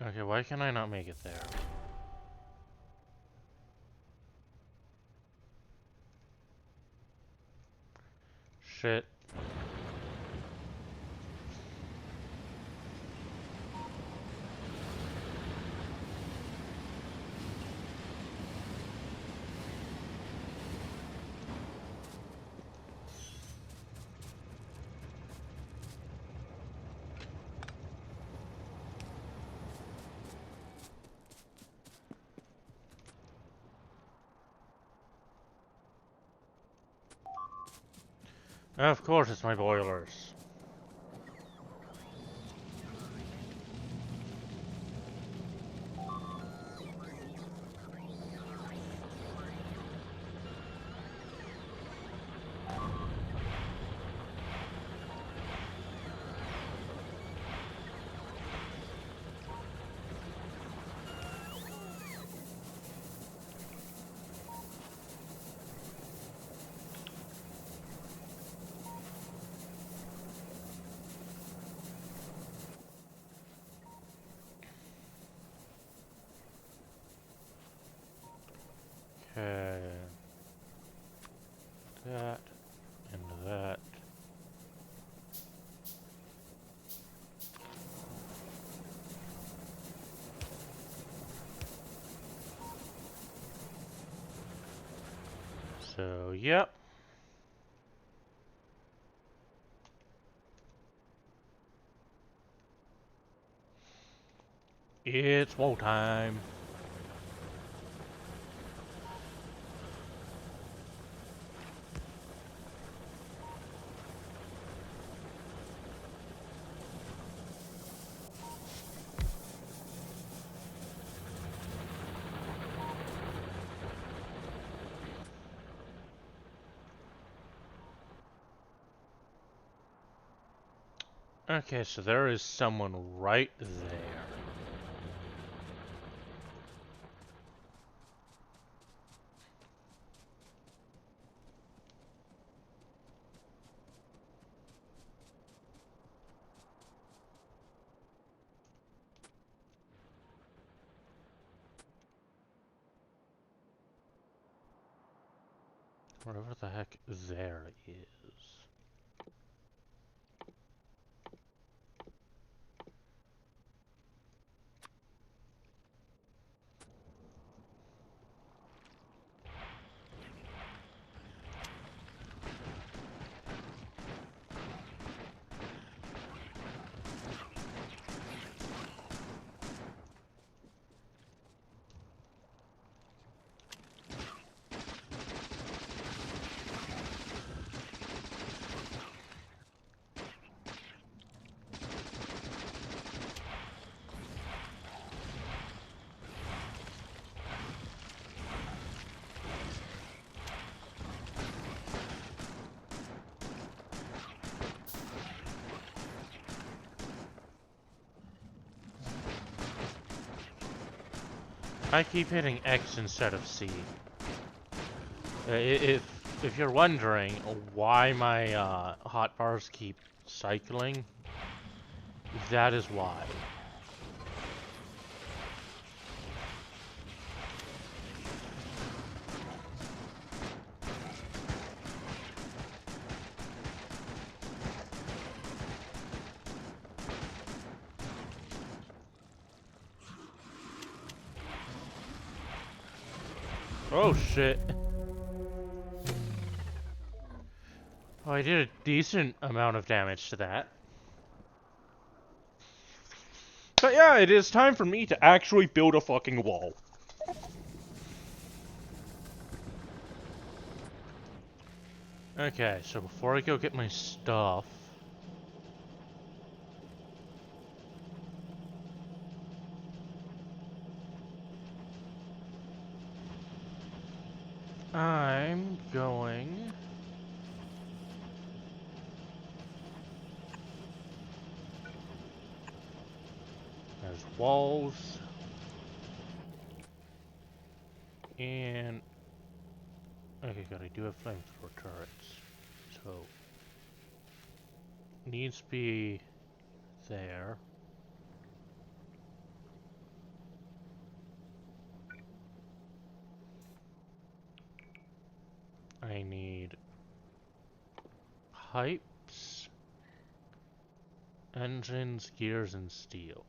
Okay, why can I not make it there? Shit. Of course it's my boilers. Okay. That and that. So, yep. It's war time. Okay, so there is someone right there. Wherever the heck there is. I keep hitting X instead of C. If you're wondering why my hotbars keep cycling, that is why. Oh shit. Oh, I did a decent amount of damage to that. But yeah, it is time for me to actually build a fucking wall. Okay, so before I go get my stuff... I'm going... There's walls... And... Okay, good, I do have flamethrower turrets. So... Needs to be... there. I need... pipes... engines, gears, and steel.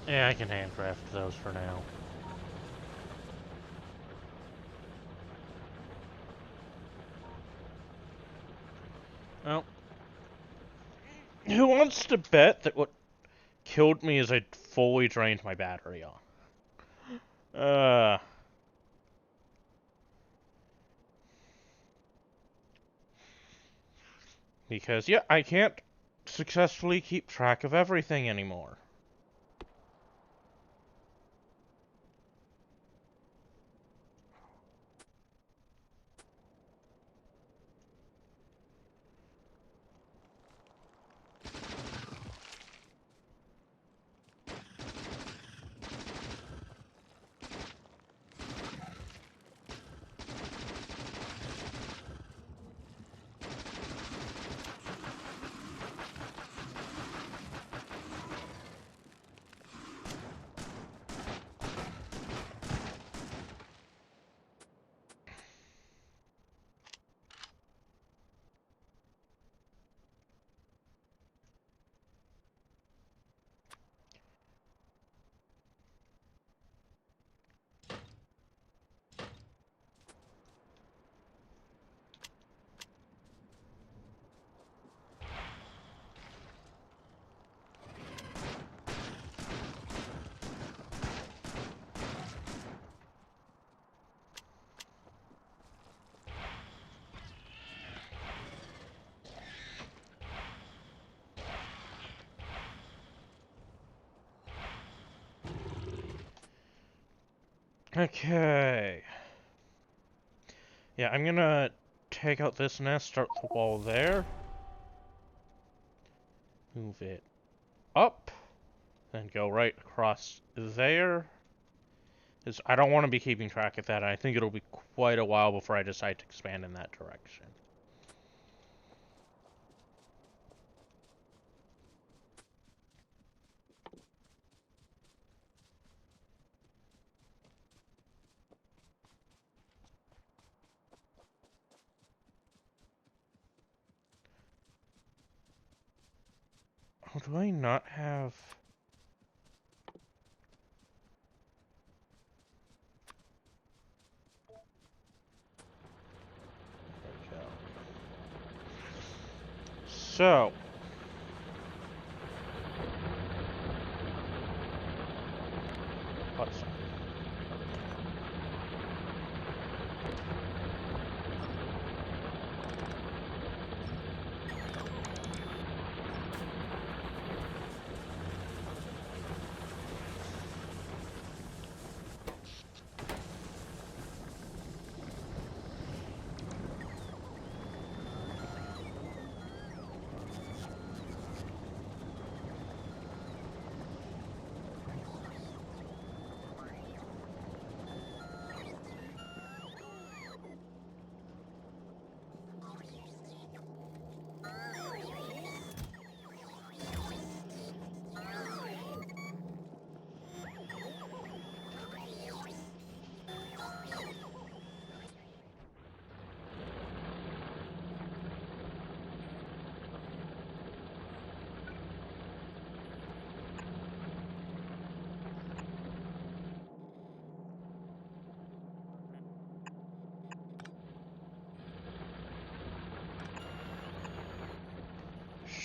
Yeah, I can handcraft those for now. Well, who wants to bet that what killed me is I fully drained my battery on? Because, yeah, I can't successfully keep track of everything anymore. Okay. Yeah, I'm gonna take out this nest, start the wall there. Move it up. Then go right across there. Because I don't want to be keeping track of that. I think it'll be quite a while before I decide to expand in that direction. Oh, do I not have... There we go. So... What's...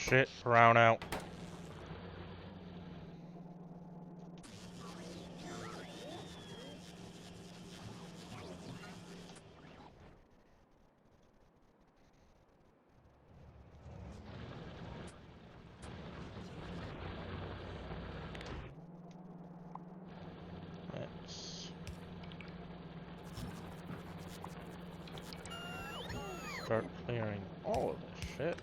shit, brown out. Let's start clearing all of this shit.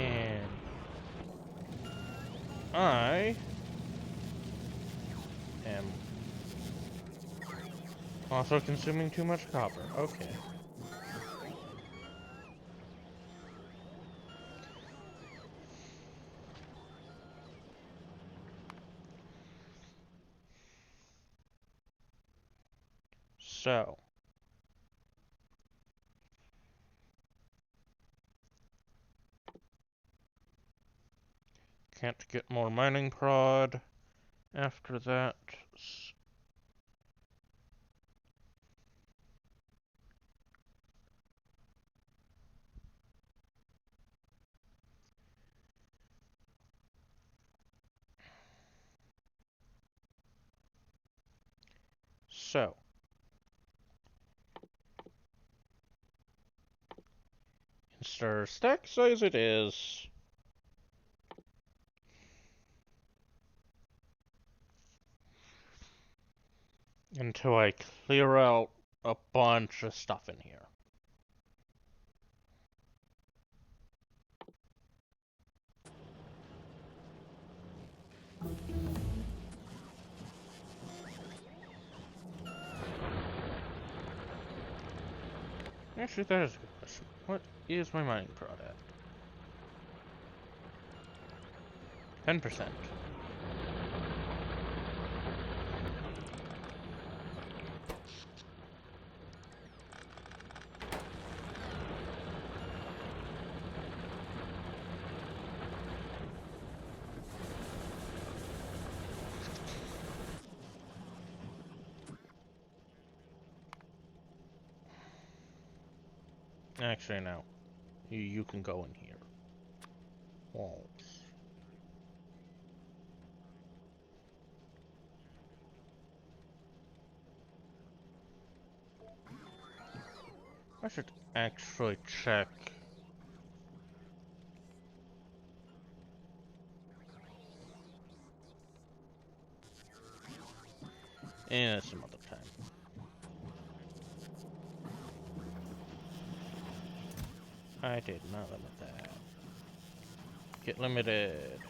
And I am also consuming too much copper. Okay. So, can't get more mining prod after that. So, star stack size it is. Until I clear out a bunch of stuff in here. Actually, that is a good question. What is my mining prod at? 10%. Actually, no. You can go in here. Walls. I should actually check. Some other time. I did not limit that. Get limited.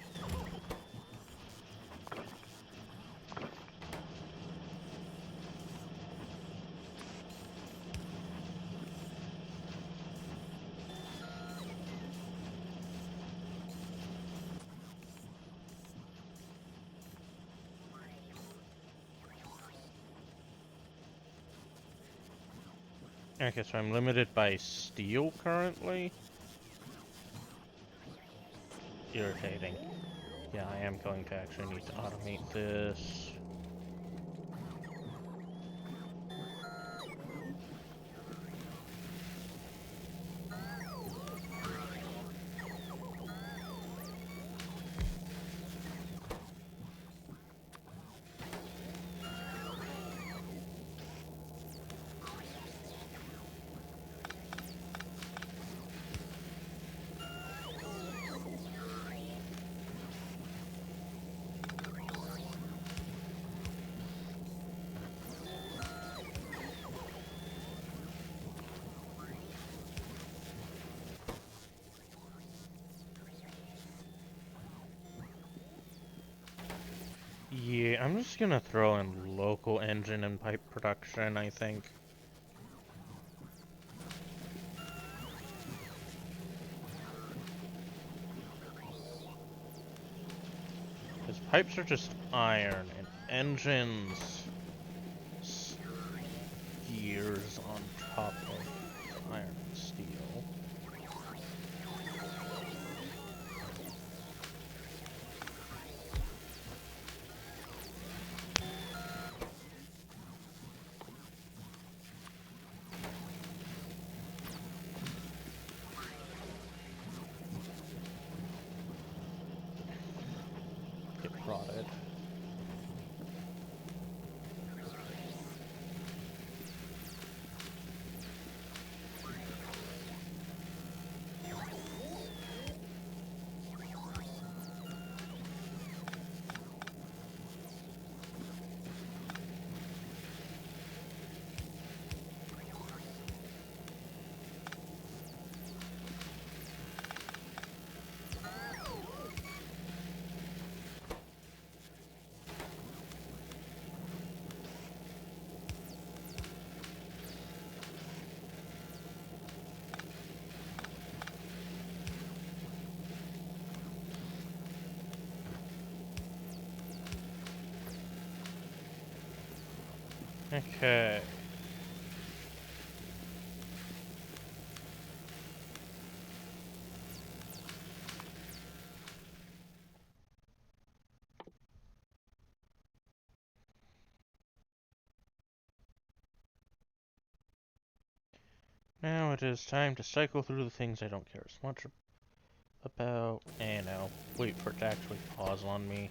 Okay, so I'm limited by steel currently. Irritating. Yeah, I am going to actually need to automate this. Yeah, I'm just gonna throw in local engine and pipe production, I think. Because pipes are just iron, and engines... gears on top of iron and steel. Get rotted. Okay. Now it is time to cycle through the things I don't care as much about. And I'll wait for it to actually pause on me.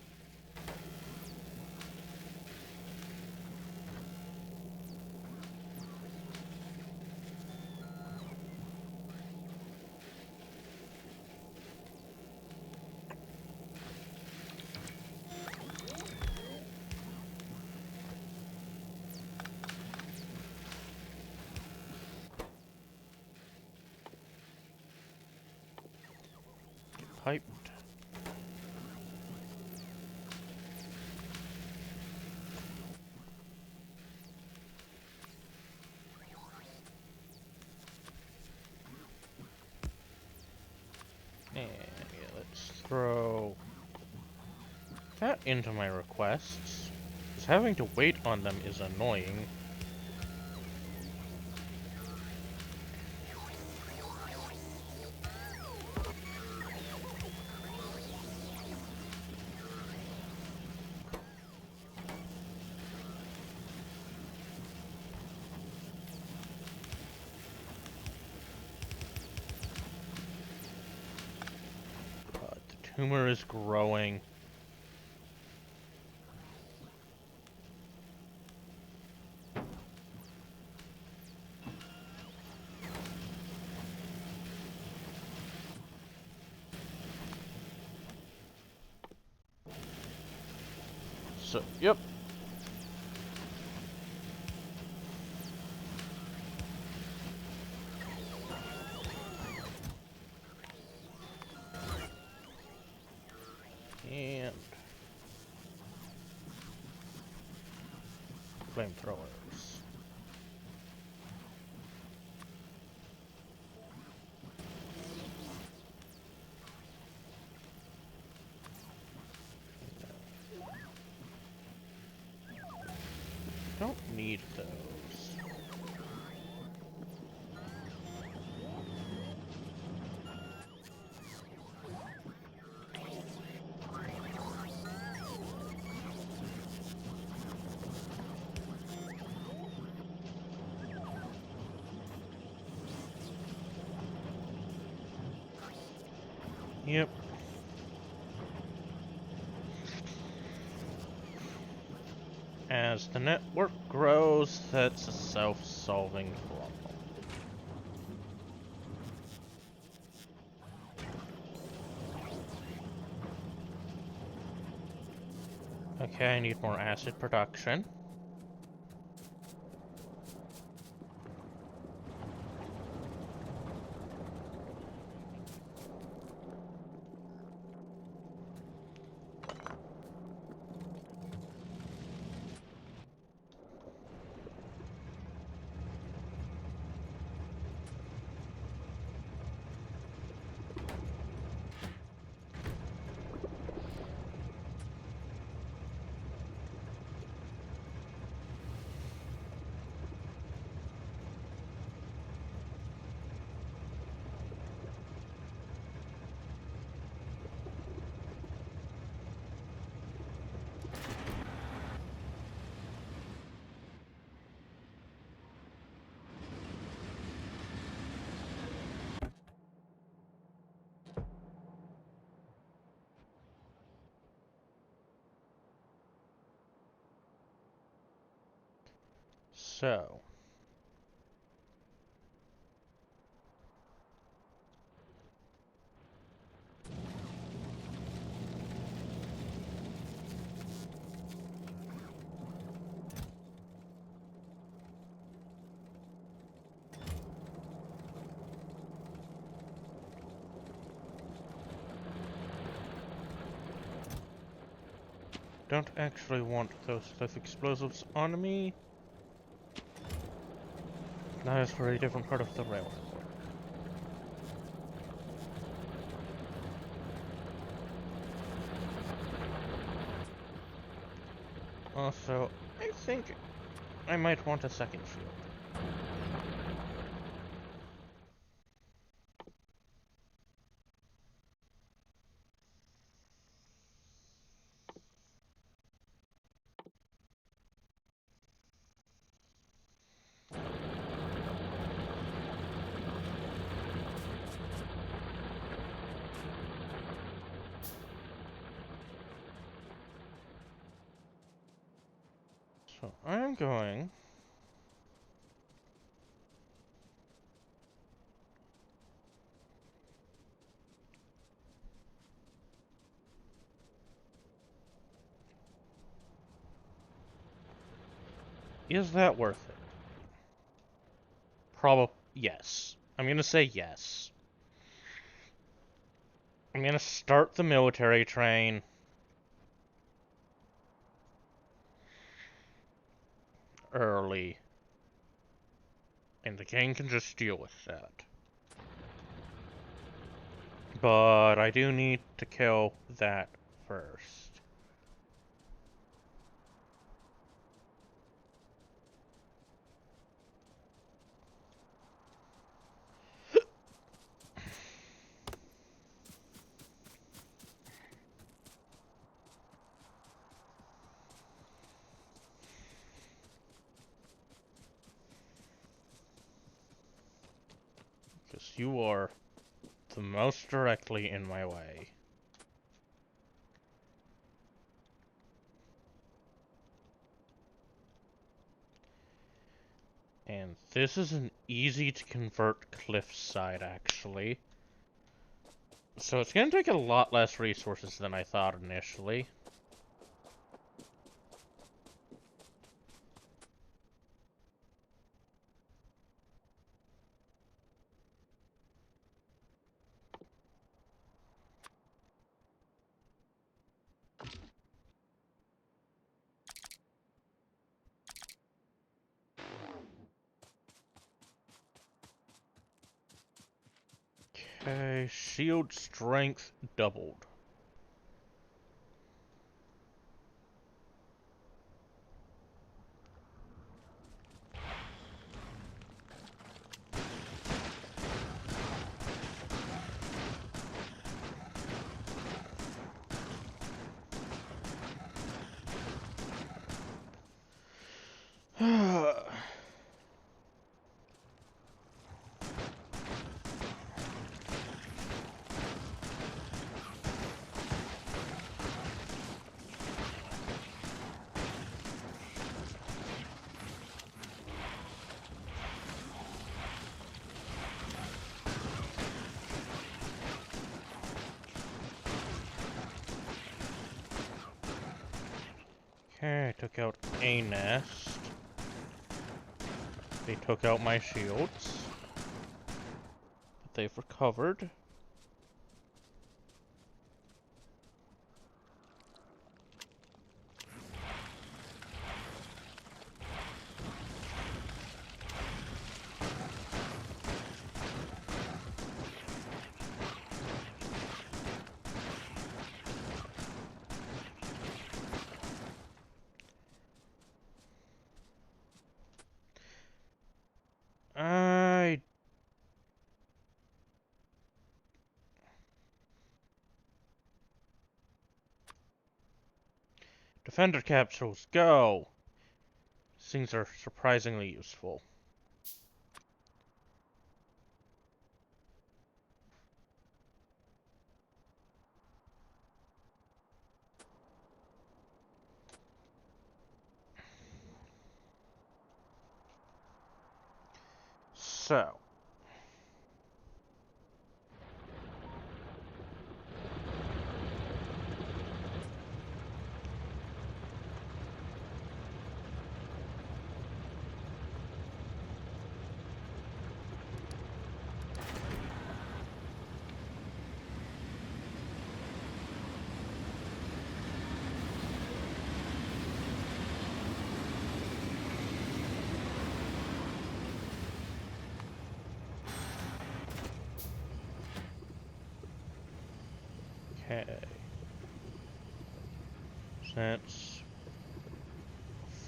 Piped. And yeah, let's throw that into my requests. Because having to wait on them is annoying. The tumor is growing. So, yep. And flamethrowers. Don't need those. Yep. As the network grows, that's a self-solving problem. Okay, I need more acid production. So. Don't actually want those cliff explosives on me. That is for a different part of the rail network. Also, I think I might want a second shield. So I'm going. Is that worth it? Probably yes. I'm gonna say yes. I'm gonna start the military train early, and the king can just deal with that. But I do need to kill that first. Because you are the most directly in my way. And this is an easy to convert cliffside, actually. So it's gonna take a lot less resources than I thought initially. Okay, shield strength doubled. Okay, I took out a nest. They took out my shields. But they've recovered. I... Defender capsules, go! These things are surprisingly useful. So. Okay. That's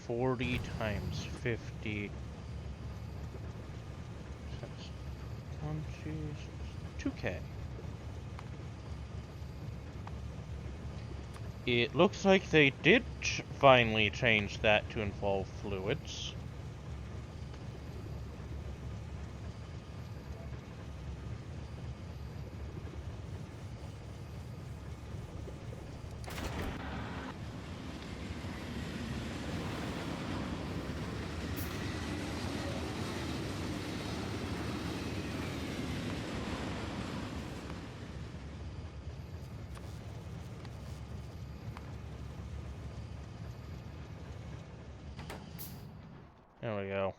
40 times 50. That's 20, 2K. It looks like they did finally change that to involve fluids. There we go.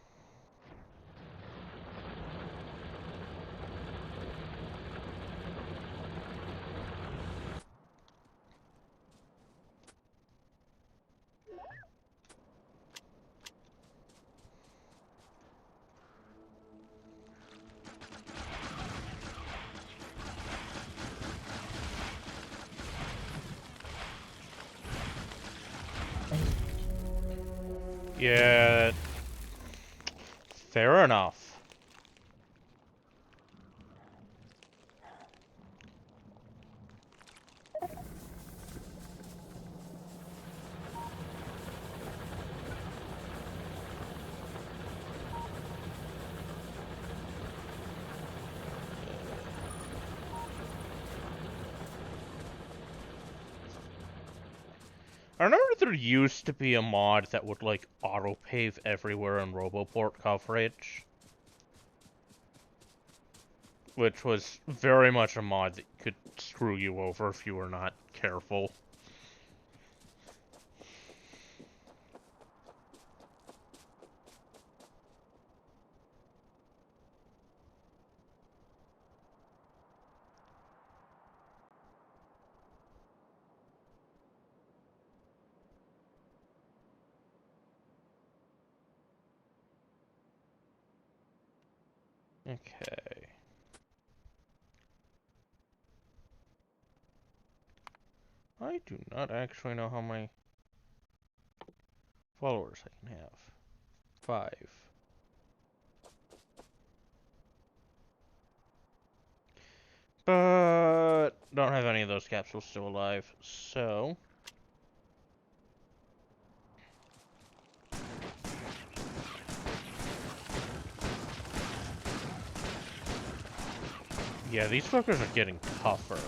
Yeah, fair enough. I remember there used to be a mod that would, like, auto-pave everywhere in Roboport coverage. Which was very much a mod that could screw you over if you were not careful. Okay. I do not actually know how many followers I can have. 5. But don't have any of those capsules still alive, so yeah, these fuckers are getting tougher.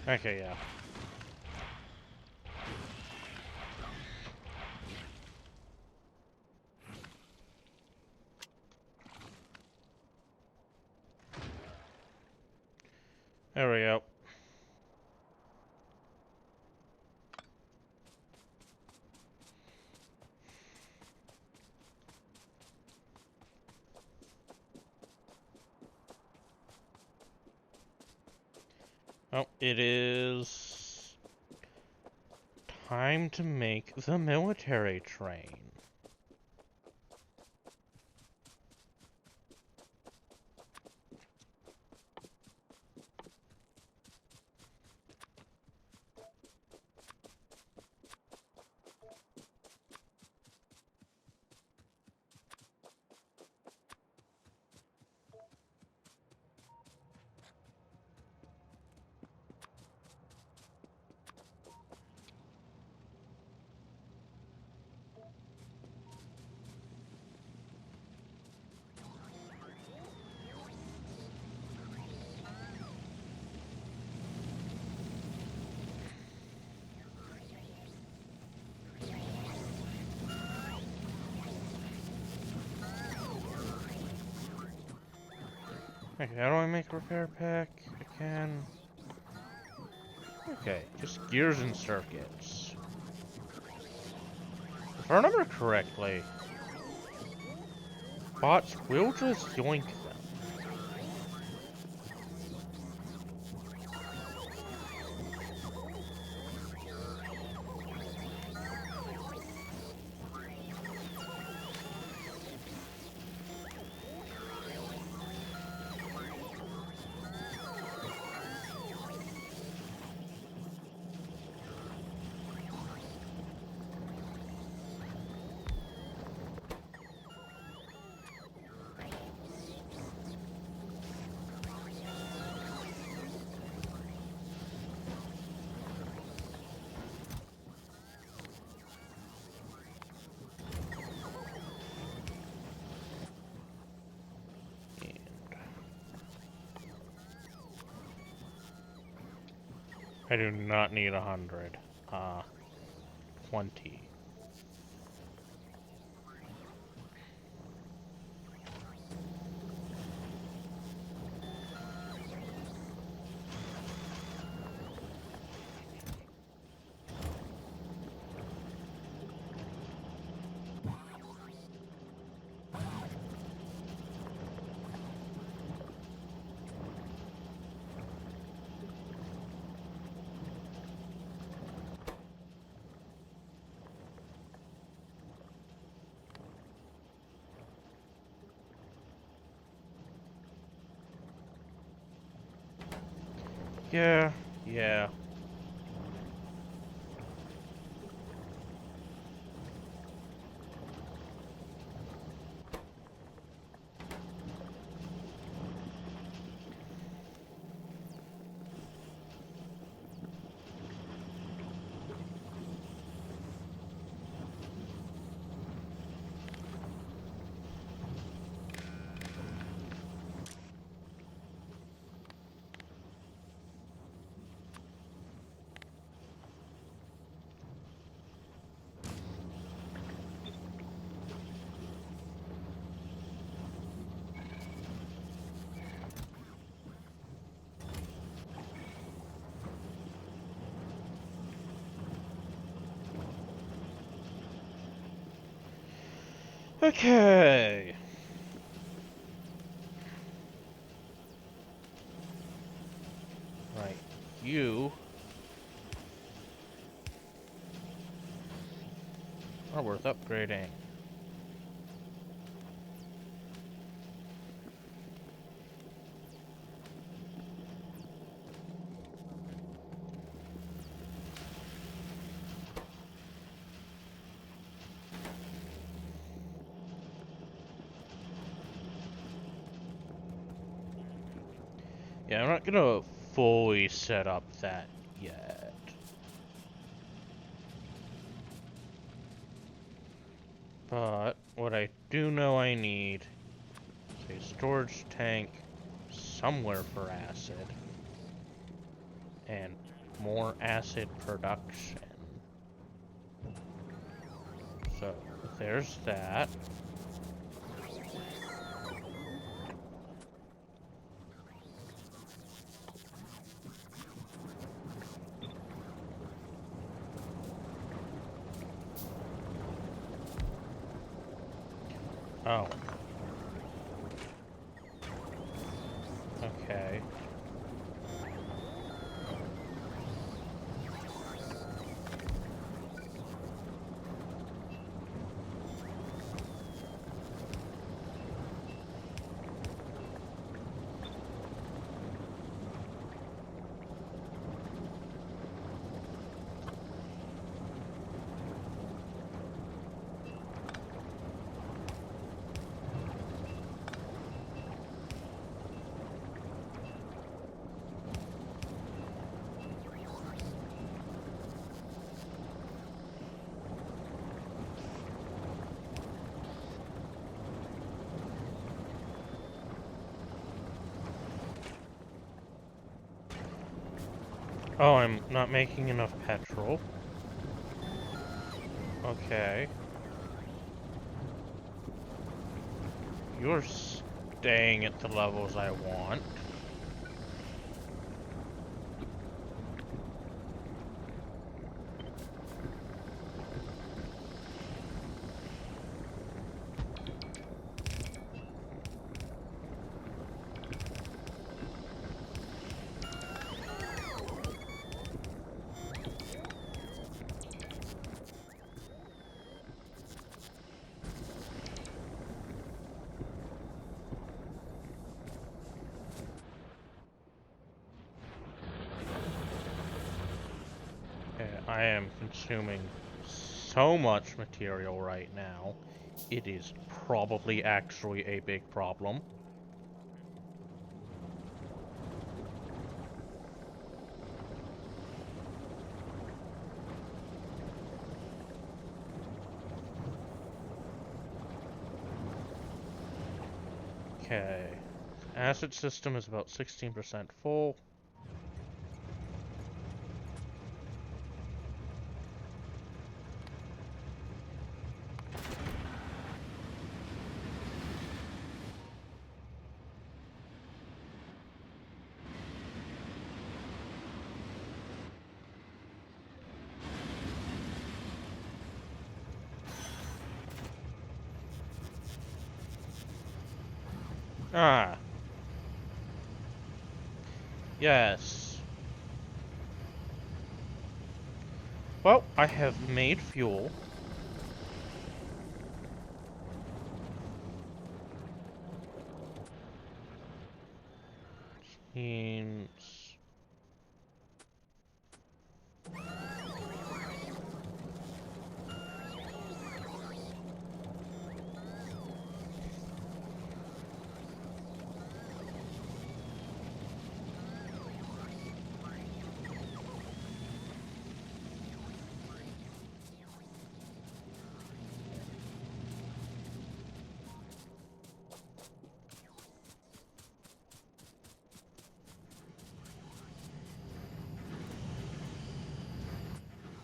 Okay, yeah. There we go. Oh, it is time to make the military train. Okay, how do I make a repair pack again? Okay, just gears and circuits. If I remember correctly, bots will just yoink them. I do not need 100. 20. Yeah, yeah. Okay. Right. You are worth upgrading. Yeah, I'm not gonna fully set up that yet. But what I do know I need is a storage tank somewhere for acid. And more acid production. So, there's that. Oh. Okay. Oh, I'm not making enough petrol. Okay. You're staying at the levels I want. Okay, I am consuming so much material right now. It is probably actually a big problem. Okay. Acid system is about 16% full. Ah, yes. Well, I have made fuel. Seems...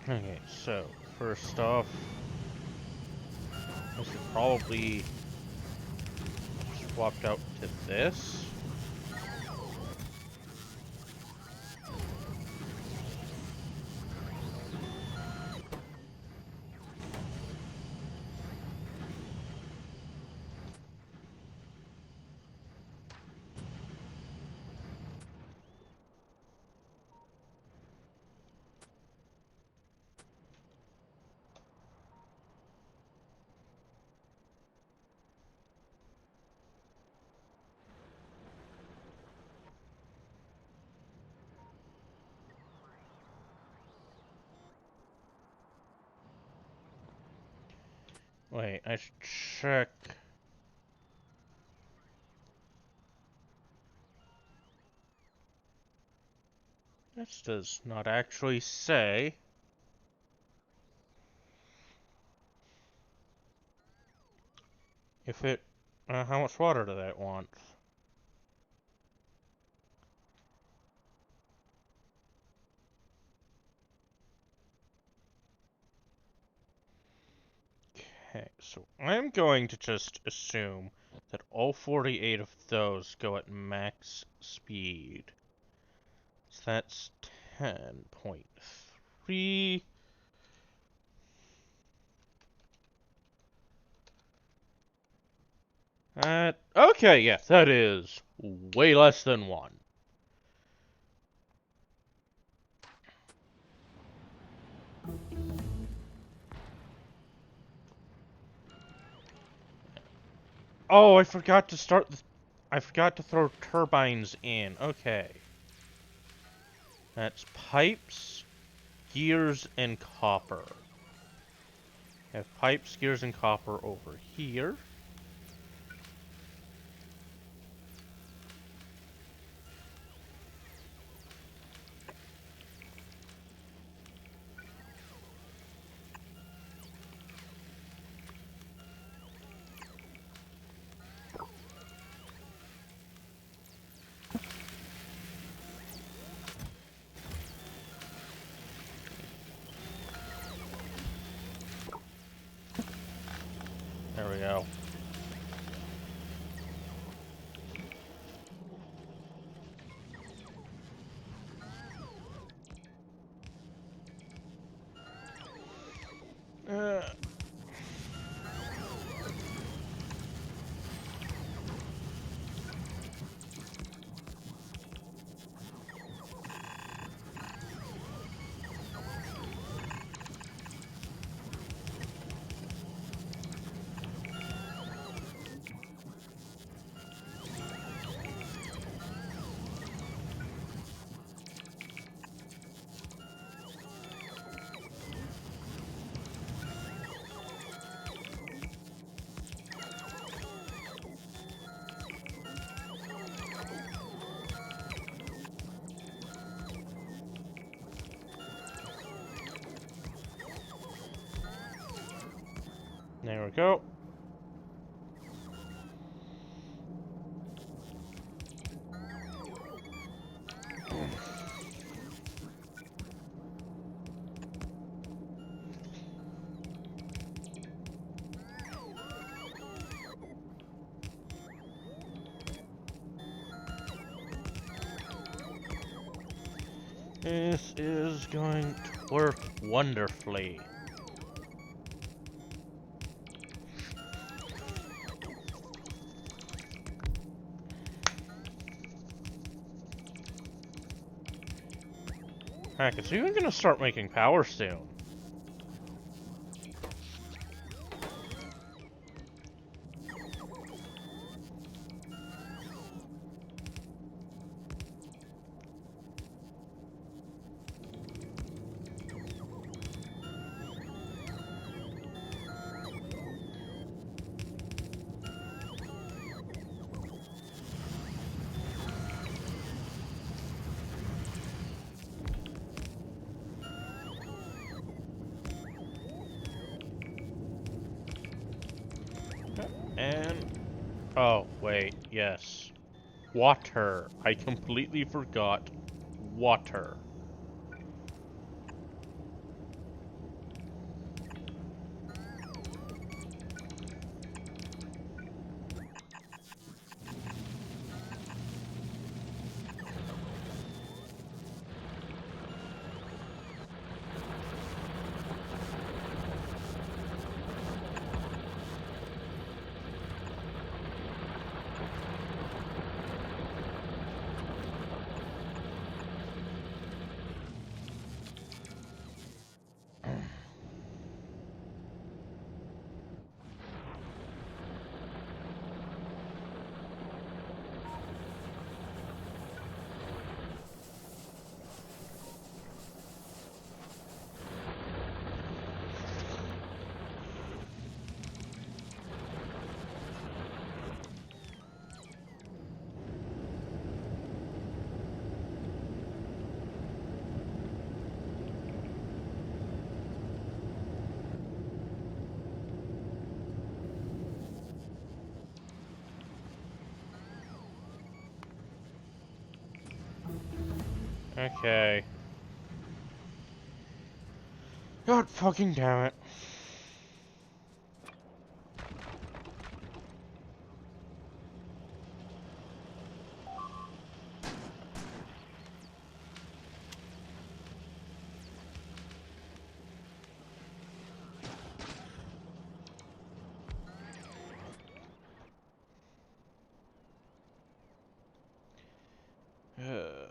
Okay, so, first off, I should probably swapped out to this. Wait, I should check. This does not actually say. If it... how much water do that want? Okay, so I'm going to just assume that all 48 of those go at max speed. So that's 10.3. Okay, yes, that is way less than 1. Oh, I forgot to I forgot to throw turbines in. Okay. That's pipes, gears, and copper. Have pipes, gears, and copper over here. There we go. Uh, there we go. This is going to work wonderfully. Heck, it's even gonna start making power soon. And... oh, wait, yes. Water. I completely forgot water. Okay. God fucking damn it. Uh,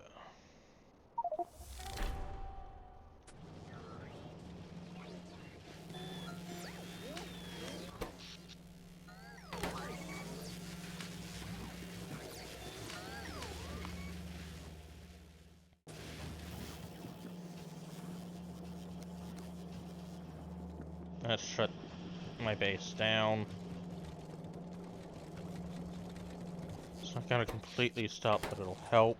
let's shut my base down. It's not gonna completely stop, but it'll help.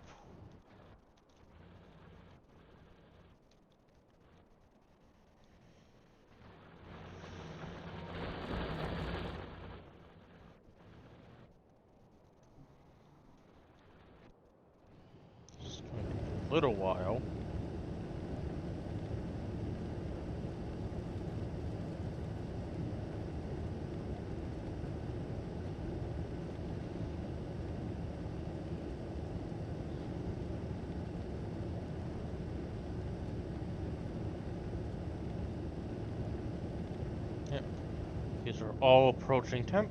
It's gonna be a little while. Yep. These are all approaching temp.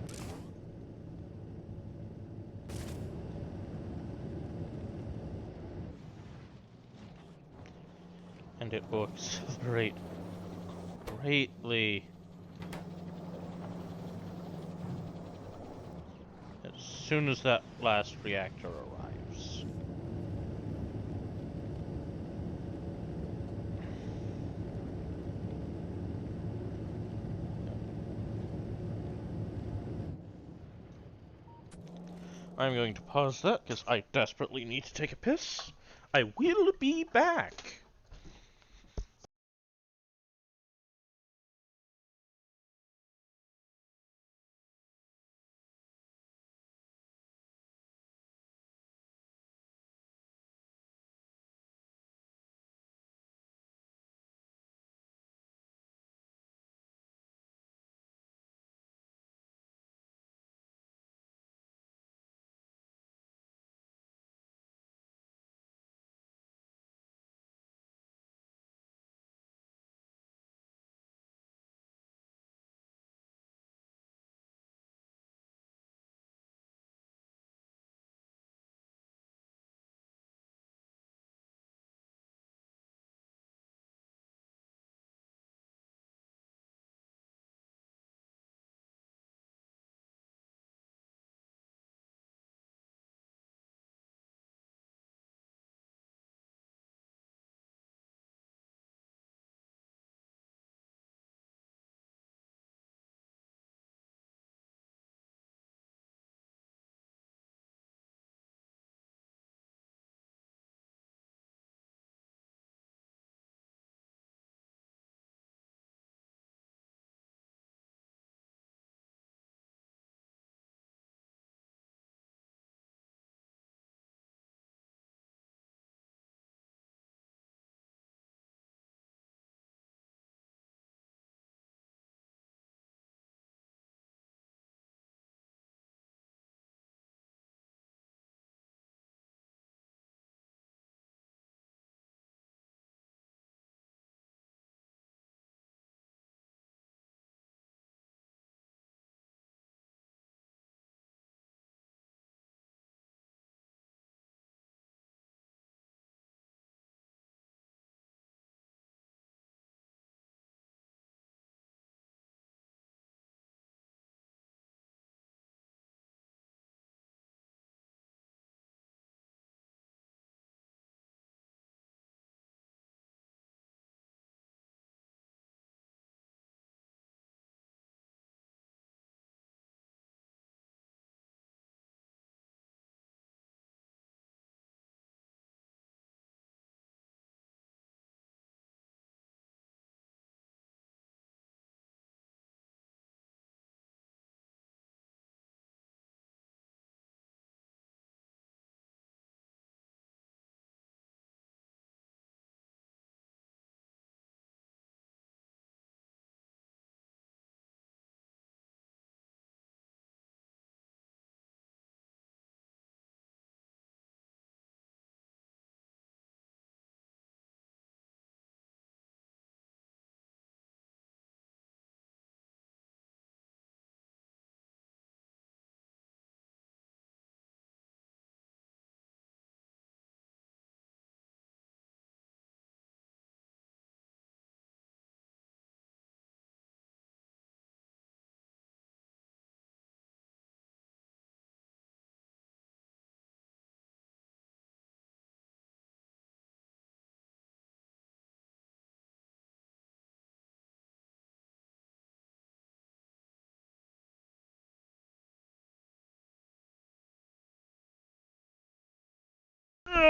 And it will accelerate greatly as soon as that last reactor arrives. I'm going to pause that because I desperately need to take a piss. I will be back.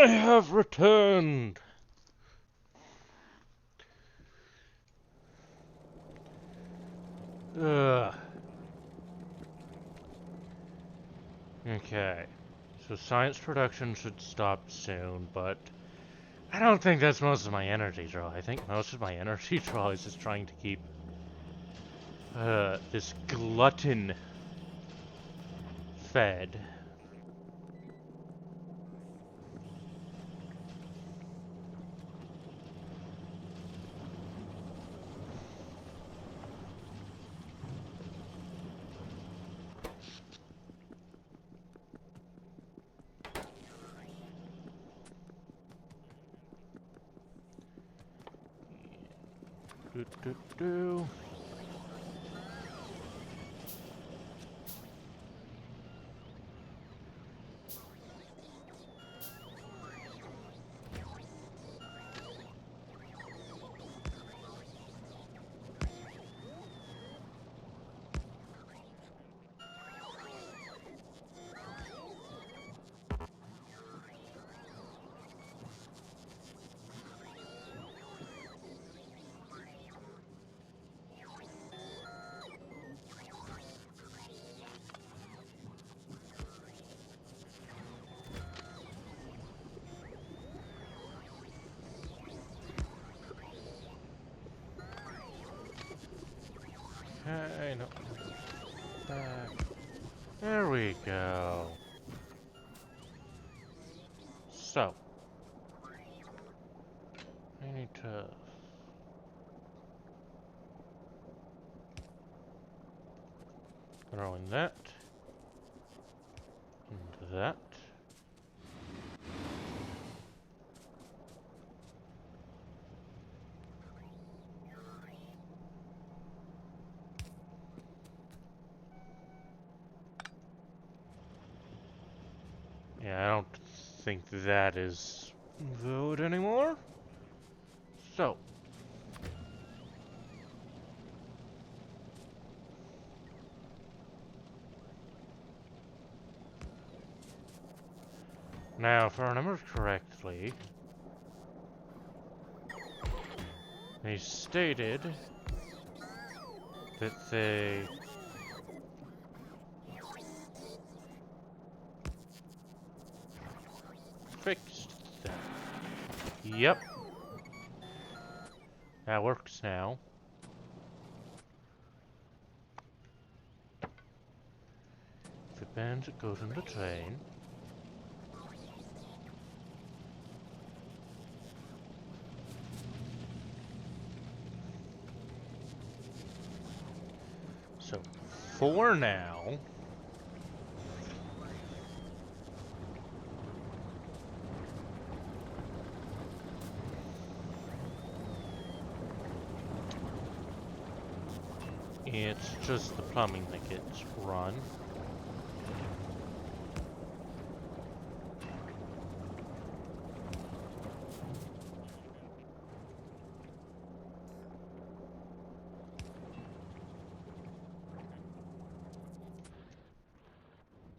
I have returned. Ugh. Okay. So science production should stop soon, but I don't think that's most of my energy draw. I think most of my energy draw is just trying to keep this glutton fed. Do, do, do. Okay, no. Back. There we go. So, I need to throw in that, into that. Yeah, I don't think that is valid anymore. So, now, if I remember correctly, they stated that they fixed that. Yep, that works now. If it bends, it goes in the train. So, for now, it's just the plumbing that gets run.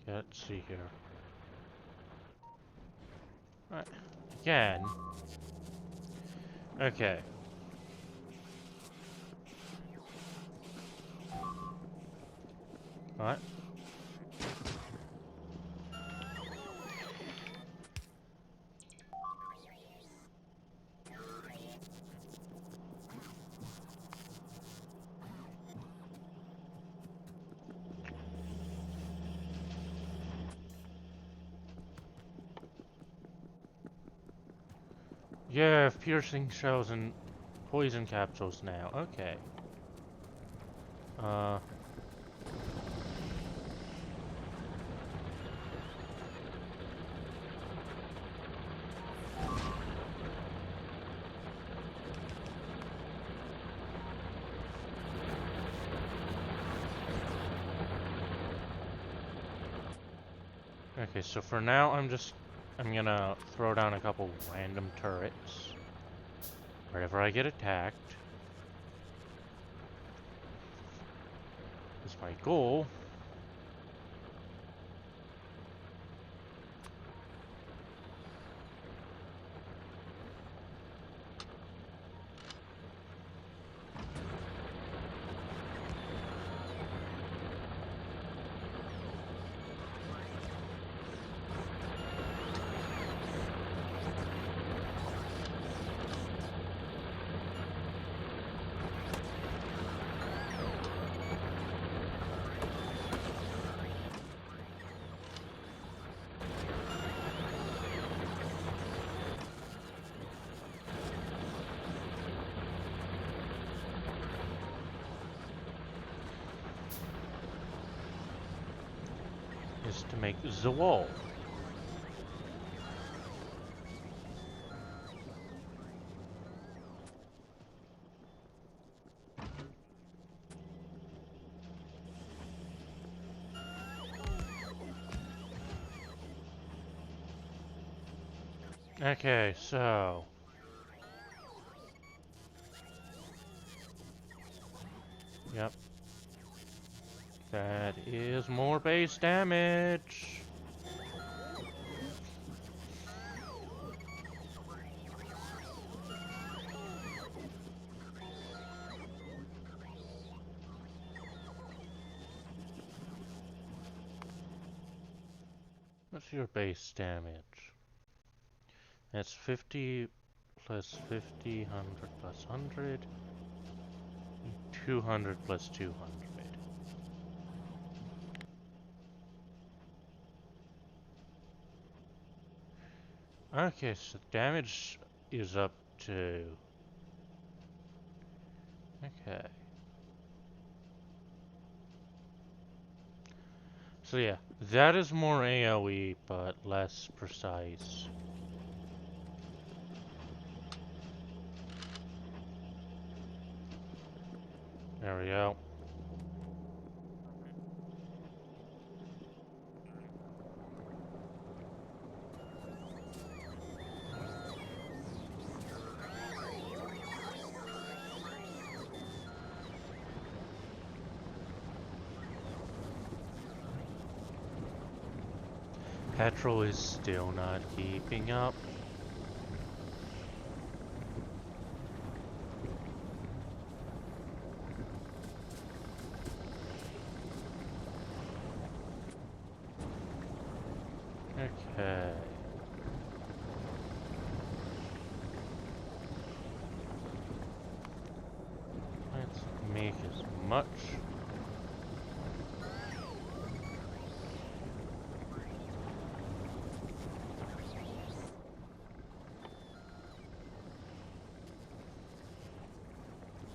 Okay, let's see here. Alright, again. Okay. Alright. Yeah, I have piercing shells and poison capsules now. Okay. Uh. Okay, so for now, I'm gonna throw down a couple random turrets wherever I get attacked. Is my goal. is to make the wall. Okay, so... Yep. That is more base damage. What's your base damage? That's 50 plus 50, 100 plus 100, 200 plus 200. Okay, so damage is up to... Okay. So yeah, that is more AoE, but less precise. There we go. Petrol is still not keeping up. Okay. Let's make as much.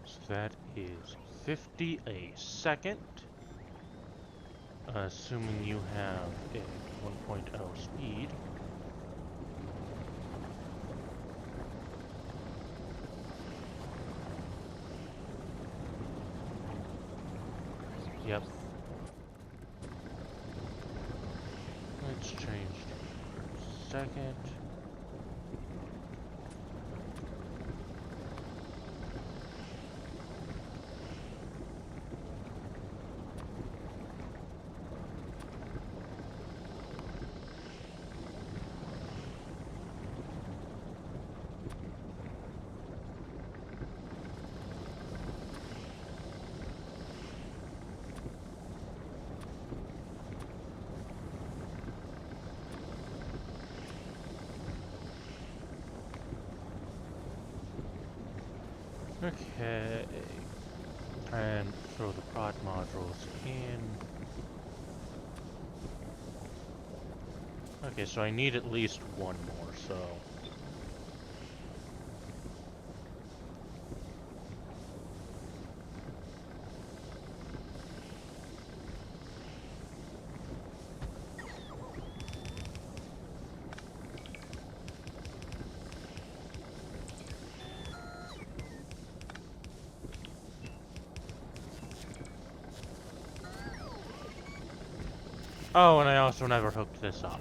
So that is 50 a second. Assuming you have a 1.0 speed. Yep. Let's change to second. Okay, and throw the prod modules in. Okay, so I need at least one more, so... Oh, and I also never hooked this up.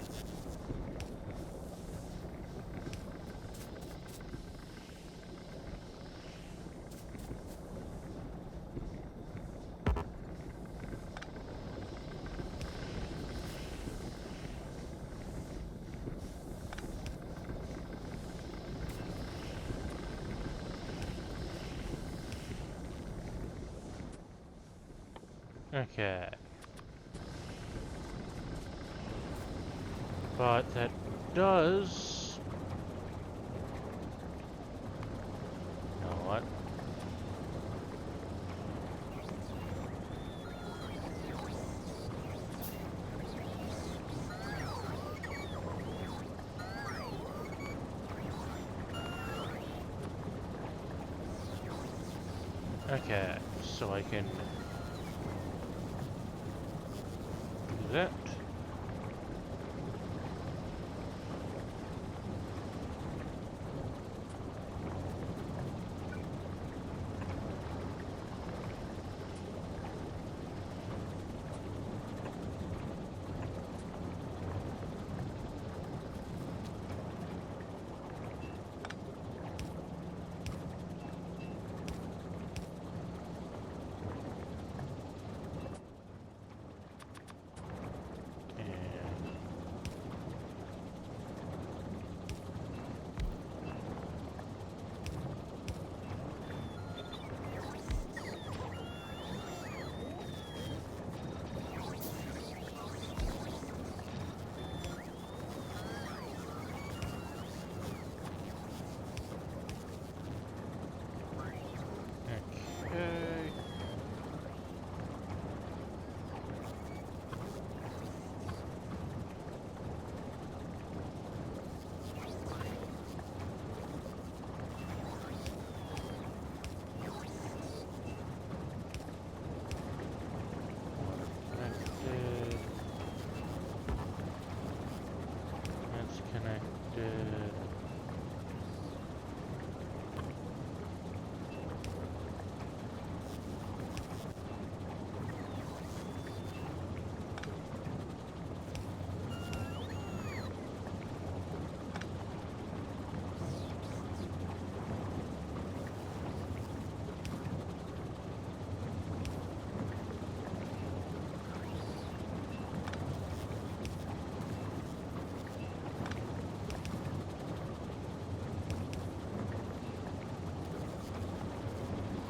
Okay. But that does... You know what? Okay, so I can do that.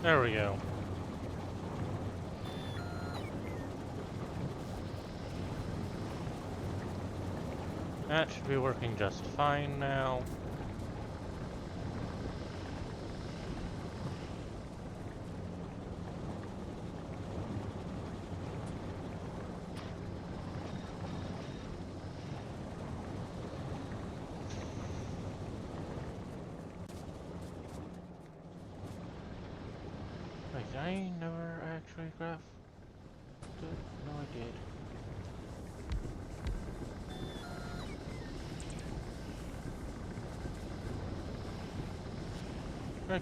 There we go. That should be working just fine now. Like, I never actually graphed it. No, I did.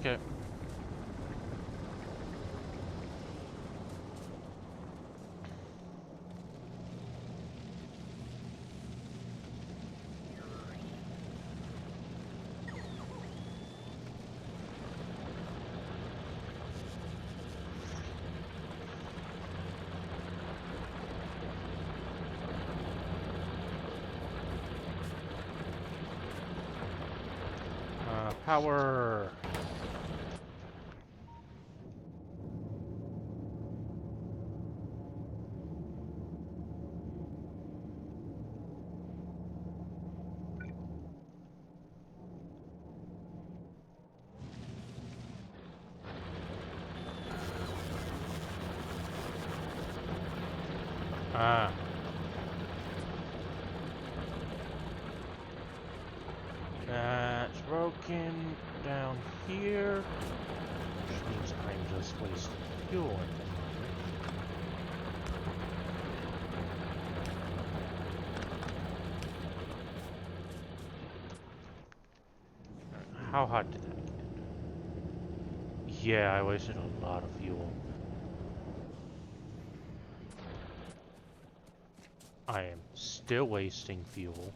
Okay. Power. Ah. That's broken down here, which means I'm just wasting fuel at the moment. How hot did that get? Yeah, I wasted a lot of fuel. I am still wasting fuel.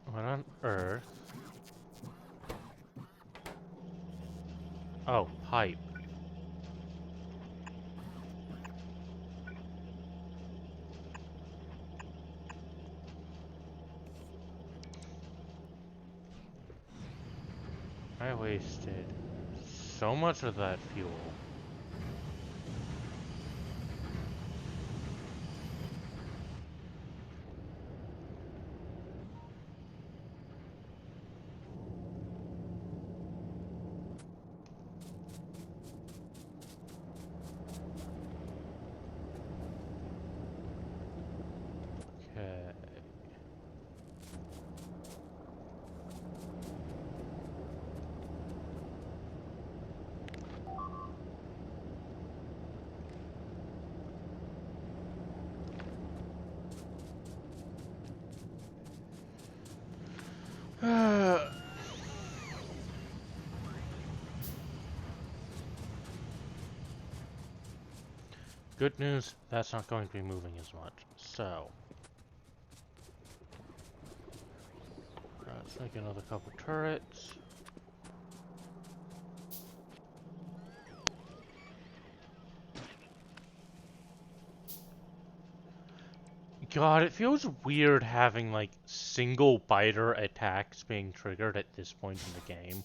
What on earth? Oh, pipe. I wasted so much of that fuel. Okay. Good news, that's not going to be moving as much. So, let's make another couple turrets. God, it feels weird having, like, single biter attacks being triggered at this point in the game.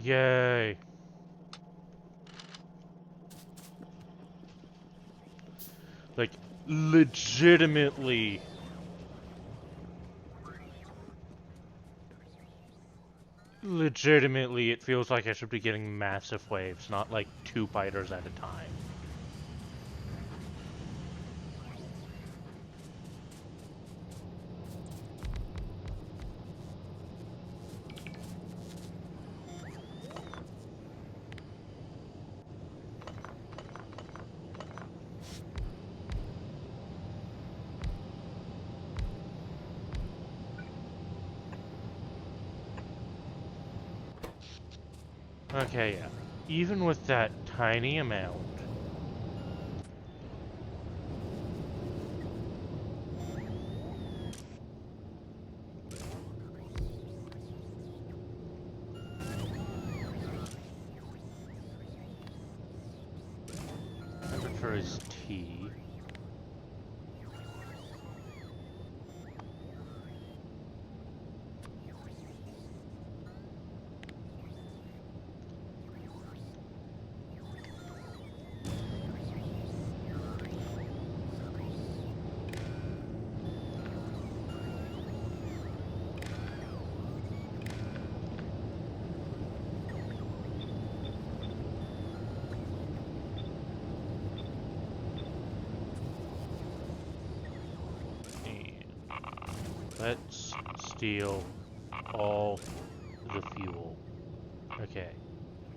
Yay. Like, legitimately. Legitimately, it feels like I should be getting massive waves, not like 2 biters at a time. Okay, yeah. Even with that tiny amount, steal all the fuel. Okay.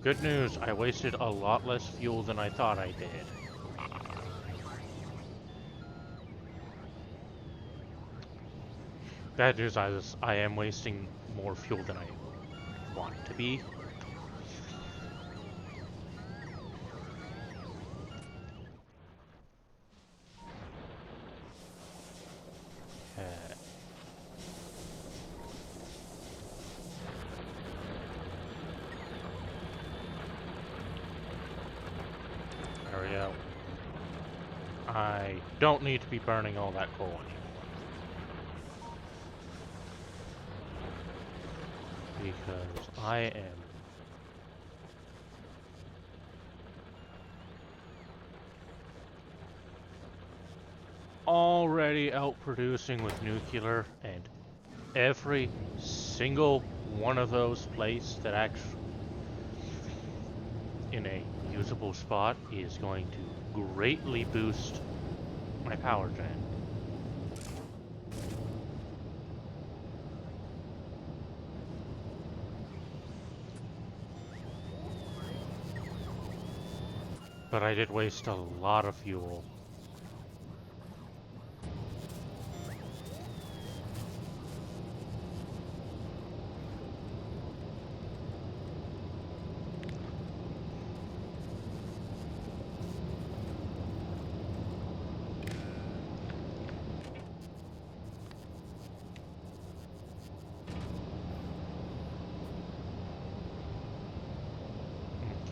Good news, I wasted a lot less fuel than I thought I did. Bad news, I am wasting more fuel than I want to be. Uh, there we go. I don't need to be burning all that coal anymore. Because I am already outproducing with nuclear, and every single one of those places that actually in a usable spot is going to greatly boost my power gen. But I did waste a lot of fuel.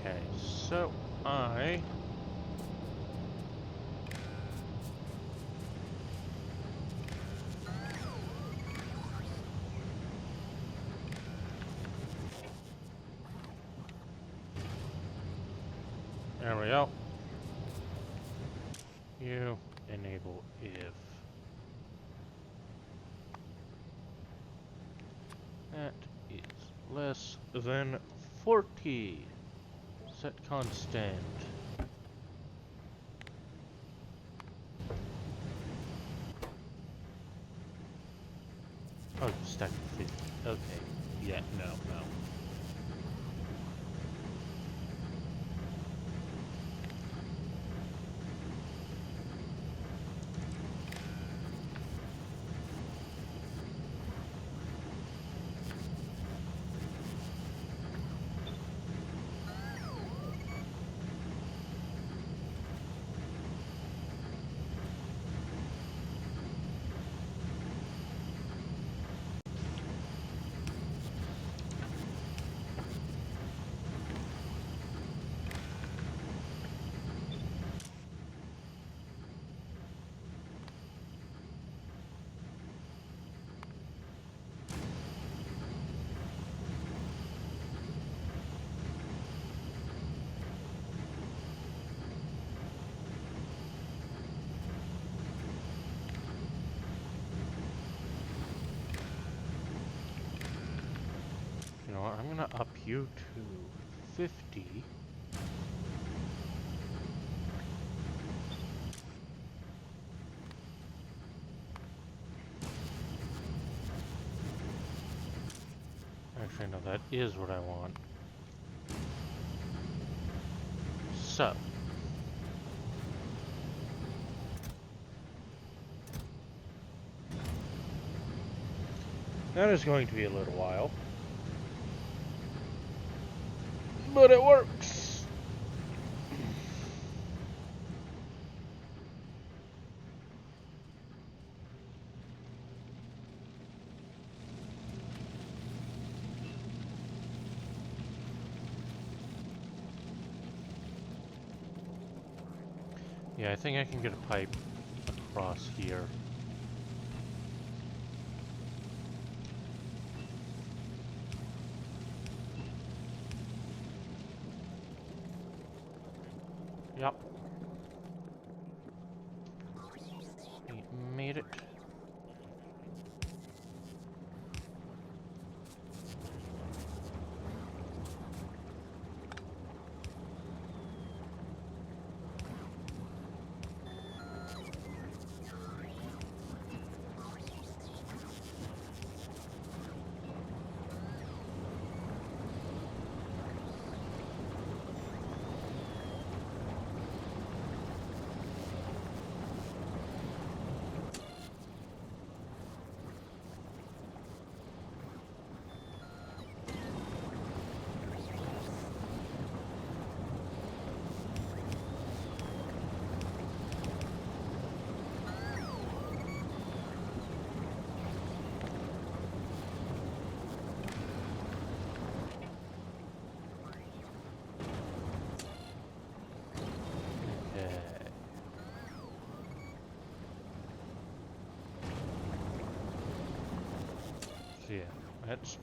Okay, so there we go. You enable if. That is less than 40. Set constant. Oh, stack 50. Okay. Yeah, no. You know what? I'm gonna up you to 50. Actually, no, that is what I want. So. That is going to be a little while. But it works! Yeah, I think I can get a pipe across here. Yep. We made it. So yeah, that's...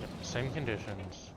Yep, same conditions.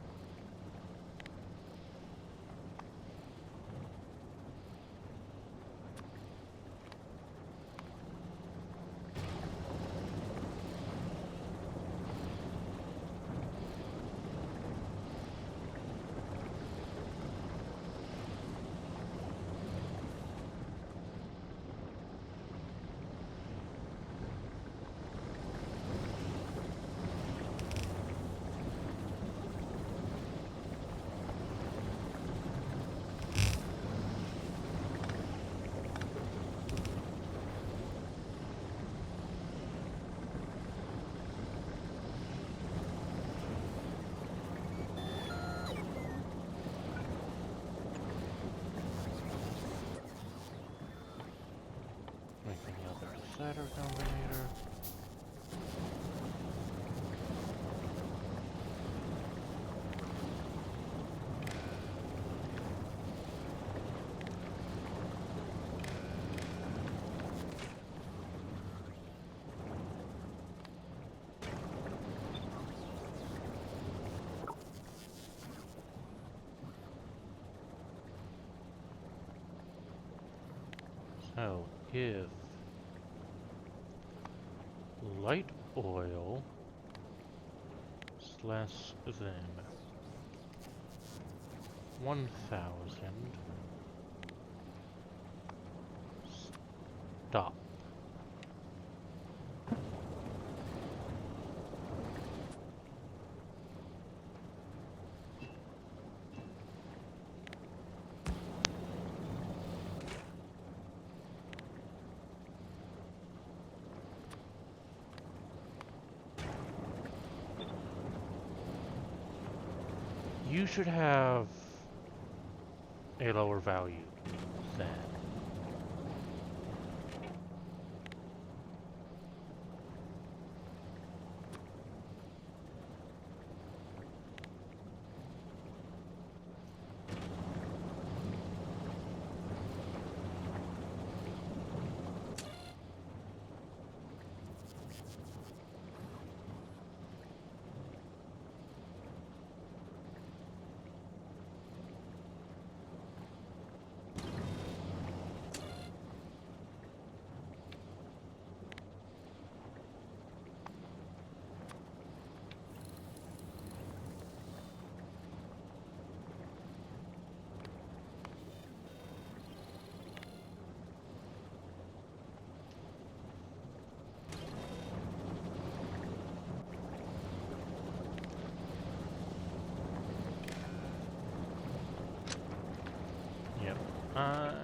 Making the other decider combinator. So, if light oil is less than 1,000, stop. You should have a lower value than. Yep. I'm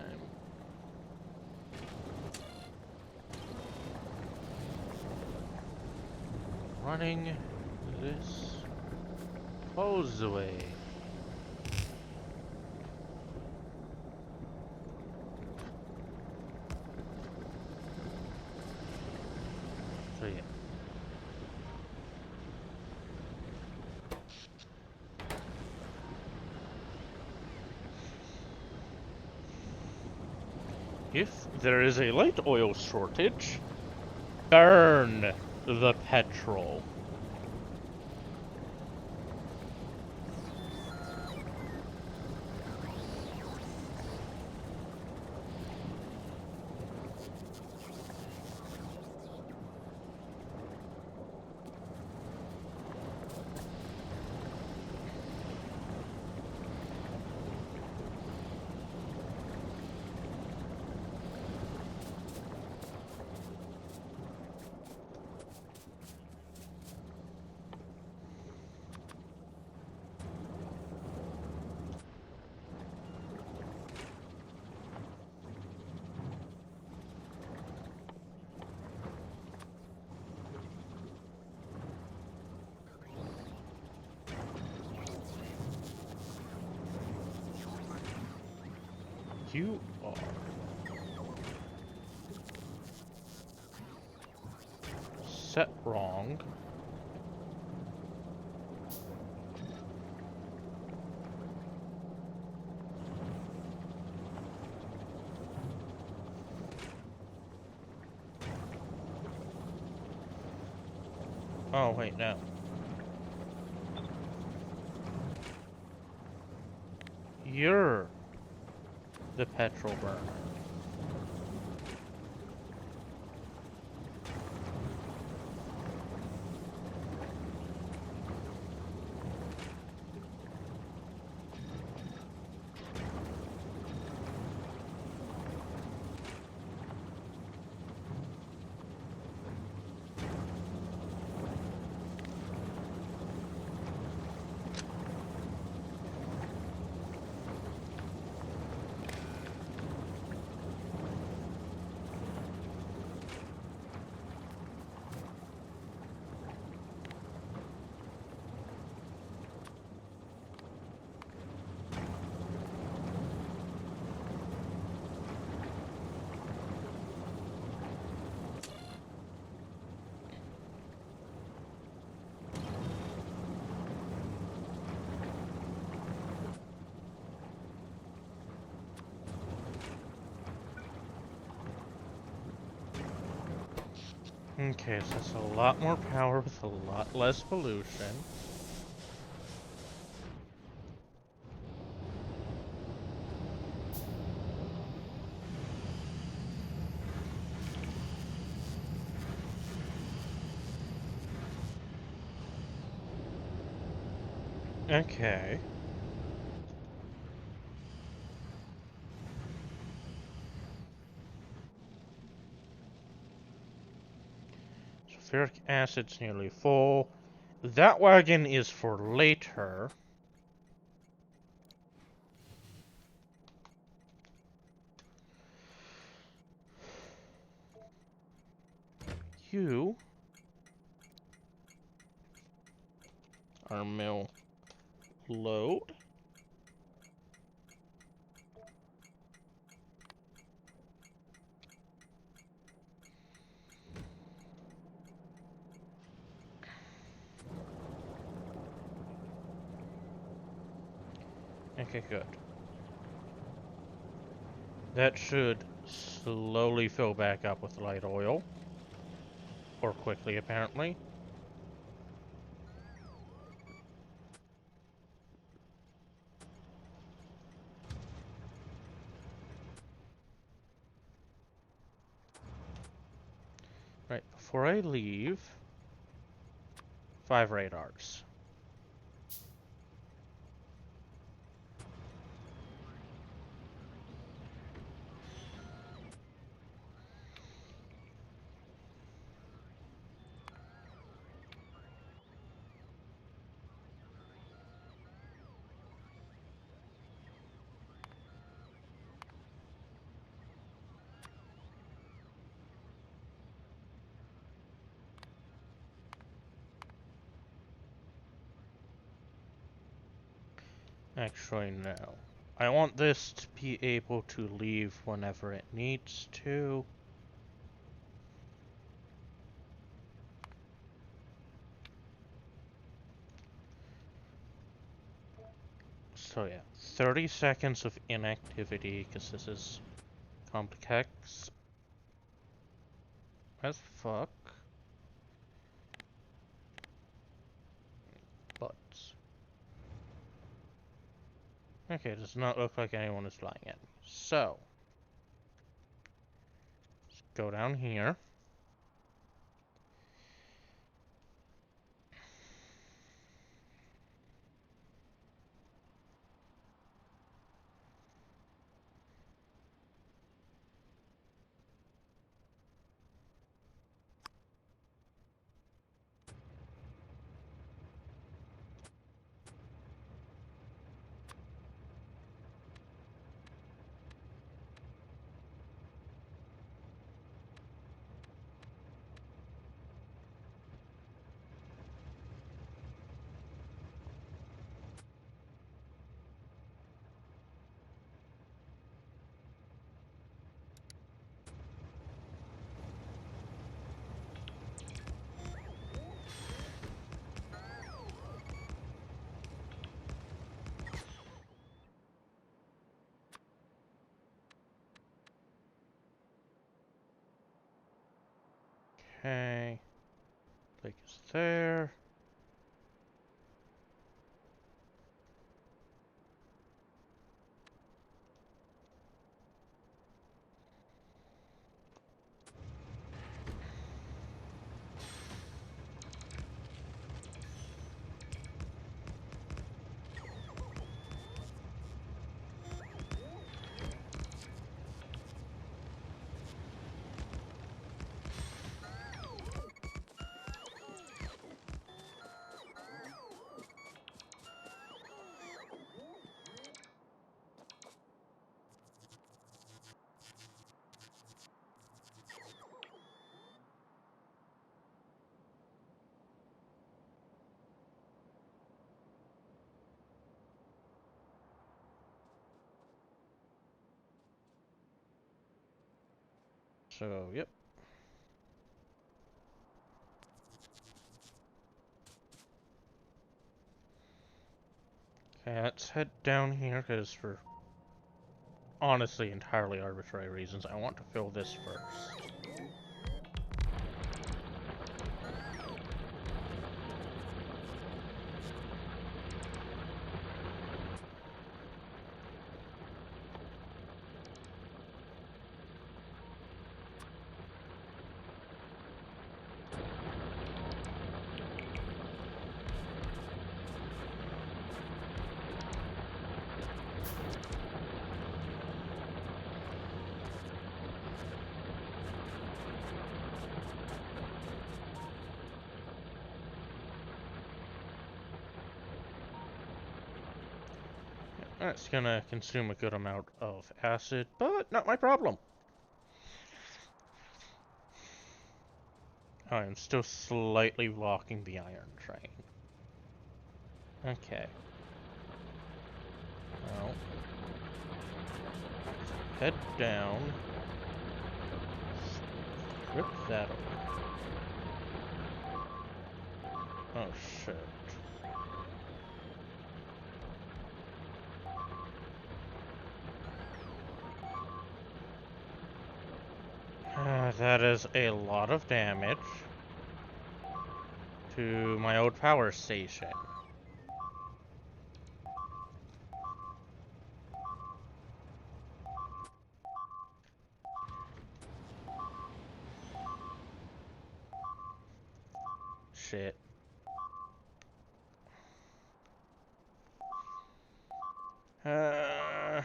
running this hose away. So yeah. If there is a light oil shortage, burn the petrol. You are set wrong. Oh, wait, no. You're the petrol burner. Okay, so that's a lot more power with a lot less pollution. Okay. Sulfuric acid's nearly full. That wagon is for later. You are mill load. Okay, good. That should slowly fill back up with light oil. Or quickly, apparently. Right, before I leave, 5 radars. Actually, no. I want this to be able to leave whenever it needs to. So yeah, 30 seconds of inactivity, because this is complex as fuck. But okay, it does not look like anyone is flying at me. So, let's go down here. Okay. Pick is there. So, yep. Okay, let's head down here, because for honestly entirely arbitrary reasons, I want to fill this first. That's gonna consume a good amount of acid, but not my problem. I am still slightly blocking the iron train. Okay. Well, head down. Rip that over. Oh shit. That is a lot of damage to my old power station. Shit. Uh,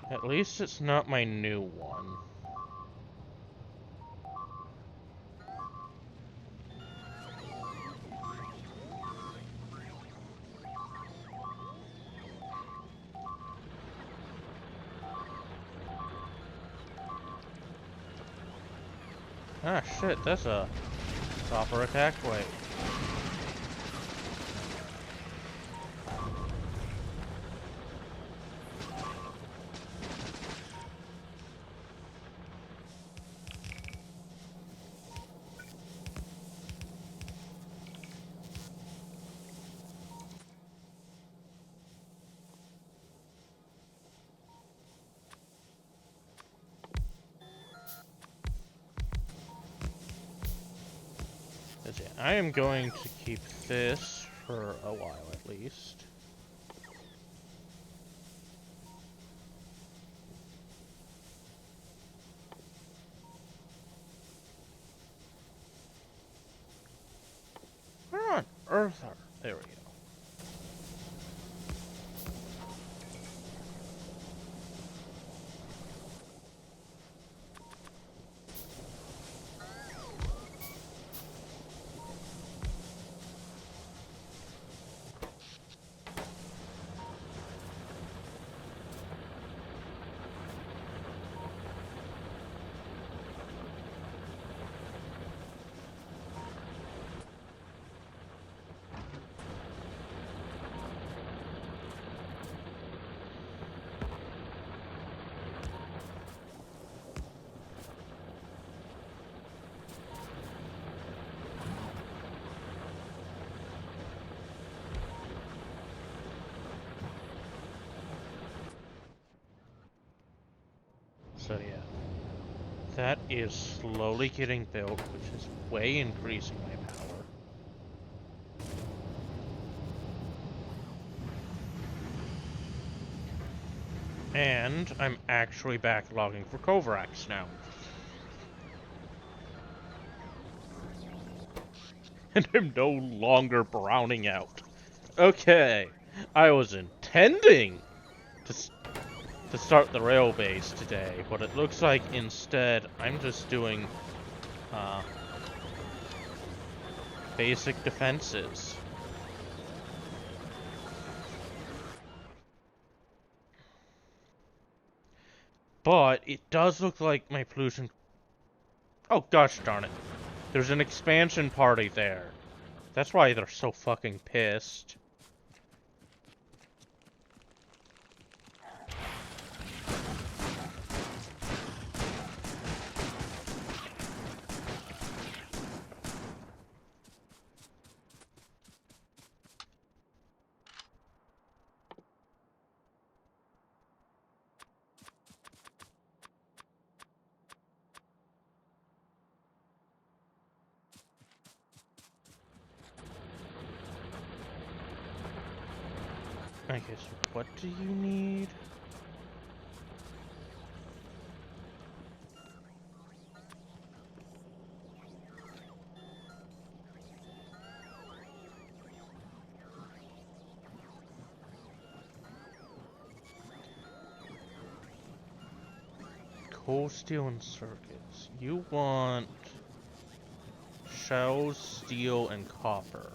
at least it's not my new one. Ah shit, that's a proper attack weight. I am going to keep this for a while at least. Where on earth are... There we go. So yeah. That is slowly getting built, which is way increasing my power. And I'm actually backlogging for Kovacs now. And I'm no longer browning out. Okay, I was intending to, to start the rail base today, but it looks like instead I'm just doing basic defenses. But it does look like my pollution... Oh gosh darn it. There's an expansion party there. That's why they're so fucking pissed. Okay, so what do you need? Coal, steel, and circuits. You want shells, steel, and copper.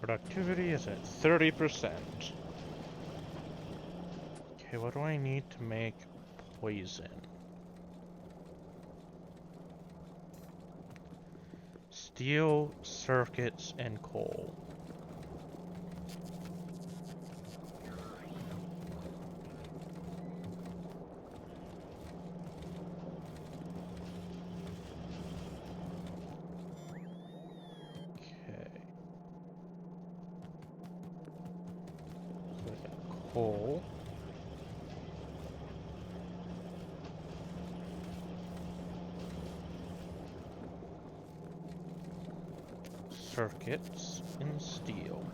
Productivity is at 30%. Okay, what do I need to make poison? Steel, circuits, and coal. Okay. So I got coal. Circuits, and steel.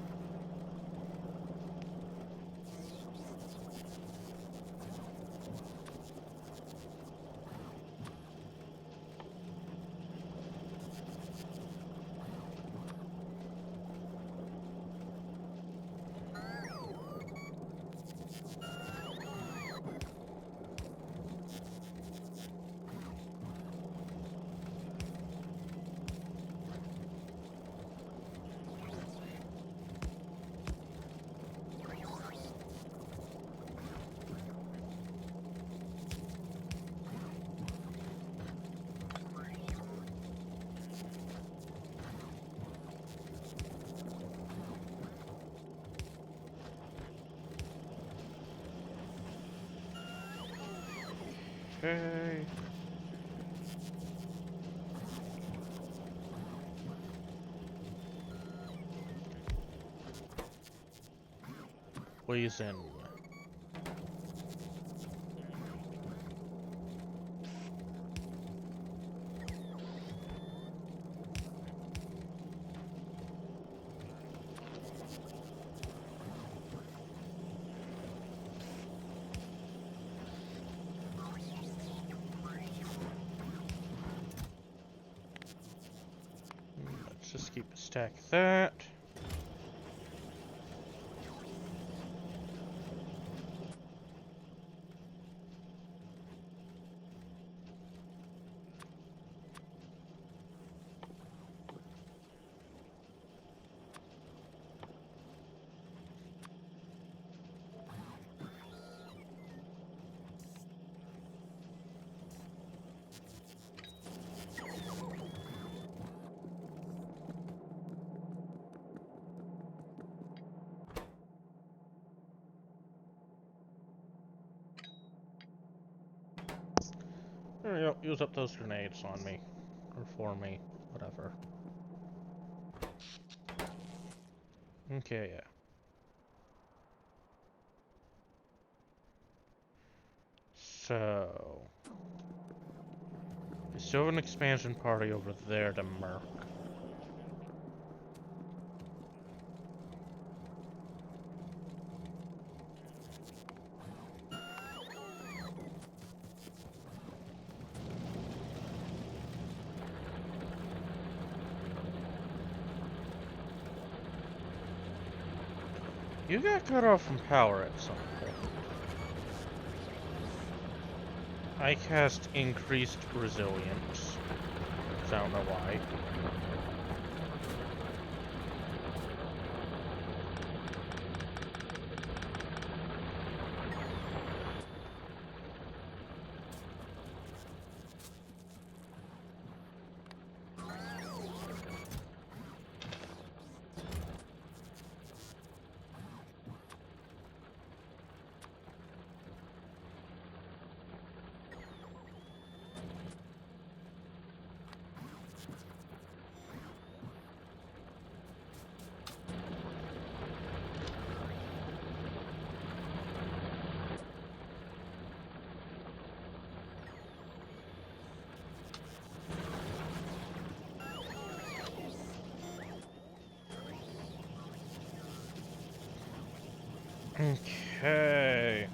Okay. Poison. Let's just keep a stack of that. There we go. Use up those grenades on me. Or for me. Whatever. Okay, yeah. So... I still have an expansion party over there to murk. You got cut off from power at some point. I cast increased resilience. I don't know why. Okay.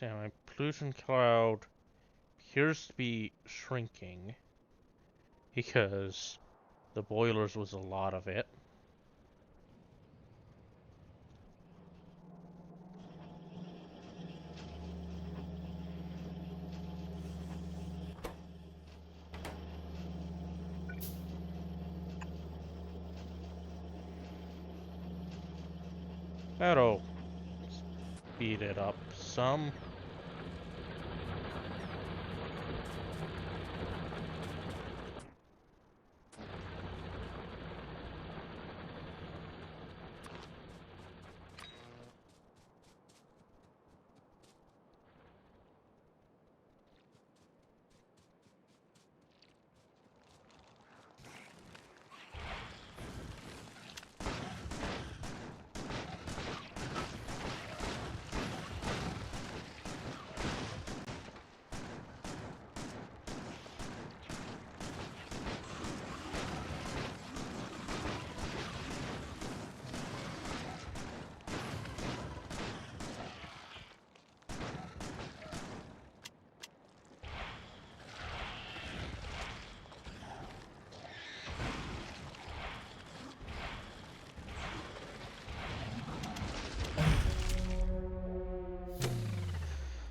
So my pollution cloud appears to be shrinking because the boilers was a lot of it. That'll speed it up some.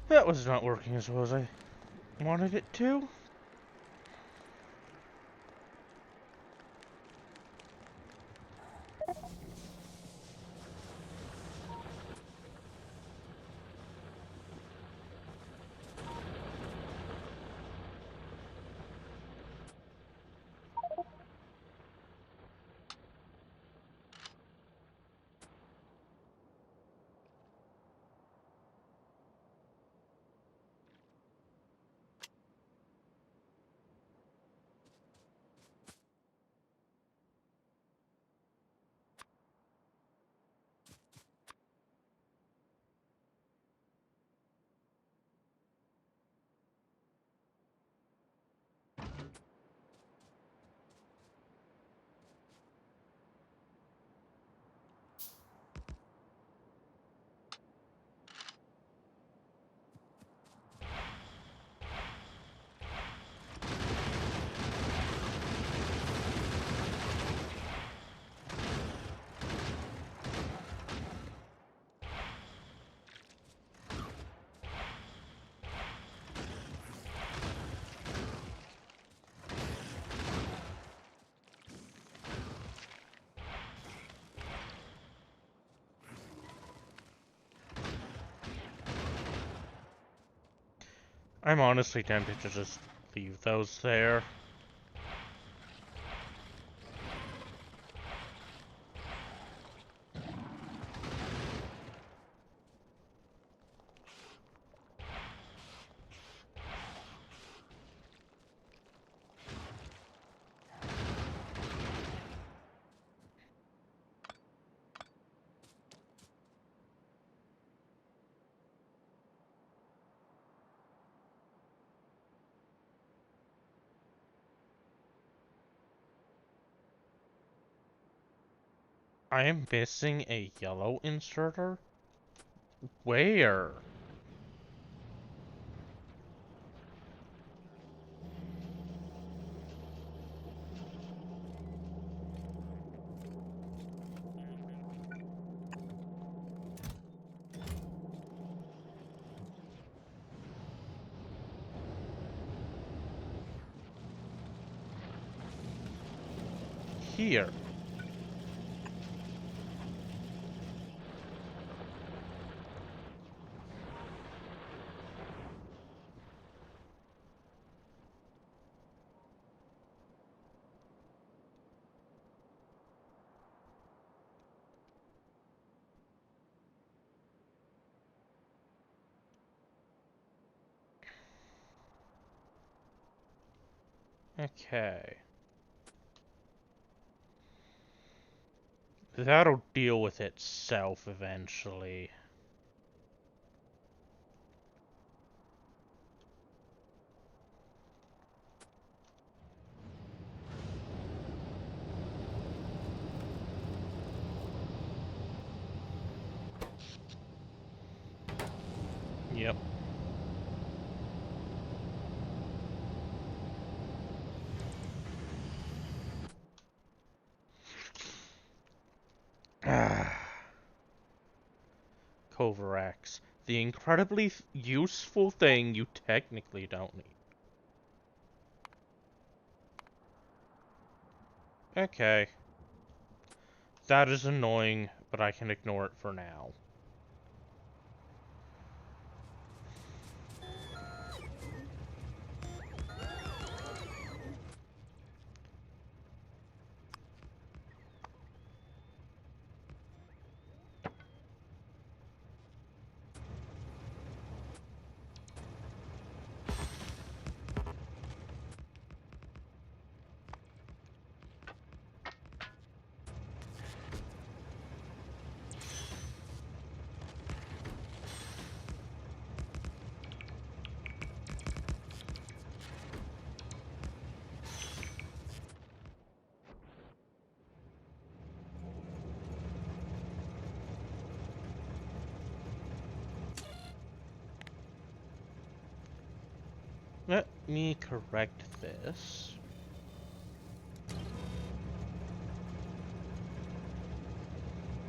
That was not working as well as I wanted it to. I'm honestly tempted to just leave those there. I am missing a yellow inserter? Where? Here. Okay. That'll deal with itself eventually. Yep. Coverax. The incredibly useful thing you technically don't need. Okay. That is annoying, but I can ignore it for now. Let me correct this.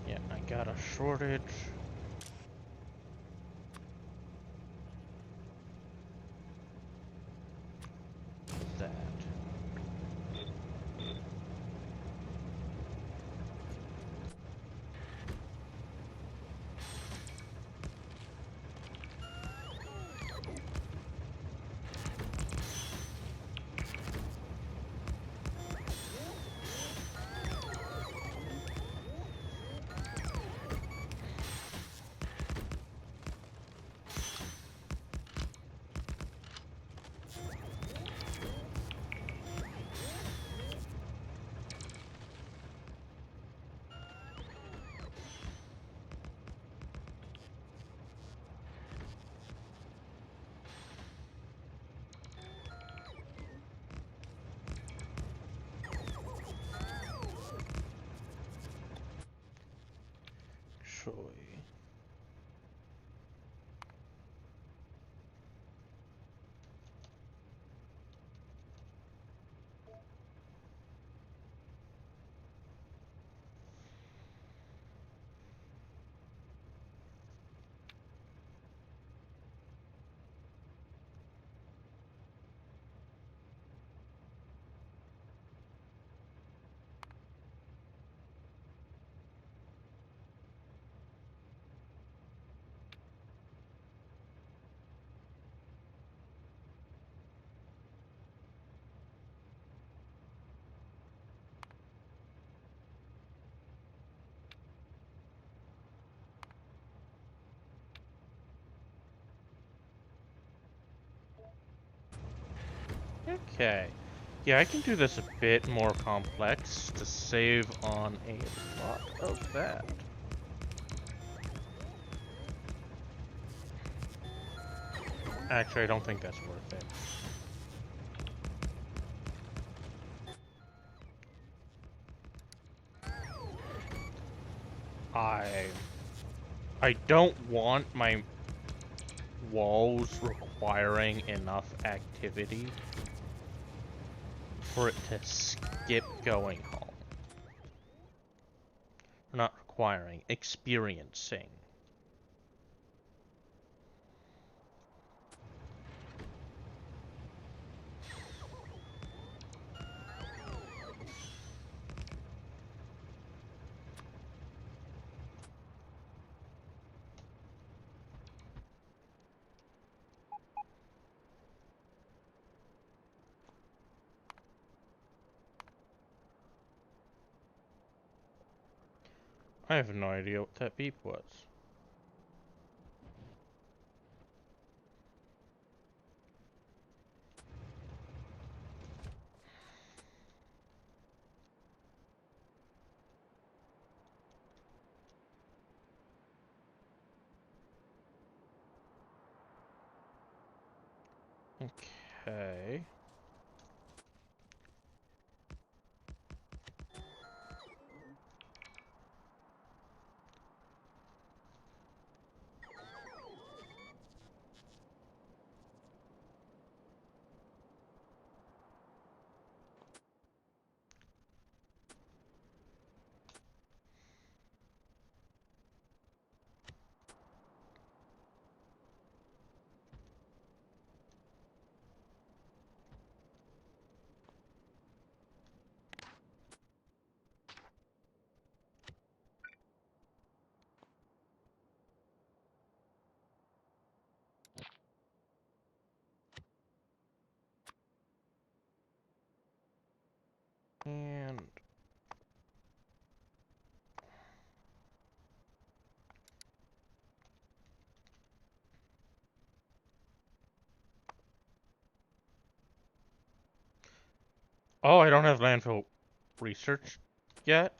Yeah, I got a shortage. That. Okay. Yeah, I can do this a bit more complex to save on a lot of that. Actually, I don't think that's worth it. I don't want my walls requiring enough activity for it to skip going home. Not requiring, experiencing. I have no idea what that beep was. Okay. And oh, I don't have landfill research yet.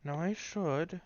No, I should.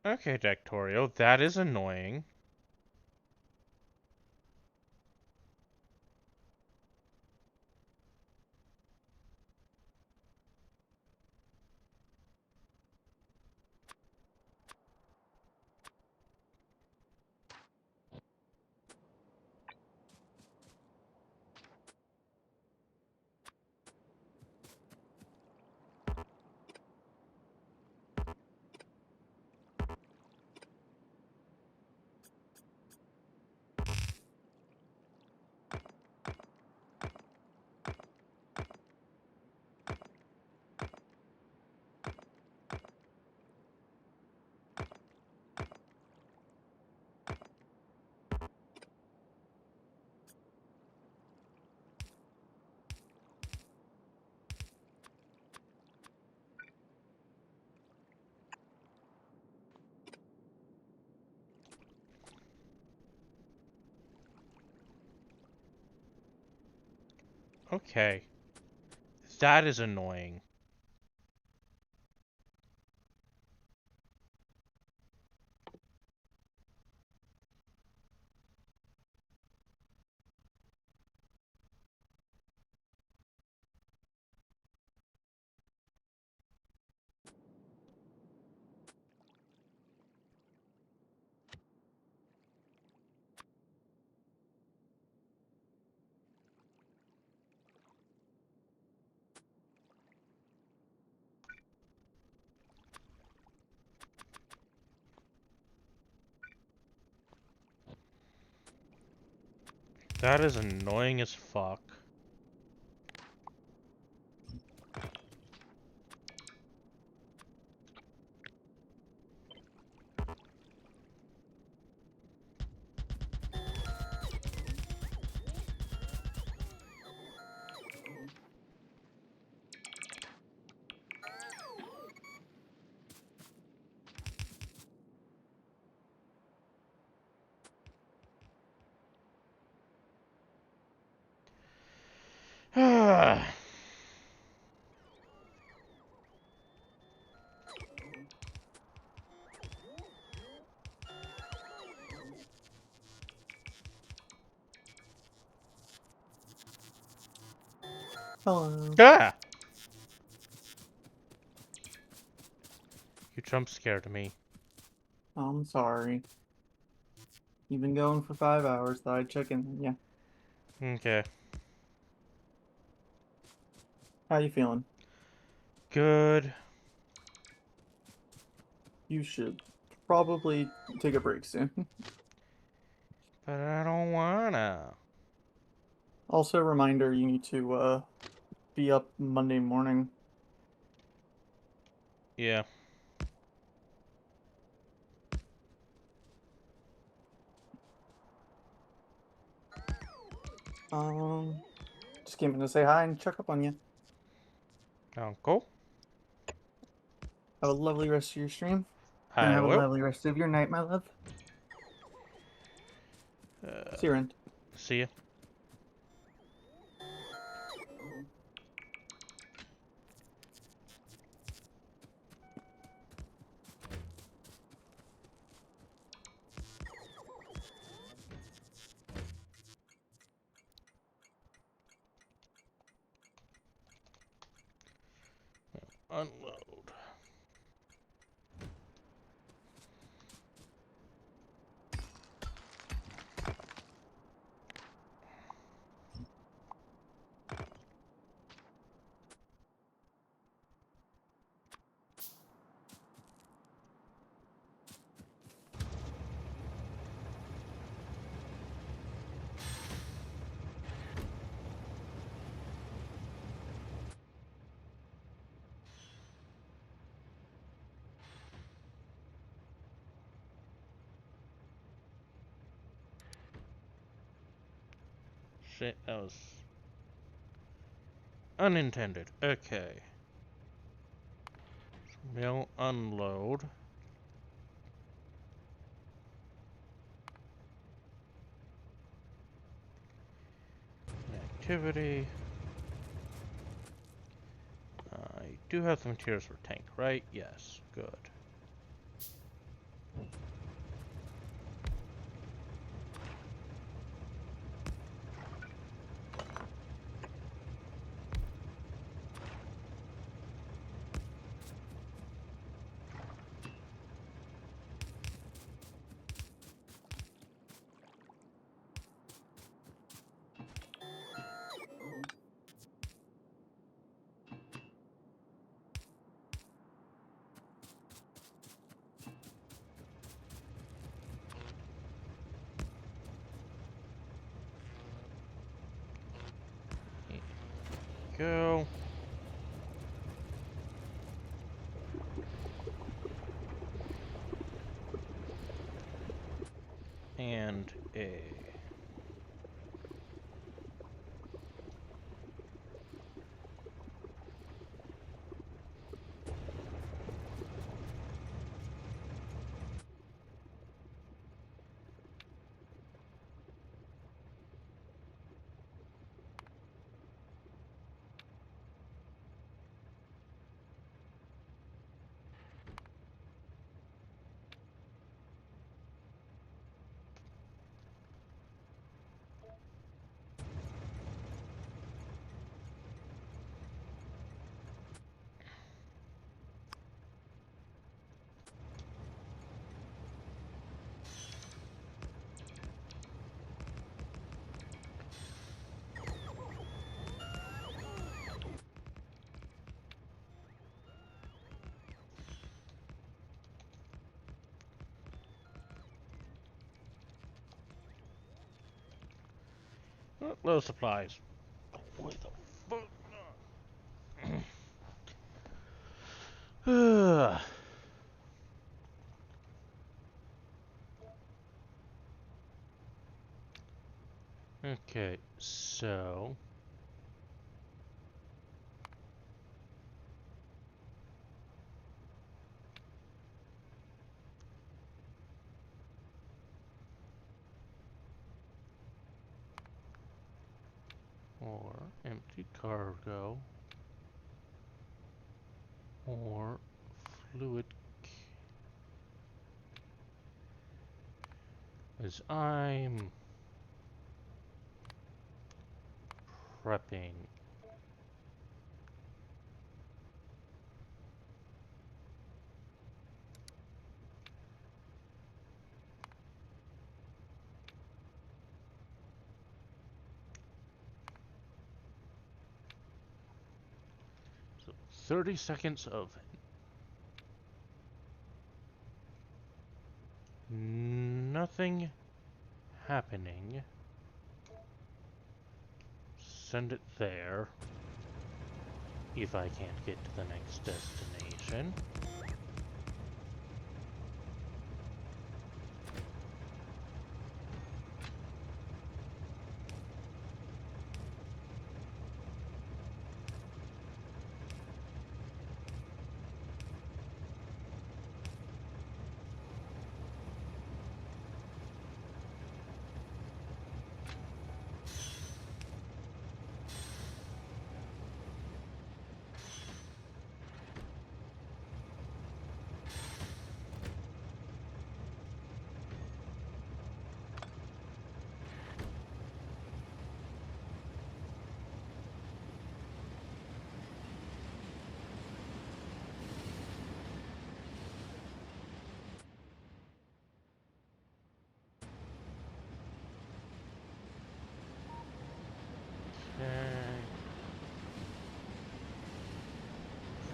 Okay, Dectorio, that is annoying. Okay. That is annoying. That is annoying as fuck. Hello. Ah! You jump scared me. I'm sorry. You've been going for 5 hours. Thought I'd check in. Yeah. Okay. How you feeling? Good. You should probably take a break soon. But I don't wanna. Also, a reminder, you need to be up Monday morning. Yeah. Just came in to say hi and check up on you. Uncle? Have a lovely rest of your stream. And I have a will. lovely rest of your night, my love. See you, Rent. See ya. Unload. Shit, that was unintended. Okay. We'll unload. Activity. I do have the materials for tank, right? Yes. Good. Go. And A. Low supplies. What the fuck? Okay, so... Or empty cargo. Or fluid... As I'm... prepping... 30 seconds of nothing happening. Send it there. If I can't get to the next destination.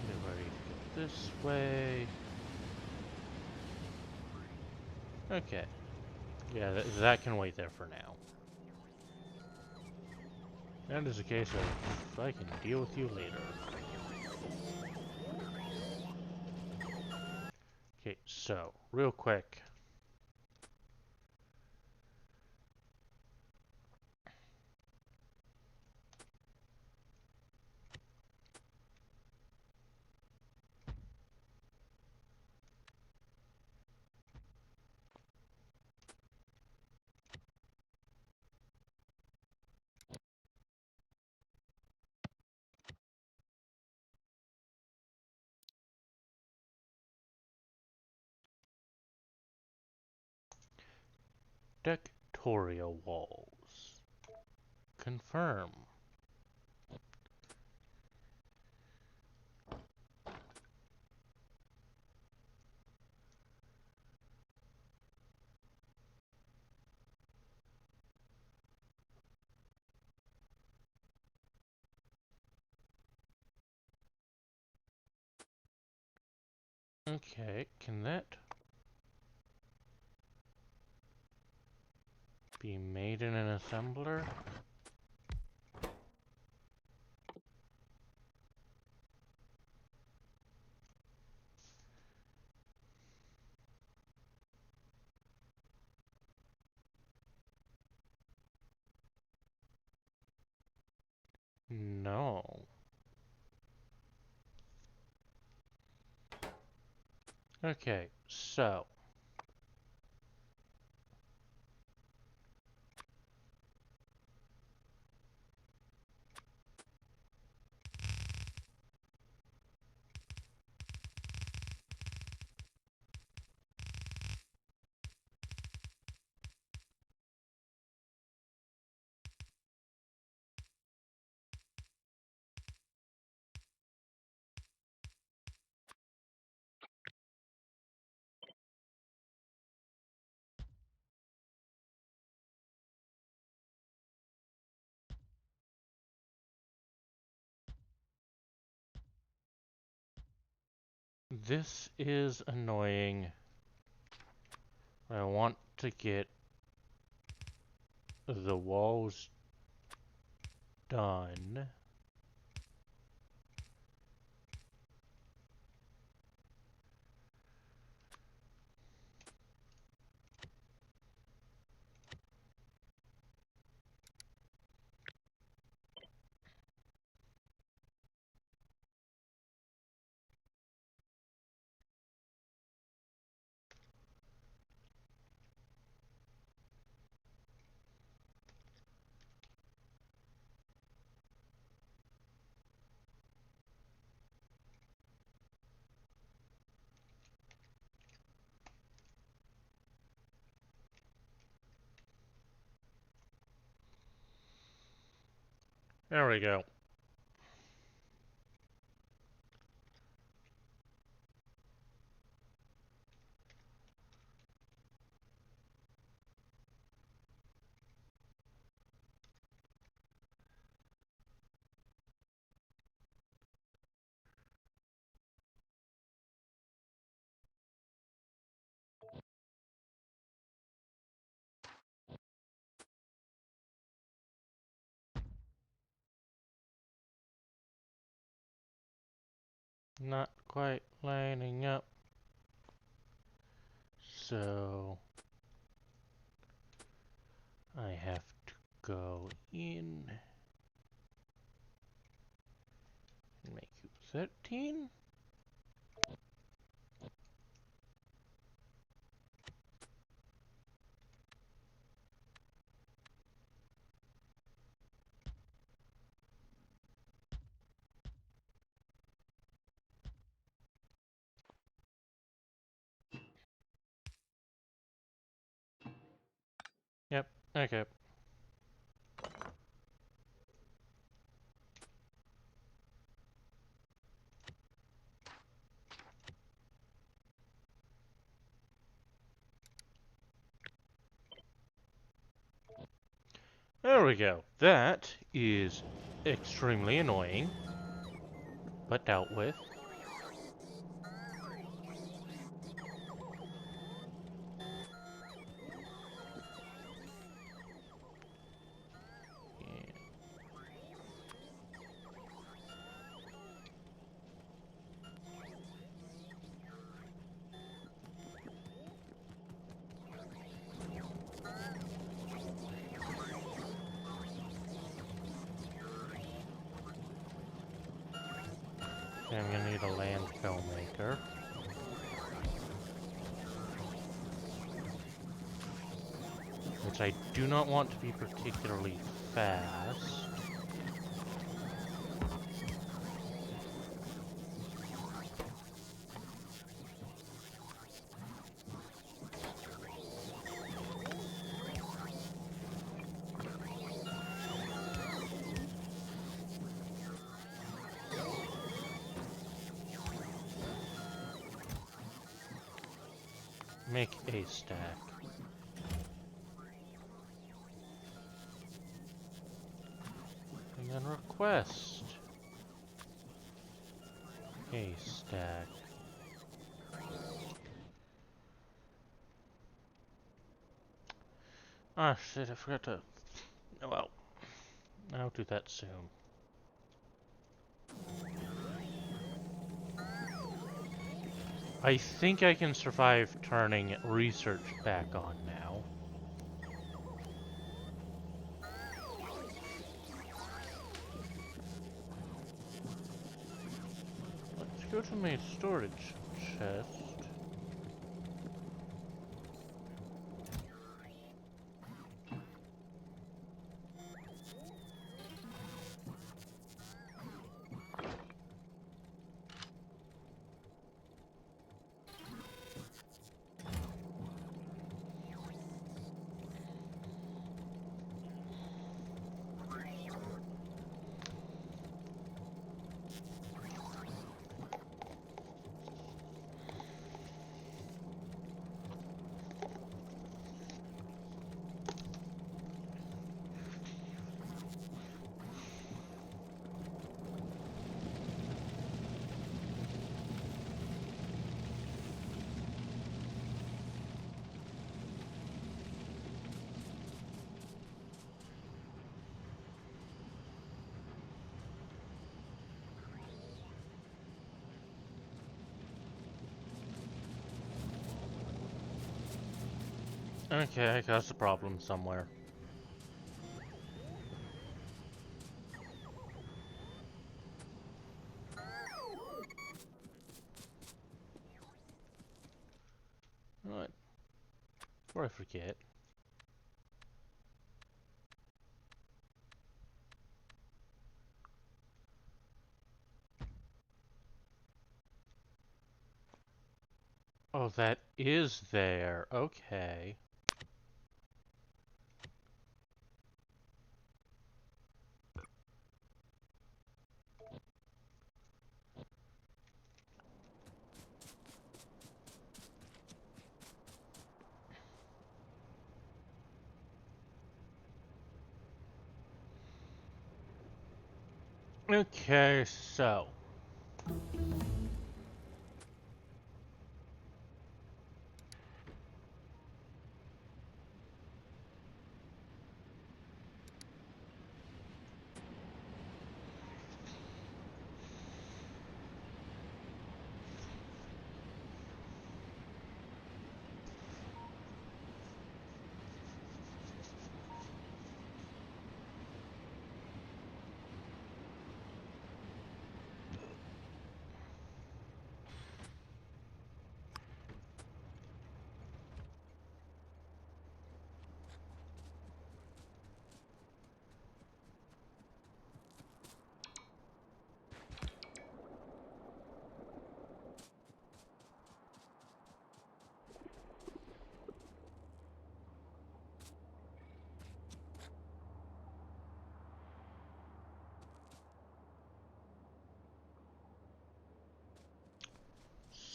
Get ready to go this way. Okay. Yeah, that can wait there for now. That is a case of I can deal with you later. Okay, so, real quick. Dectoria walls. Confirm. Okay, can that be made in an assembler? No. Okay, so. This is annoying. I want to get the walls done. There we go. Not quite lining up. So I have to go in and make you 13. Yep, okay. There we go. That is extremely annoying, but dealt with. And I'm gonna need a landfill maker. Which I do not want to be particularly fast. Make a stack. And then request a stack. Ah, shit, I forgot to... Oh, well, I'll do that soon. I think I can survive turning research back on now. Let's go to my storage chest. Okay, I caused a problem somewhere. Alright, before I forget. Oh, that is there. Okay. Okay, so.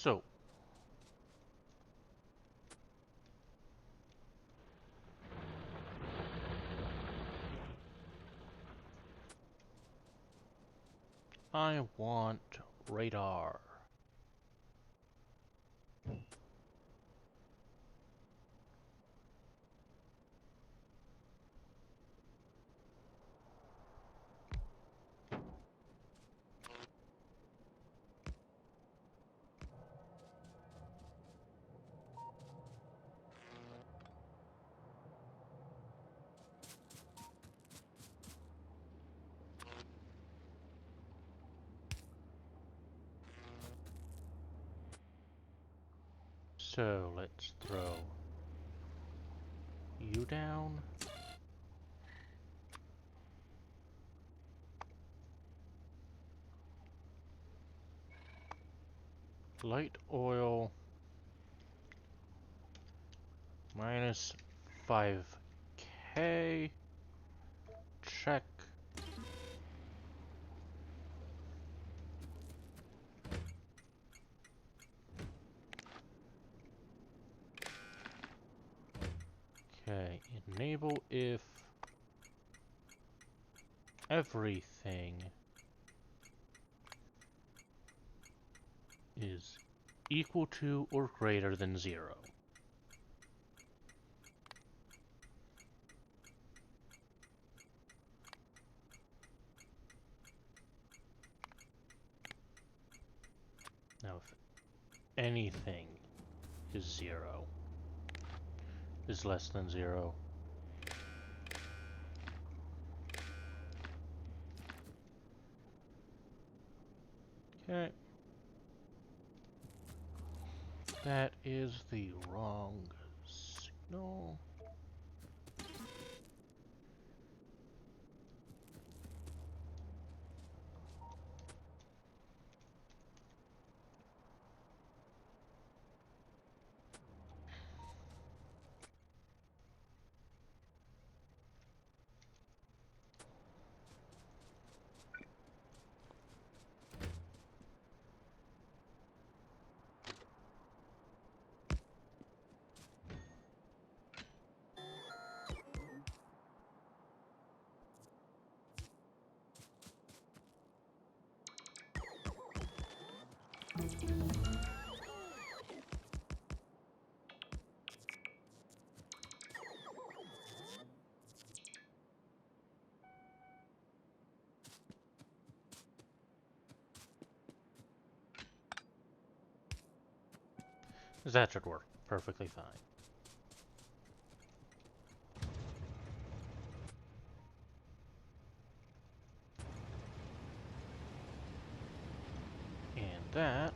So. I want radar. So, let's throw you down. Light oil minus 5k. Check. Okay, enable if everything is equal to or greater than 0. Now, if anything is 0, is less than 0, okay. That is the wrong signal. That should work perfectly fine. that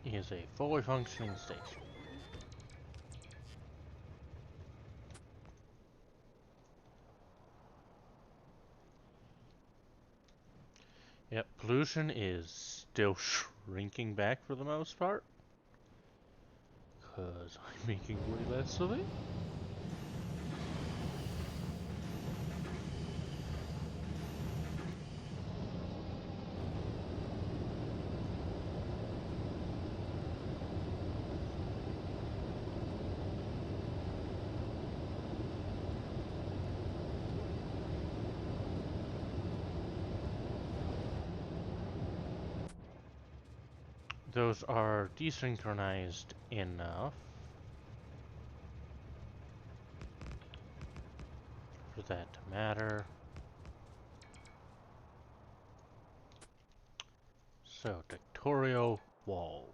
is a fully functioning station. Yep, pollution is still shrinking back for the most part, because I'm making way less of it. Those are desynchronized enough for that to matter. So, dictatorial walls.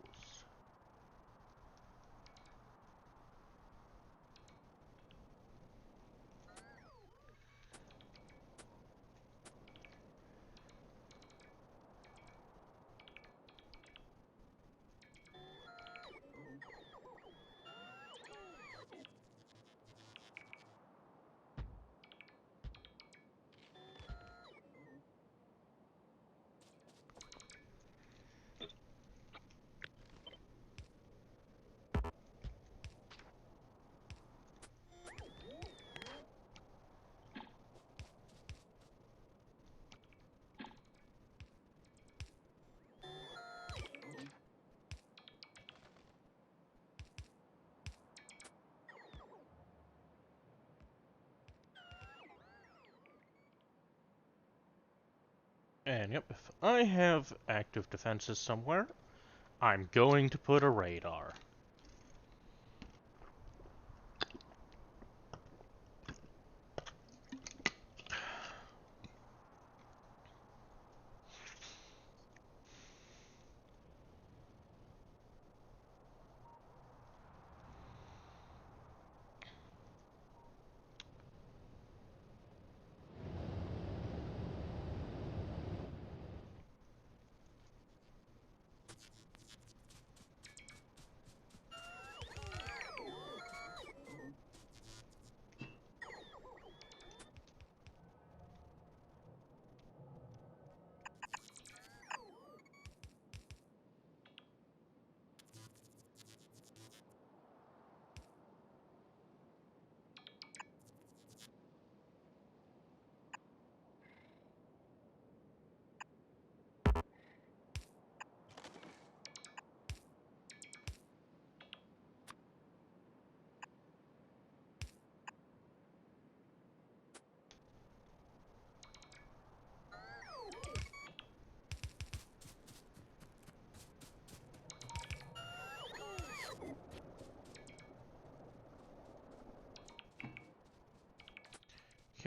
And yep, if I have active defenses somewhere, I'm going to put a radar.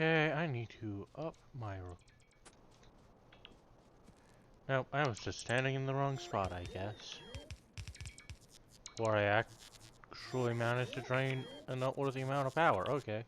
Okay, I need to up my... Nope, I was just standing in the wrong spot, I guess. Or I actually managed to drain a noteworthy amount of power, okay.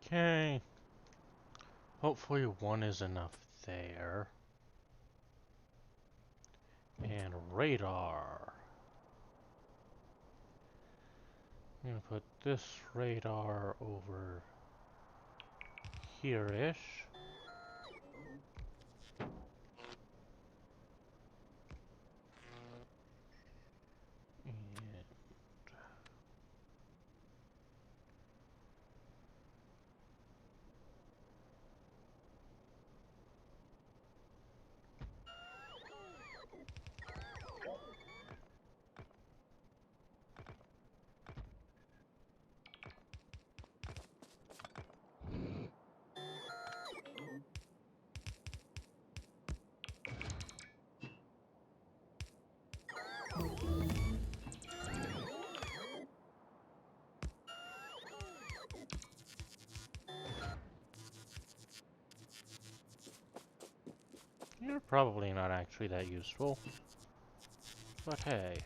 Okay. Hopefully one is enough there. And radar. I'm gonna put this radar over here-ish. And you're probably not actually that useful. But hey.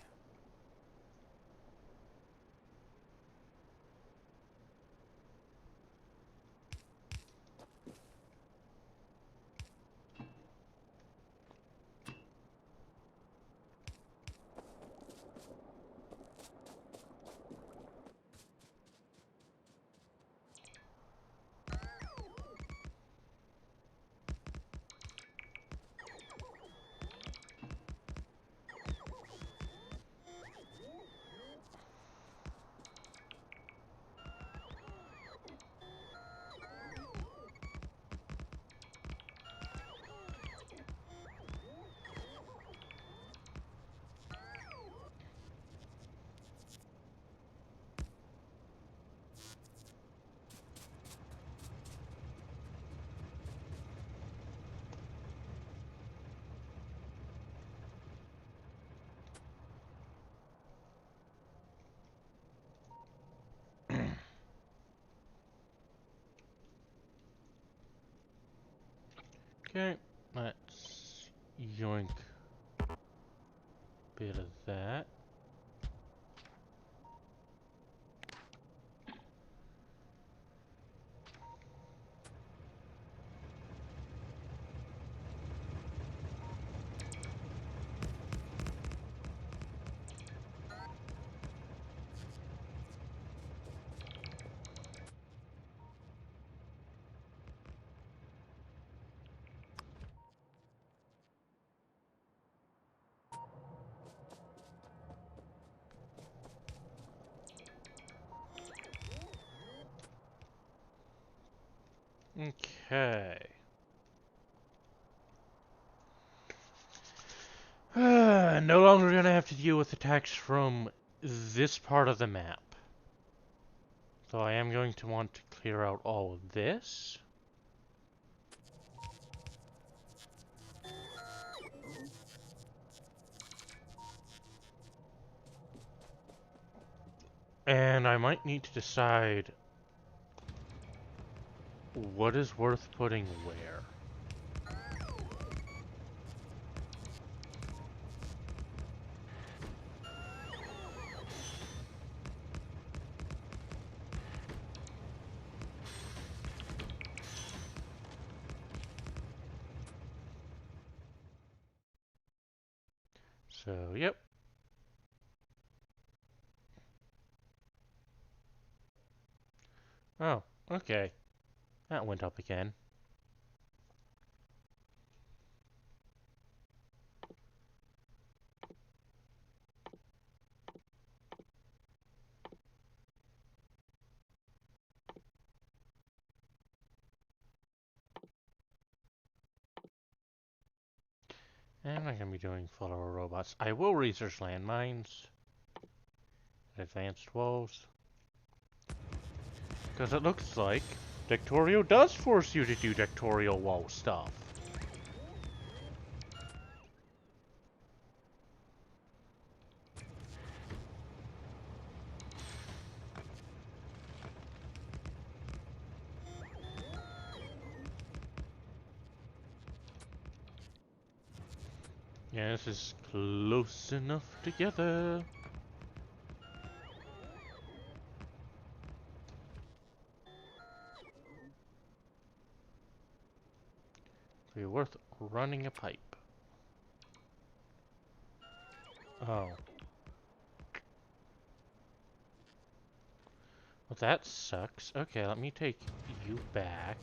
Okay, let's yoink a bit of that. Okay. No longer gonna have to deal with attacks from this part of the map. So I am going to want to clear out all of this. And I might need to decide what is worth putting where. So, yep. Oh, okay. That went up again. And I'm not gonna be doing follower robots. I will research landmines. Advanced walls. Because it looks like Dictorio does force you to do Dictorio wall stuff. Yeah, this is close enough together. Be worth running a pipe. Oh. Well, that sucks. Okay, let me take you back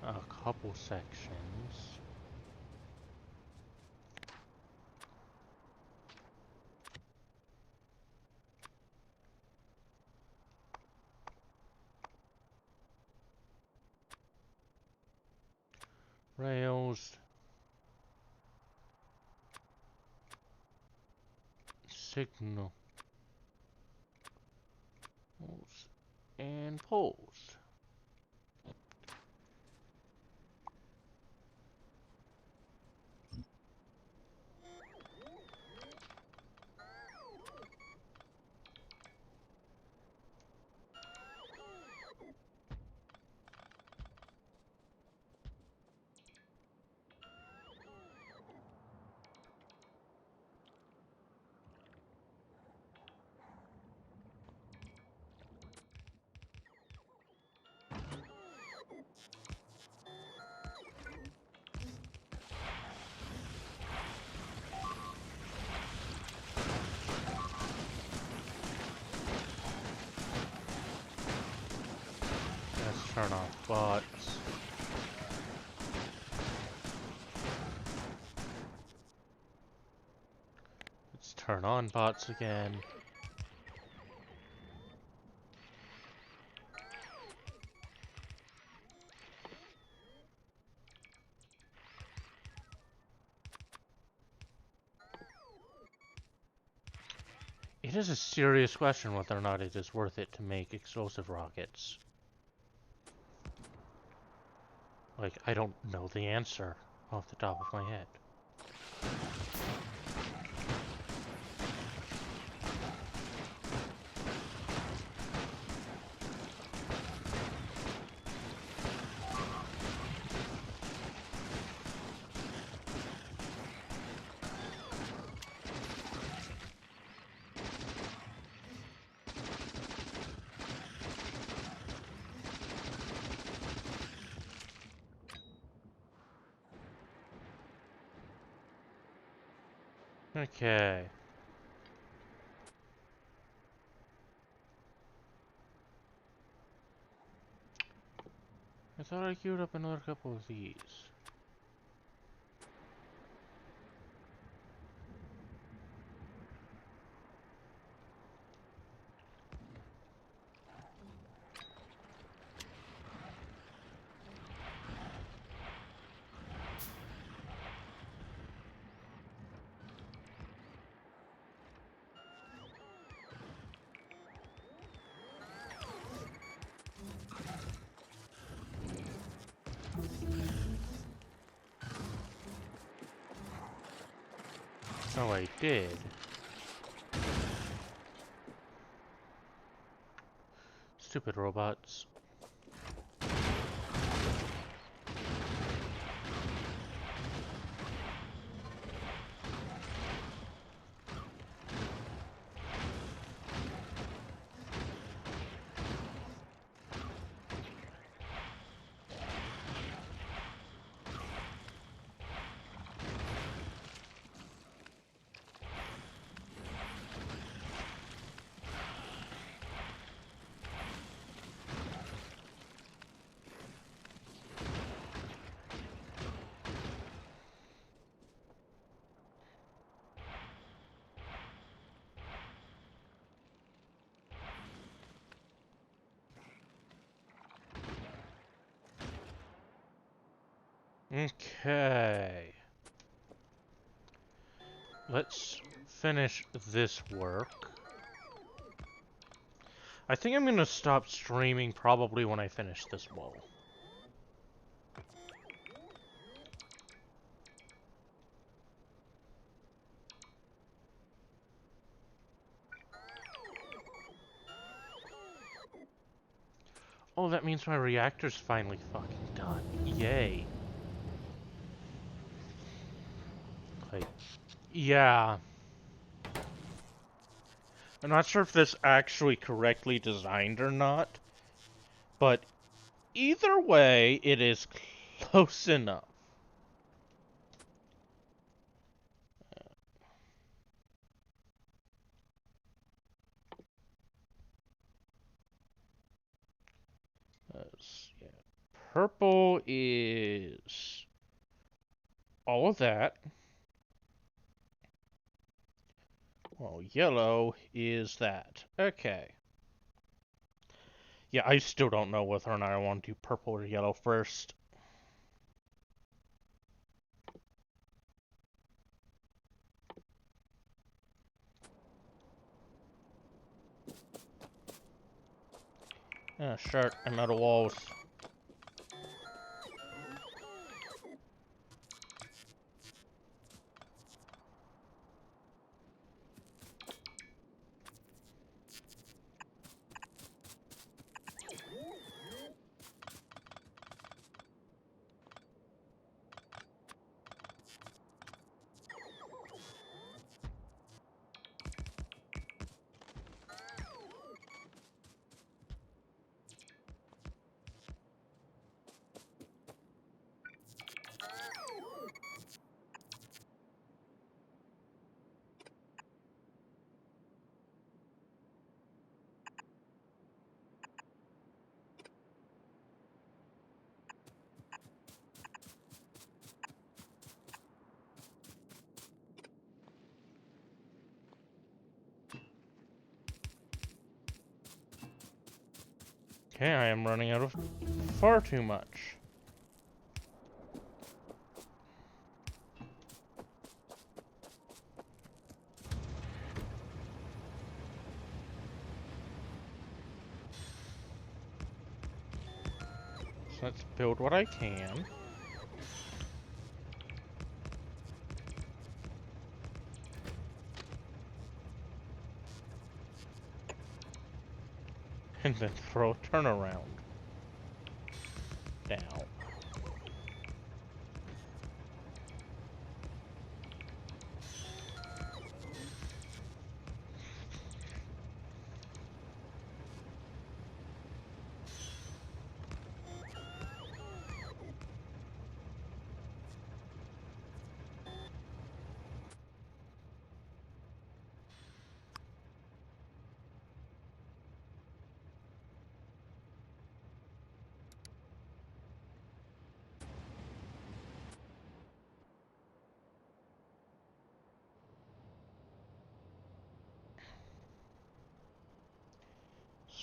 a couple sections. Rails. Signal. And poles. Let's turn off bots. Let's turn on bots again. It is a serious question whether or not it is worth it to make explosive rockets. Like, I don't know the answer off the top of my head. Okay. I thought I queued up another couple of these. Oh, I did. Stupid robots. Okay. Let's finish this work. I think I'm gonna stop streaming probably when I finish this wall. Oh, that means my reactor's finally fucking done. Yay. Like, yeah. I'm not sure if this actually correctly designed or not, but Either way, it is close enough. Yeah. Purple is all of that. Well, yellow is that. Okay. Yeah, I still don't know whether or not I want to do purple or yellow first. Shirt and metal walls. Okay, I am running out of far too much. So let's build what I can. And then throw a turnaround down.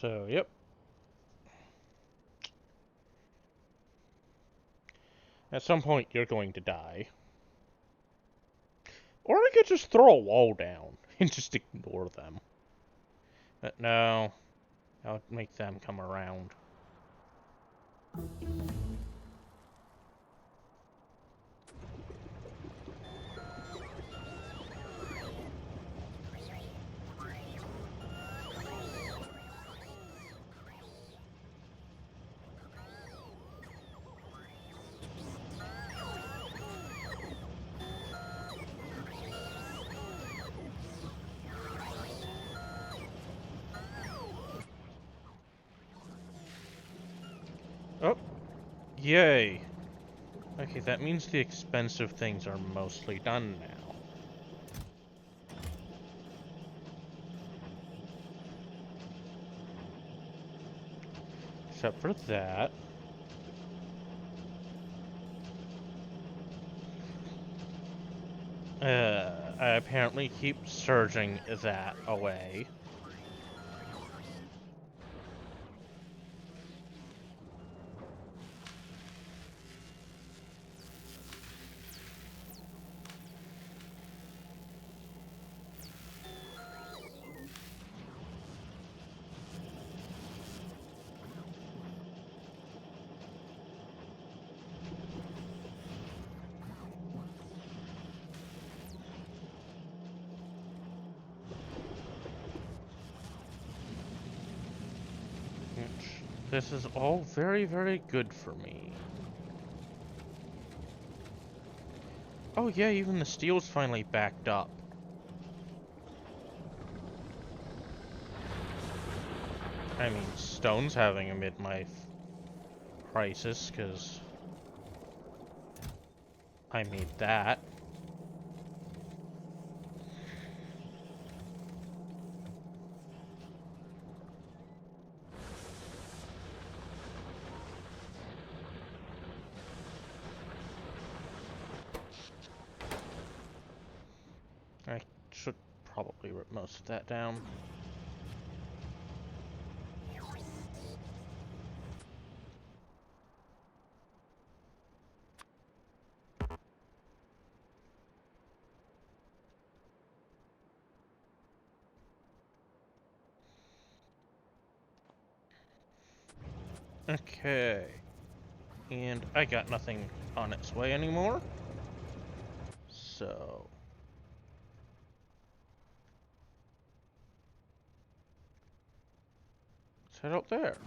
So, yep. At some point, you're going to die. Or I could just throw a wall down and just ignore them. But no, I'll make them come around. Oh, yay. Okay, that means the expensive things are mostly done now. Except for that. I apparently keep surging that away. This is all very, very good for me. Oh yeah, even the steel's finally backed up. I mean, stone's having a midlife prices, because I made that. I should probably rip most of that down. Okay. And I got nothing on its way anymore. So... let's head out there.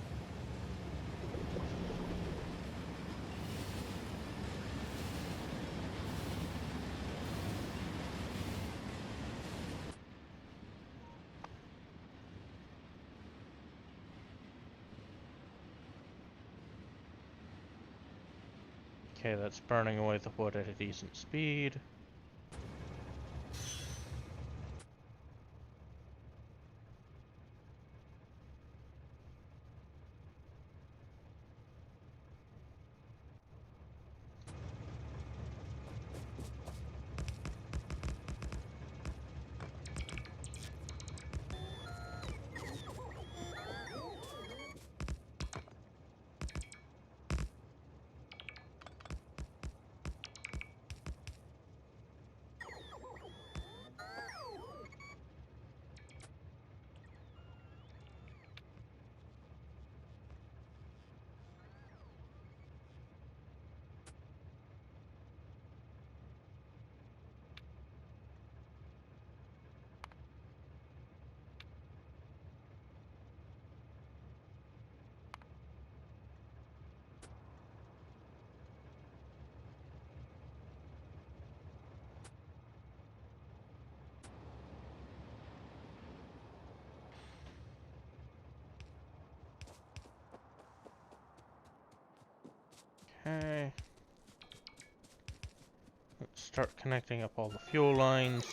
Okay, that's burning away the wood at a decent speed. Okay. Let's start connecting up all the fuel lines.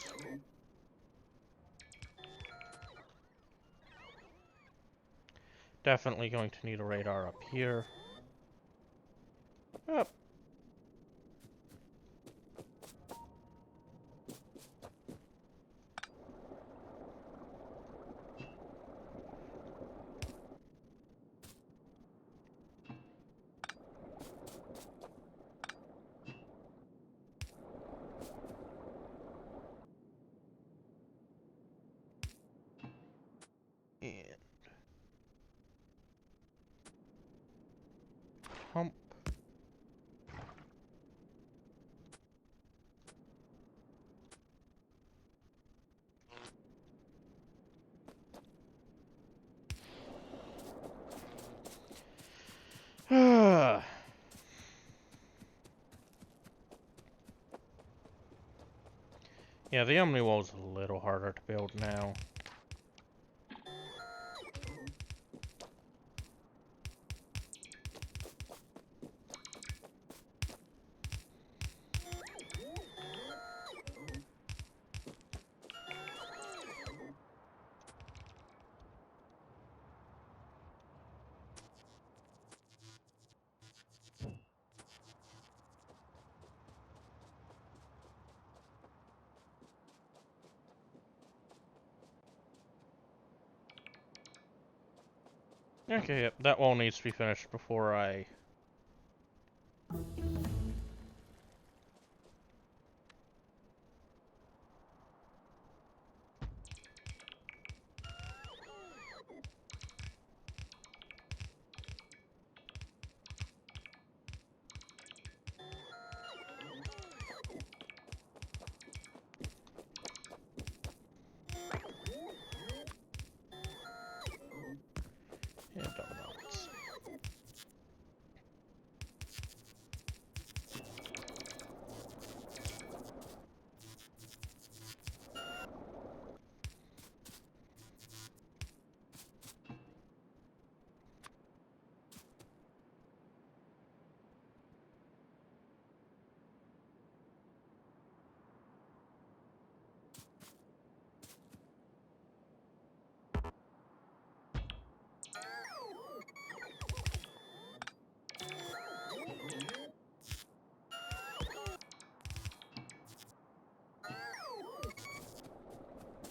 Definitely going to need a radar up here. Up. And pump. Yeah, the Omni Wall's a little harder to build now. Okay, yep, that wall needs to be finished before I... Yeah, donuts.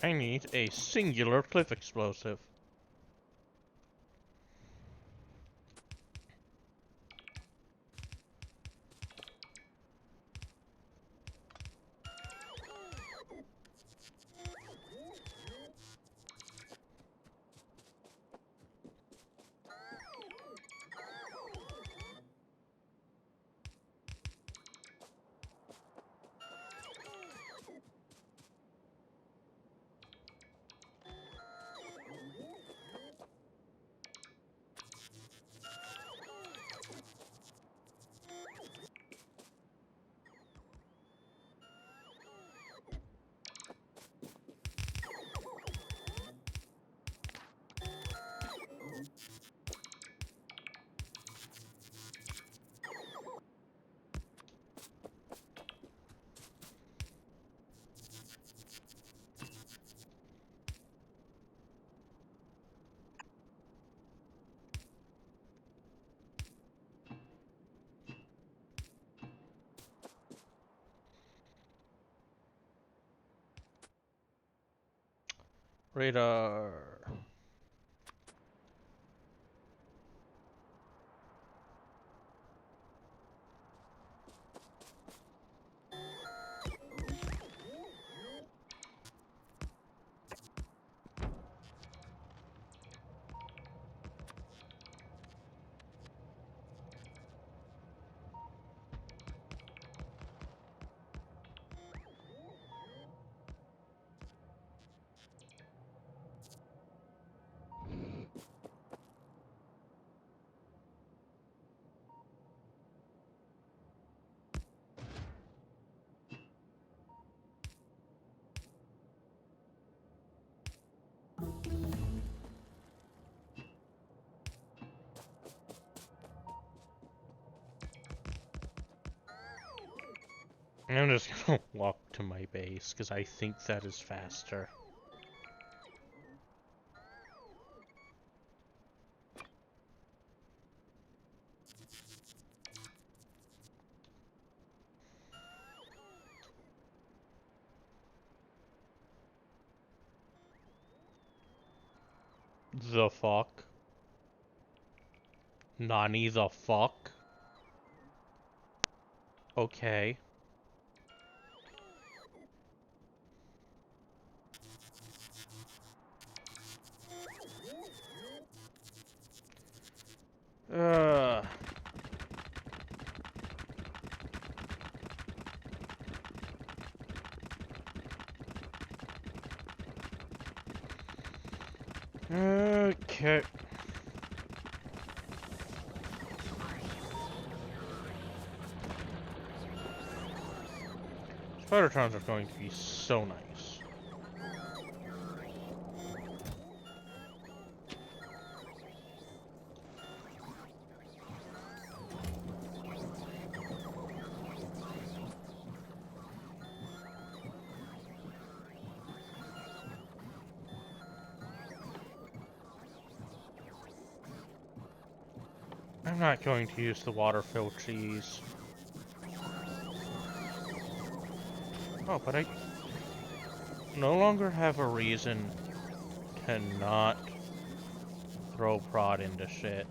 I need a singular cliff explosive. Radar. I'm just gonna walk to my base, because I think that is faster. The fuck? Nani the fuck? Okay. Uh. Okay. Spider-Trons are going to be so nice. I'm not going to use the water filtries. Oh, but I no longer have a reason to not throw prod into shit.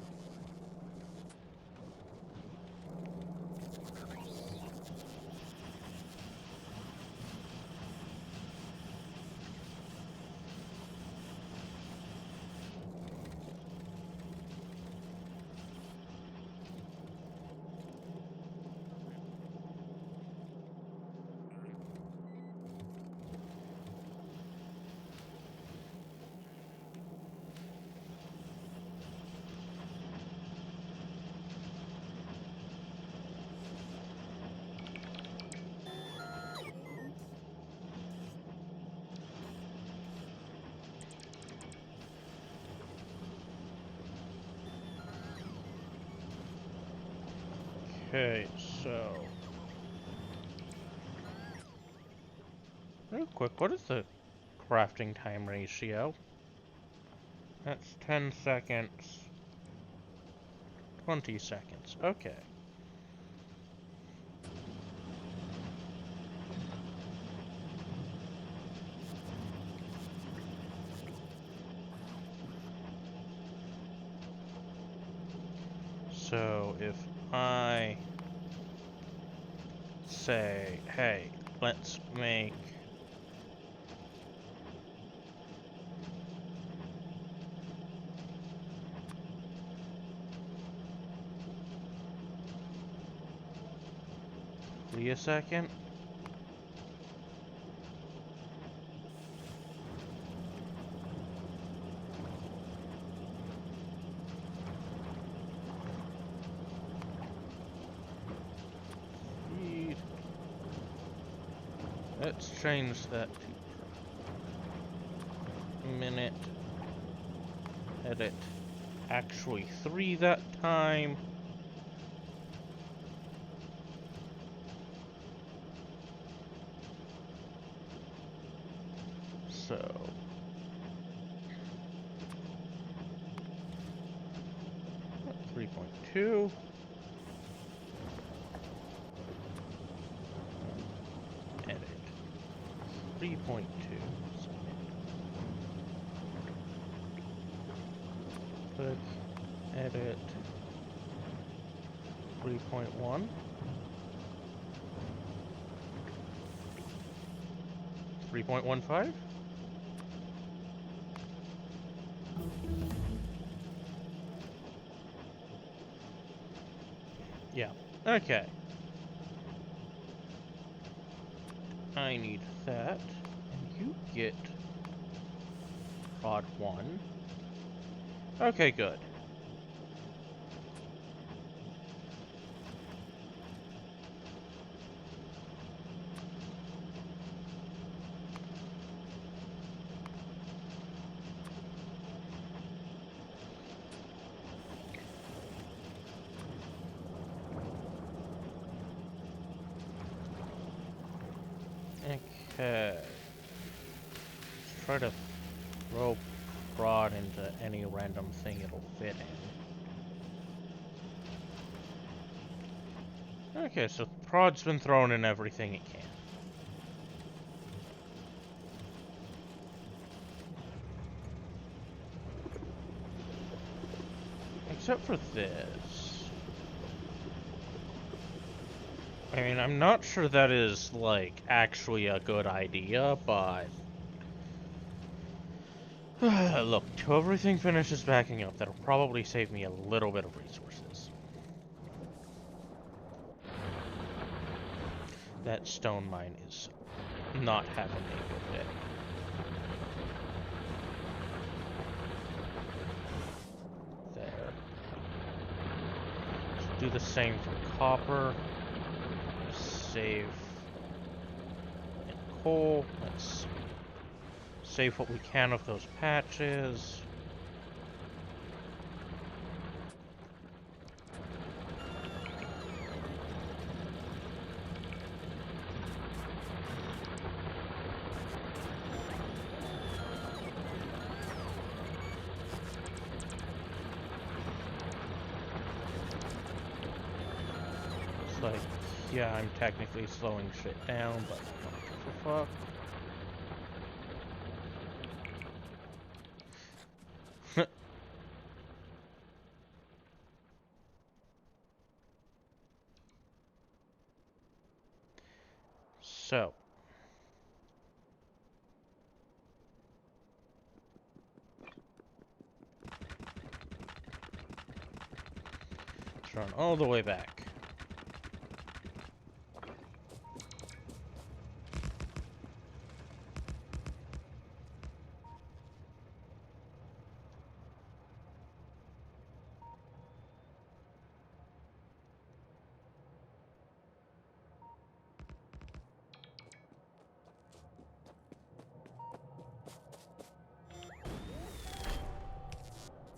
Okay, so real quick, what is the crafting time ratio? That's 10 seconds, 20 seconds. Okay. So if I say, hey, let's make wait a second. Feed. Let's change that to minute. Edit. Actually 3 that time. So 3.2. Edit. 3.2. Click. Edit. 3.1. 3.15. Yeah. Okay. I need that. And you get prod 1. Okay, good. Okay. Let's try to throw prod into any random thing it'll fit in. Okay, so prod's been thrown in everything it can. Except for this. I mean, I'm not sure that is, like, actually a good idea, but... Look, till everything finishes backing up, that'll probably save me a little bit of resources. That stone mine is not having a good day. There. Let's do the same for copper. Save and coal. Let's save what we can of those patches. It's like, yeah, I'm technically slowing shit down, but I don't give a fuck. So. Let's run all the way back.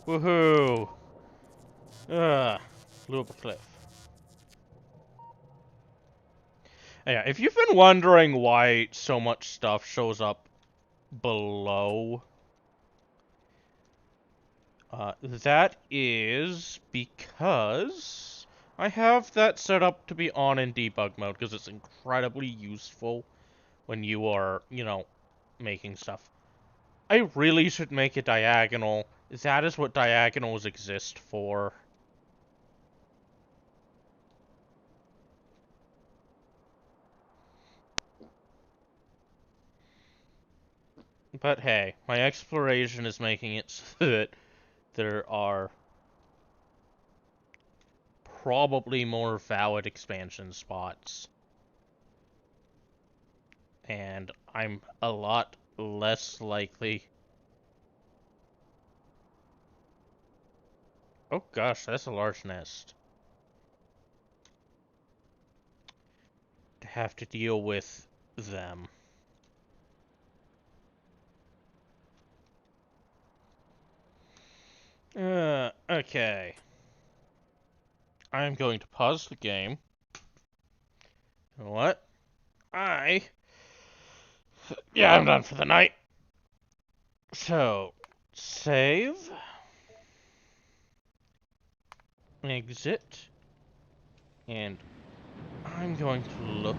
Woohoo! Ugh, blew up a cliff. Yeah, if you've been wondering why so much stuff shows up below, that is because I have that set up to be on in debug mode, because it's incredibly useful when you are, you know, making stuff. I really should make a diagonal. That is what diagonals exist for. But hey, my exploration is making it so that there are probably more valid expansion spots. And I'm a lot less likely. Oh gosh, that's a large nest. To have to deal with them. Okay. I'm going to pause the game. You know what? Yeah, I'm done for the night. So, save. Exit. And I'm going to look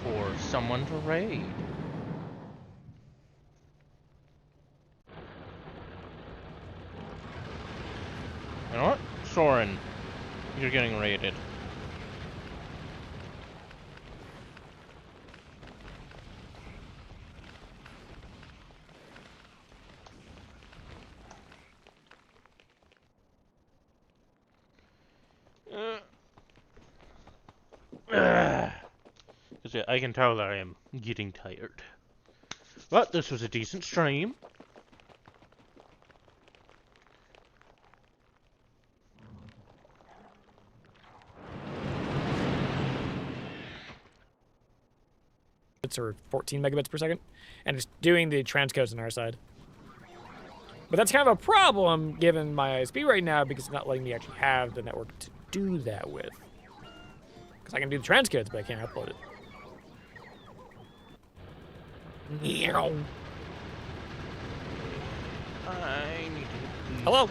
for someone to raid. You know what? Soren, you're getting raided. Because yeah, I can tell that I am getting tired. But this was a decent stream. Or 14 megabits per second, and it's doing the transcodes on our side. But that's kind of a problem given my ISP right now because it's not letting me actually have the network to do that with. Because I can do the transcodes, but I can't upload it. I need to... Hello?